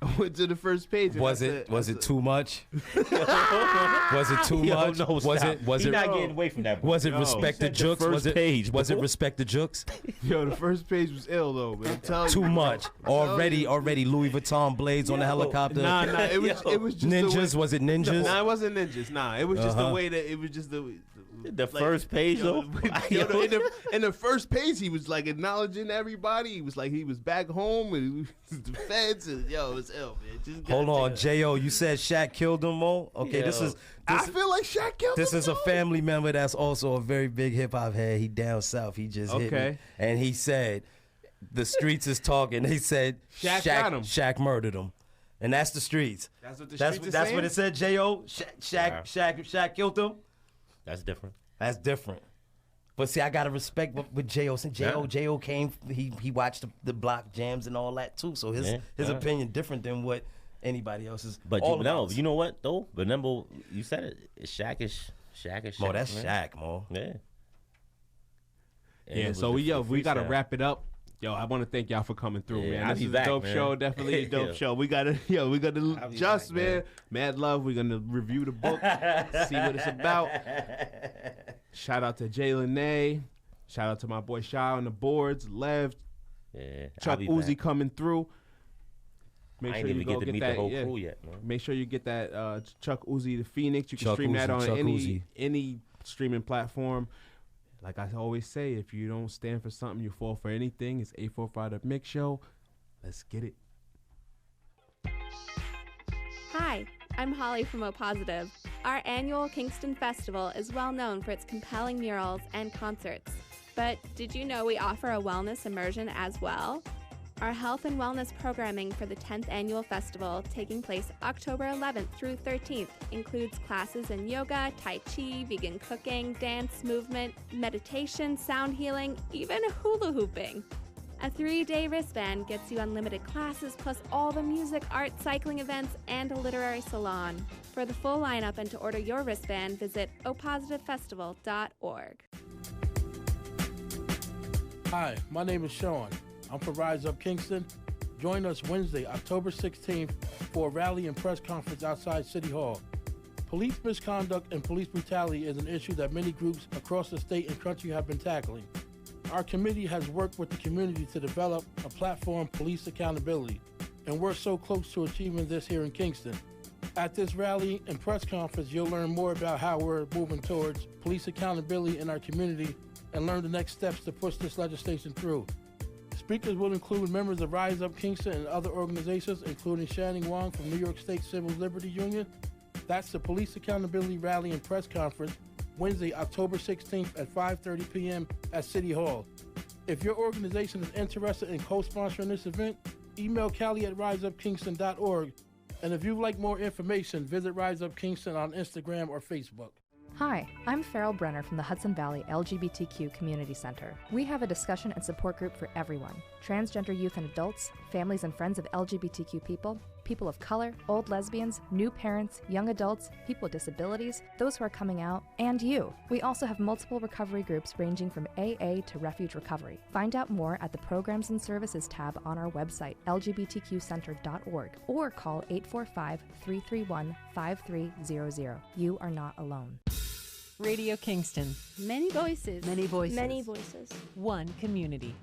I went to the first page. Was it too much? Was it too much? No, was it He's not getting away from that. Was it respect the jokes? Was it respect the jokes? Yo, the first page was ill though, man. I'm telling you. Too much. Already Louis Vuitton blades on the helicopter. Nah, it was just ninjas. Was it ninjas? Nah, it wasn't ninjas. Nah, it was just the way that it was just the first page though. In the first page, he was like acknowledging everybody. He was like he was back home and the feds and yo, it's ill, man. Just hold on, J.O. You said Shaq killed him, Mo? Okay, I feel like Shaq killed him. This is a family member that's also a very big hip hop head. He down south. He just hit me. And he said, the streets is talking. He said Shaq got him. Shaq murdered him. And that's the streets. That's what the streets is That's saying? what it said, J.O. Shaq killed him. That's different. That's different. But see, I gotta respect what J.O. said. J.O. came. He watched the block jams and all that too. So his opinion different than what anybody else's. But you know what though? Remember, you said it. It's Shaq is Shaq. Mo, that's Shaq, Mo. Yeah. Yeah. So we gotta wrap it up. Yo, I want to thank y'all for coming through, man. This is a dope show, definitely a dope show. We gotta just, man. Mad love. We're gonna review the book, see what it's about. Shout out to JLYNEÉ. Shout out to my boy Shy on the boards, Lev, Chuck Uzi coming through. Make I sure ain't you even go get to meet that, the whole crew yet, man. Make sure you get that Chuck Uzi the Phoenix. You can Chuck stream that Uzi, on Chuck Uzi. any streaming platform. Like I always say, if you don't stand for something, you fall for anything. It's 845 The Mix Show. Let's get it. Hi, I'm Holly from O Positive. Our annual Kingston Festival is well known for its compelling murals and concerts. But did you know we offer a wellness immersion as well? Our health and wellness programming for the 10th annual festival, taking place October 11th through 13th, includes classes in yoga, tai chi, vegan cooking, dance, movement, meditation, sound healing, even hula hooping. A 3-day wristband gets you unlimited classes, plus all the music, art, cycling events, and a literary salon. For the full lineup and to order your wristband, visit opopositivefestival.org. Hi, my name is Sean. I'm from Rise Up Kingston. Join us Wednesday, October 16th for a rally and press conference outside City Hall. Police misconduct and police brutality is an issue that many groups across the state and country have been tackling. Our committee has worked with the community to develop a platform, Police Accountability, and we're so close to achieving this here in Kingston. At this rally and press conference, you'll learn more about how we're moving towards police accountability in our community and learn the next steps to push this legislation through. Speakers will include members of Rise Up Kingston and other organizations, including Shannon Wong from New York State Civil Liberty Union. That's the Police Accountability Rally and Press Conference, Wednesday, October 16th at 5:30 p.m. at City Hall. If your organization is interested in co-sponsoring this event, email Callie at riseupkingston.org. And if you'd like more information, visit Rise Up Kingston on Instagram or Facebook. Hi, I'm Farrell Brenner from the Hudson Valley LGBTQ Community Center. We have a discussion and support group for everyone: transgender youth and adults, families and friends of LGBTQ people, people of color, old lesbians, new parents, young adults, people with disabilities, those who are coming out, and you. We also have multiple recovery groups ranging from AA to refuge recovery. Find out more at the Programs and Services tab on our website, lgbtqcenter.org, or call 845-331-5300. You are not alone. Radio Kingston. Many voices. Many voices. Many voices. One community.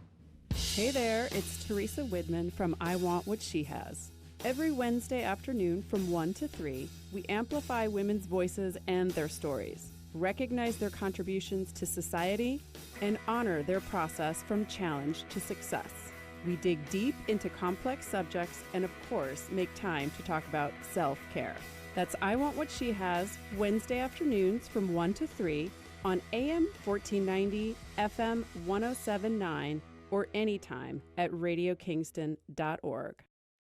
Hey there, it's Teresa Widman from I Want What She Has. Every Wednesday afternoon from 1 to 3, we amplify women's voices and their stories, recognize their contributions to society, and honor their process from challenge to success. We dig deep into complex subjects and, of course, make time to talk about self-care. That's I Want What She Has, Wednesday afternoons from 1 to 3 on AM 1490, FM 1079, or anytime at radiokingston.org.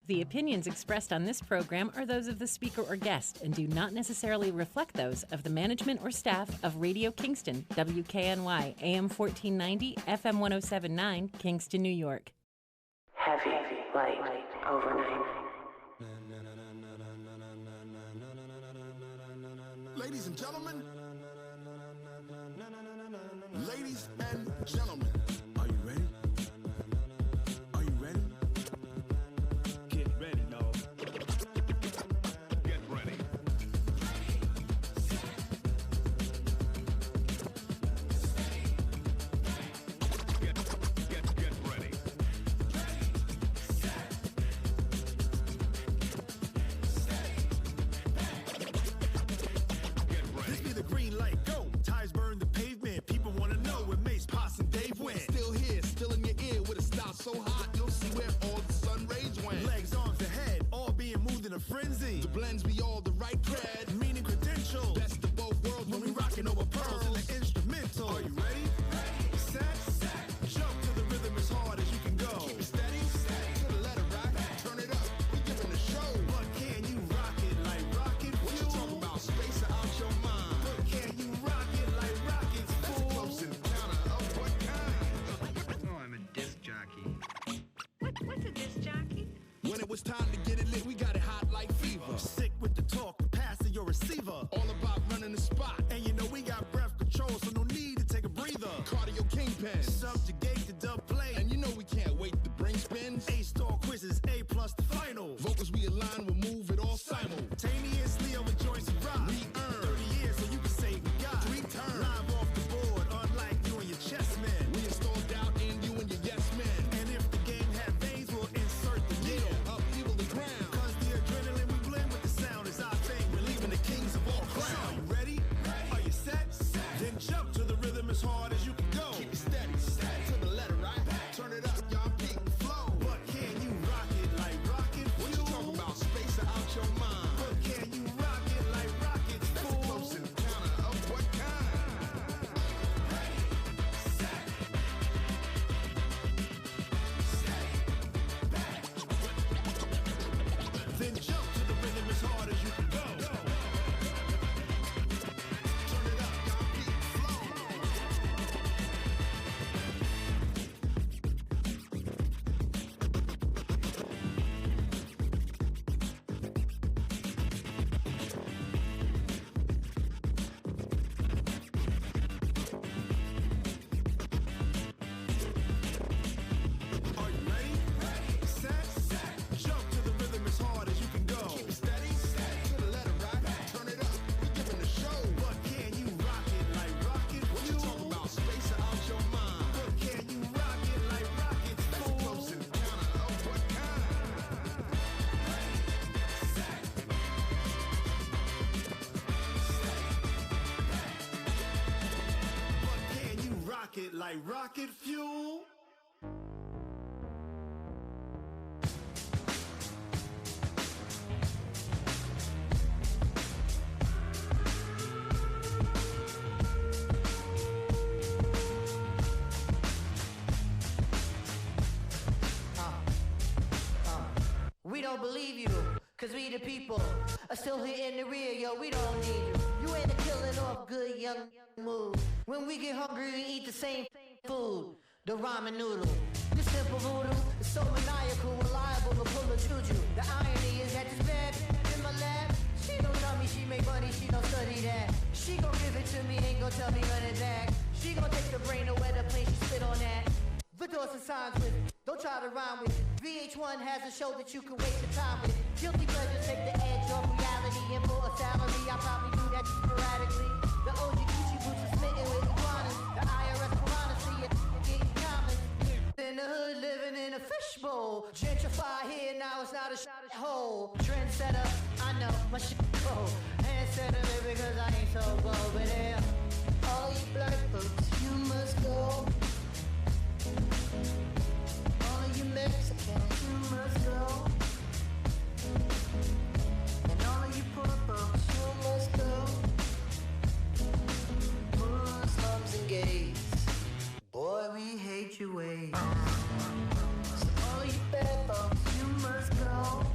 The opinions expressed on this program are those of the speaker or guest and do not necessarily reflect those of the management or staff of Radio Kingston, WKNY, AM 1490, FM 1079, Kingston, New York. Heavy, light, overnight. Ladies and gentlemen, ladies and gentlemen, are you ready? Are you ready? Get ready, y'all. Get ready. Get ready. This be the green light, go. Tires burn the pavement. People want to know where Mace, Posse, and Dave went. Still here, still in your ear with a style so hot, you'll see where all the sun rays went. Legs, arms, and head, all being moved in a frenzy. The blends be all the right cred, meaning credentials. Best of both worlds when we rockin' over pearls and the instrumental. Are you ready? Set, jump to the rhythm as hard as you can go. Keep it steady, to the letter right. Turn it up, we giving a show. But can you rock it like rocket fuel? What you talking about? Space out your mind. But can you rock it like rockets fuel? That's a close encounter of what kind? Oh, I'm a disc jockey. What's a disc jockey? When it was time to get it lit, we got it hot like fever. Sick with the talk, pass to your receiver. All about running the spot. And you know we got breath control, so no need to take a breather. Cardio kingpin, subjugate the dub play. And you know we can't wait to bring spins. A-star quizzes, A+ the final. Vocals we align, we'll move it all simultaneously over joints and rock. We earn 30 years so you can say we got 3 turns. Live off the board, unlike you and your chess men. We install doubt in you and your yes men. And if the game had veins, we'll insert the needle. Upheaval the ground. it like rocket fuel. We don't believe you, cause we the people are still here in the rear, yo, we don't need you. You ain't a killing off good young mood. When we get hungry, we eat the same food, the ramen noodle. This simple voodoo is so maniacal, reliable to pull a juju. The irony is that this bad in my lab, she don't tell me she make money, she don't study that. She gon' give it to me, ain't gon' tell me run it back. She gon' take the brain away the plane, she spit on that. The doors and signs with it, don't try to rhyme with it. VH1 has a show that you can waste your time with. Guilty pleasures take the edge off reality. And for a salary, I probably do that sporadically. The OG Gucci boots are smitten with iguanas. The IRS piranha see it getting common. In the hood, living in a fishbowl. Gentrify here, now it's not a hole. Trendsetter, I know, my shit cold. Handsetter, baby, cause I ain't so bold. But yeah, all you black folks, you must go. All of you Mexicans, you must go. And all of you poor folks, you must go. Muslims and gays, boy, we hate your ways. So all of you bad folks, you must go.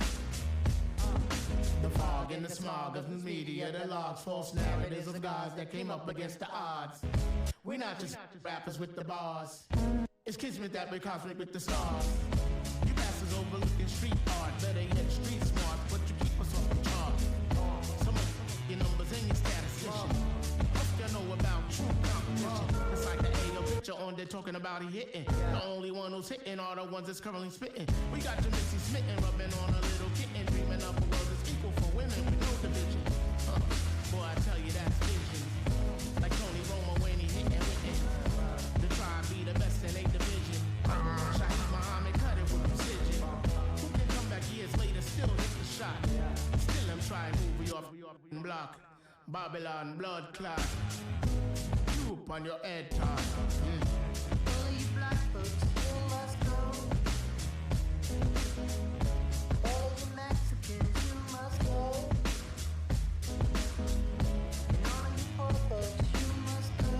The fog and the smog of news media, the logs, false narratives of guys that came up against the odds. We're not just rappers with the bars. It's kismet that we're cosmic with the stars. You bastards overlooking street art, better yet street smart, but you keep us off the chart. Some of your numbers and your statistician. What you know about true competition? It's like the AO picture on there talking about he hitting. The only one who's hitting are the ones that's currently spitting. We got your Missy smitten, rubbing on a little kitten, dreaming up a world that's equal for women with no division. Boy, I tell you that's vision. Like Tony Romo when he hitting with it. The tribe be the best in 8 division. Shaheed Muhammad cut it with precision. Who can come back years later, still hit the shot? Still I'm trying to move you off the block. Babylon blood clot. Droop on your head top. All you black folks, you must go. All you Mexicans, you must go. And all you poor folks, you must go.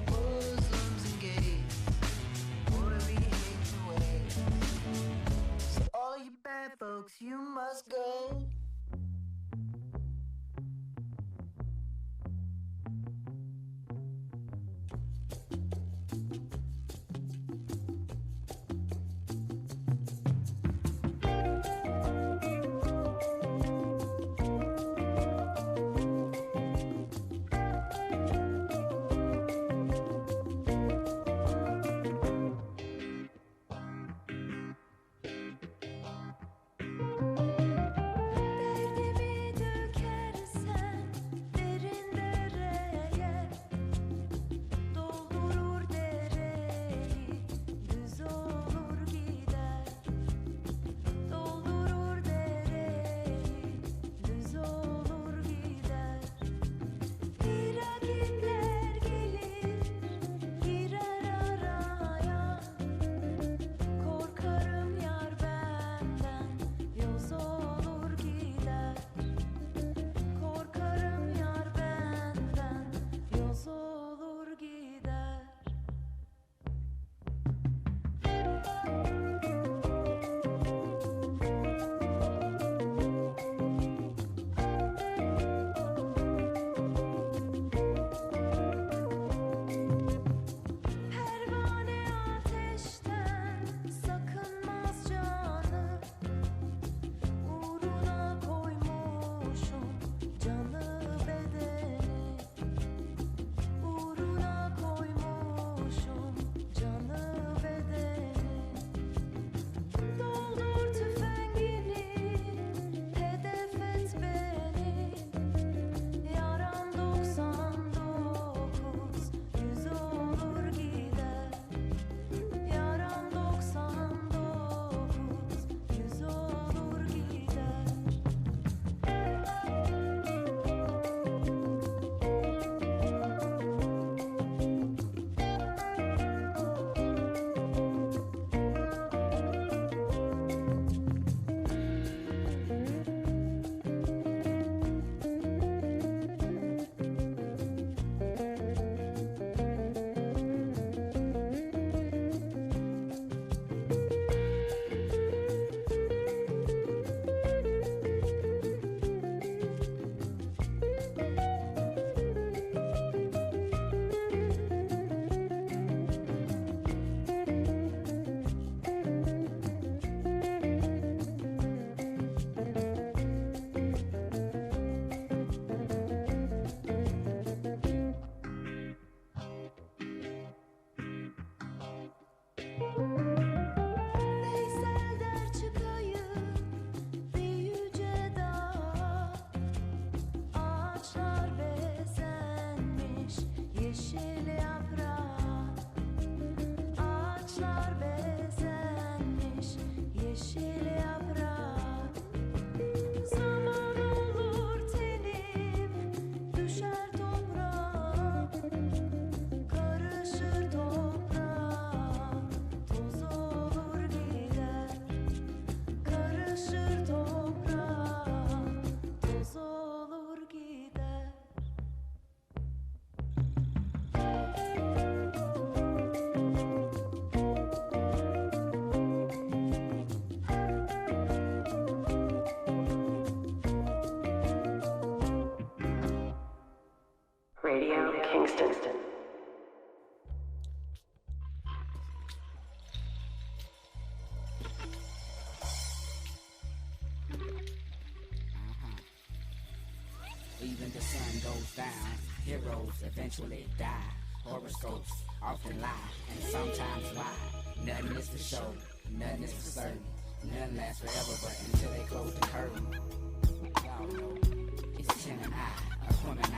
Muslims and gays, boy, we hate your ways. So all you bad folks, you must go. Radio Kingston. Even the sun goes down, heroes eventually die. Horoscopes often lie, and sometimes why. Nothing is for show, nothing is for certain. None lasts forever, but until they close the curtain. Y'all know, it's him and I, a woman I.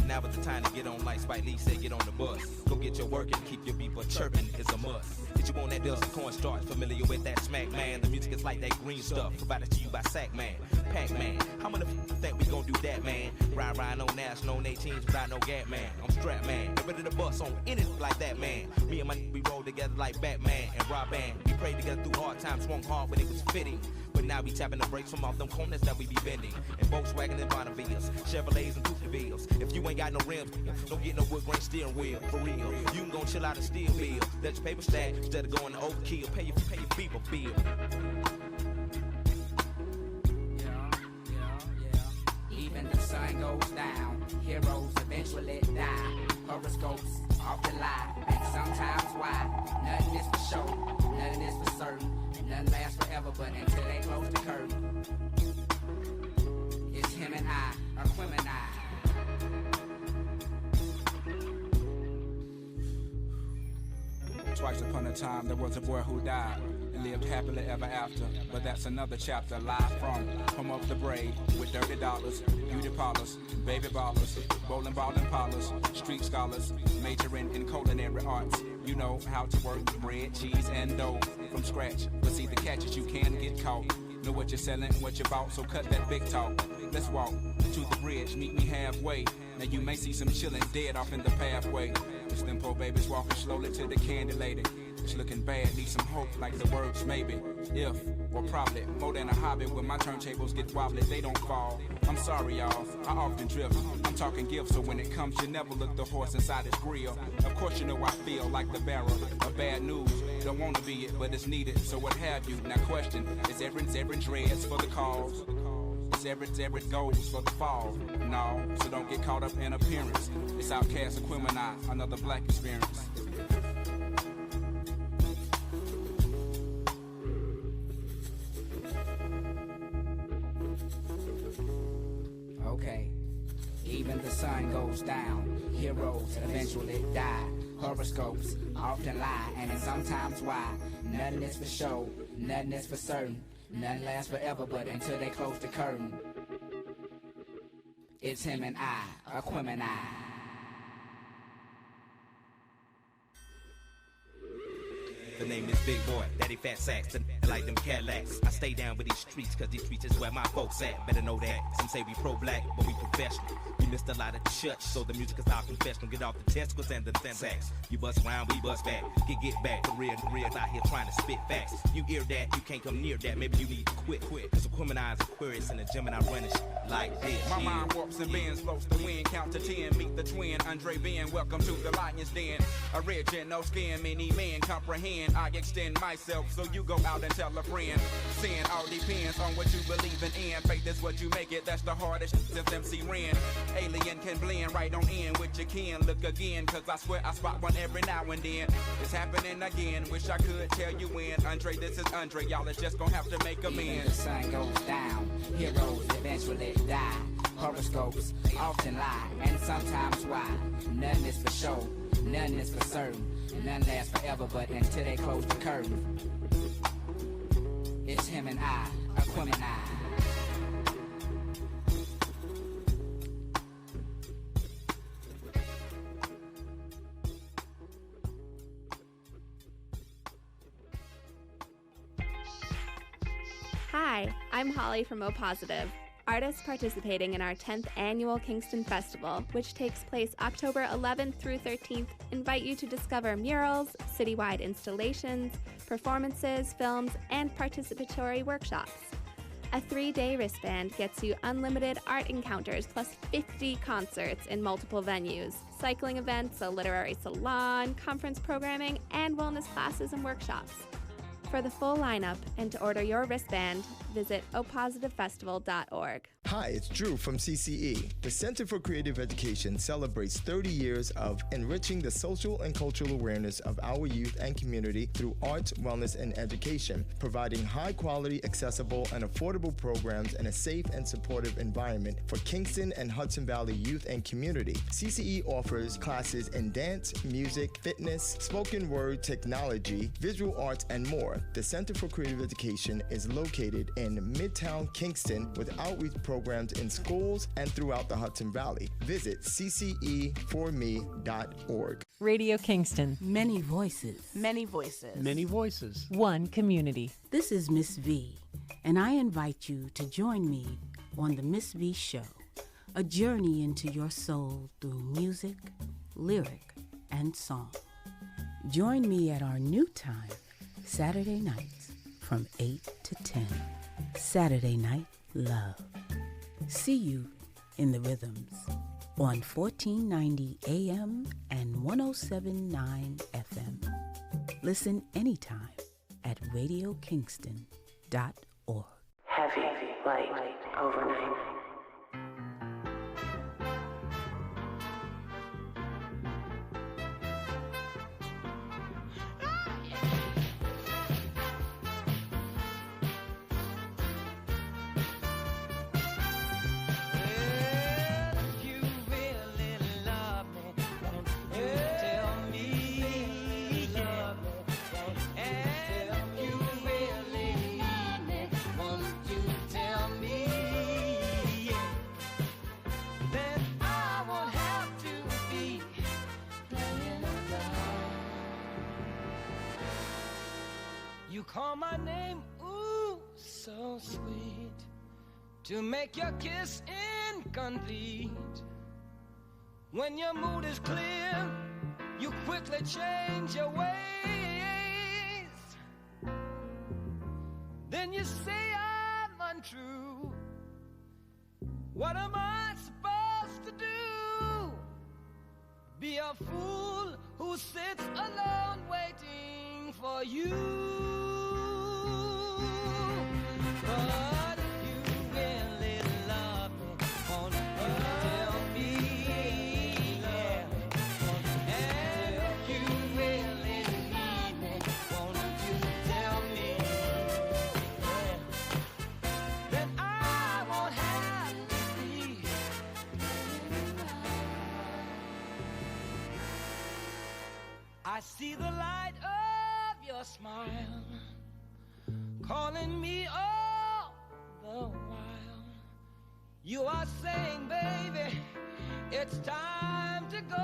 Now is the time to get on like Spike Lee said, get on the bus. Go get your work and keep your people chirping is a must. Did you want that dust cornstarch? Familiar with that smack, man? The music is like that green stuff, provided to you by Sack Man, Pac-Man. How many think we gon' do that, man? Ride on national, on 18s without no gap, man. I'm strapped, man. Get ready to bust on anything like that, man. Me and my we roll together like Batman and Rob Band. We prayed together through hard times, swung hard when it was fitting. But now we tapping the brakes from off them corners that we be bending. And Volkswagen and Bonnevilles, Chevrolets and Coupe de Villes. If you ain't got no rims, don't get no wood grain steering wheel, for real. You can go chill out and steal bill. Let your paper stack instead of going to overkill. Pay your people bill. Even the sun goes down, heroes eventually die. Horoscopes often lie, and sometimes why. Nothing is for show, nothing is for certain. Nothing lasts forever, but until they close the curtain. It's him and I, or Quim and I. Twice upon a time, there was a boy who died and lived happily ever after. But that's another chapter, live from home of the braid, with dirty dollars, beauty parlors, baby ballers, bowling ball and parlors, street scholars, majoring in culinary arts. You know how to work bread, cheese, and dough from scratch. But see, the catch is you can get caught. Know what you're selling, what you bought, so cut that big talk. Let's walk to the bridge, meet me halfway. Now you may see some chillin' dead off in the pathway. It's them poor babies walking slowly to the candy lady. It's looking bad, need some hope like the words maybe. If, or probably, more than a hobby. When my turntables get wobbly, they don't fall. I'm sorry y'all, I often drift. I'm talking gifts, so when it comes, you never look the horse inside its grill. Of course you know I feel like the bearer of bad news. Don't wanna be it, but it's needed, so what have you? Now question, is every dreads for the cause? Is every goes for the fall? No, so don't get caught up in appearance. It's Outcast, Aquemini, another black experience. Okay, even the sun goes down, heroes eventually die. Horoscopes often lie, and it's sometimes why. Nothing is for show, nothing is for certain. Nothing lasts forever, but until they close the curtain. It's him and I, Aquemini. The name is Big Boy, Daddy Fat Sacks, like them Cadillacs. I stay down with these streets, cause these streets is where my folks at. Better know that. Some say we pro-black, but we professional. We missed a lot of church, so the music is our confessional. Get off the testicles and the sacks. You bust round, we bust back. Get back, for real out here trying to spit facts. You hear that, you can't come near that. Maybe you need to quit. Cause Aquemini is Aquarius in the gym and I run it like this. My mind warps and bends, floats the wind, count to 10. Meet the twin, Andre Ben. Welcome to the Lion's Den. Original skin, many men comprehend. I extend myself, so you go out and tell a friend. Sin all depends on what you believe in. Faith is what you make it, that's the hardest since MC Ren. Alien can blend right on in with your kin. Look again, cause I swear I spot one every now and then. It's happening again, wish I could tell you when. Andre, this is Andre, y'all is just gonna have to make amends. Even the sun goes down, heroes eventually die. Horoscopes often lie, and sometimes why? None is for show, none is for certain. None lasts forever, but until they close the curtain. It's him and I, Aquemini. Hi, I'm Holly from O Positive. Artists participating in our 10th annual Kingston Festival, which takes place October 11th through 13th, invite you to discover murals, citywide installations, performances, films, and participatory workshops. A 3-day wristband gets you unlimited art encounters plus 50 concerts in multiple venues, cycling events, a literary salon, conference programming, and wellness classes and workshops. For the full lineup and to order your wristband, visit opositivefestival.org. Hi, it's Drew from CCE. The Center for Creative Education celebrates 30 years of enriching the social and cultural awareness of our youth and community through arts, wellness, and education, providing high-quality, accessible, and affordable programs in a safe and supportive environment for Kingston and Hudson Valley youth and community. CCE offers classes in dance, music, fitness, spoken word, technology, visual arts, and more. The Center for Creative Education is located in Midtown Kingston with outreach programs in schools and throughout the Hudson Valley. Visit cce4me.org. Radio Kingston. Many voices. Many voices. Many voices. One community. This is Miss V, and I invite you to join me on the Miss V Show, a journey into your soul through music, lyric, and song. Join me at our new time, Saturday nights from 8 to 10. Saturday Night Love. See you in the rhythms on 1490 AM and 107.9 FM. Listen anytime at radiokingston.org. Heavy, light, overnight. You call my name, ooh, so sweet, to make your kiss incomplete. When your mood is clear, you quickly change your ways. Then you say I'm untrue. What am I supposed to do? Be a fool who sits alone waiting for you. But if you really love me, won't you tell me? Yeah. And if you really need me, won't you tell me? Yeah. Then I won't have to be. I see the light of your smile calling me all the while. You are saying, baby, it's time to go.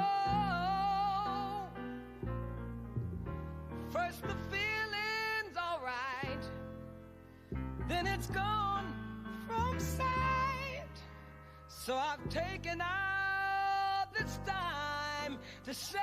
First the feeling's alright, then it's gone from sight. So I've taken out this time to say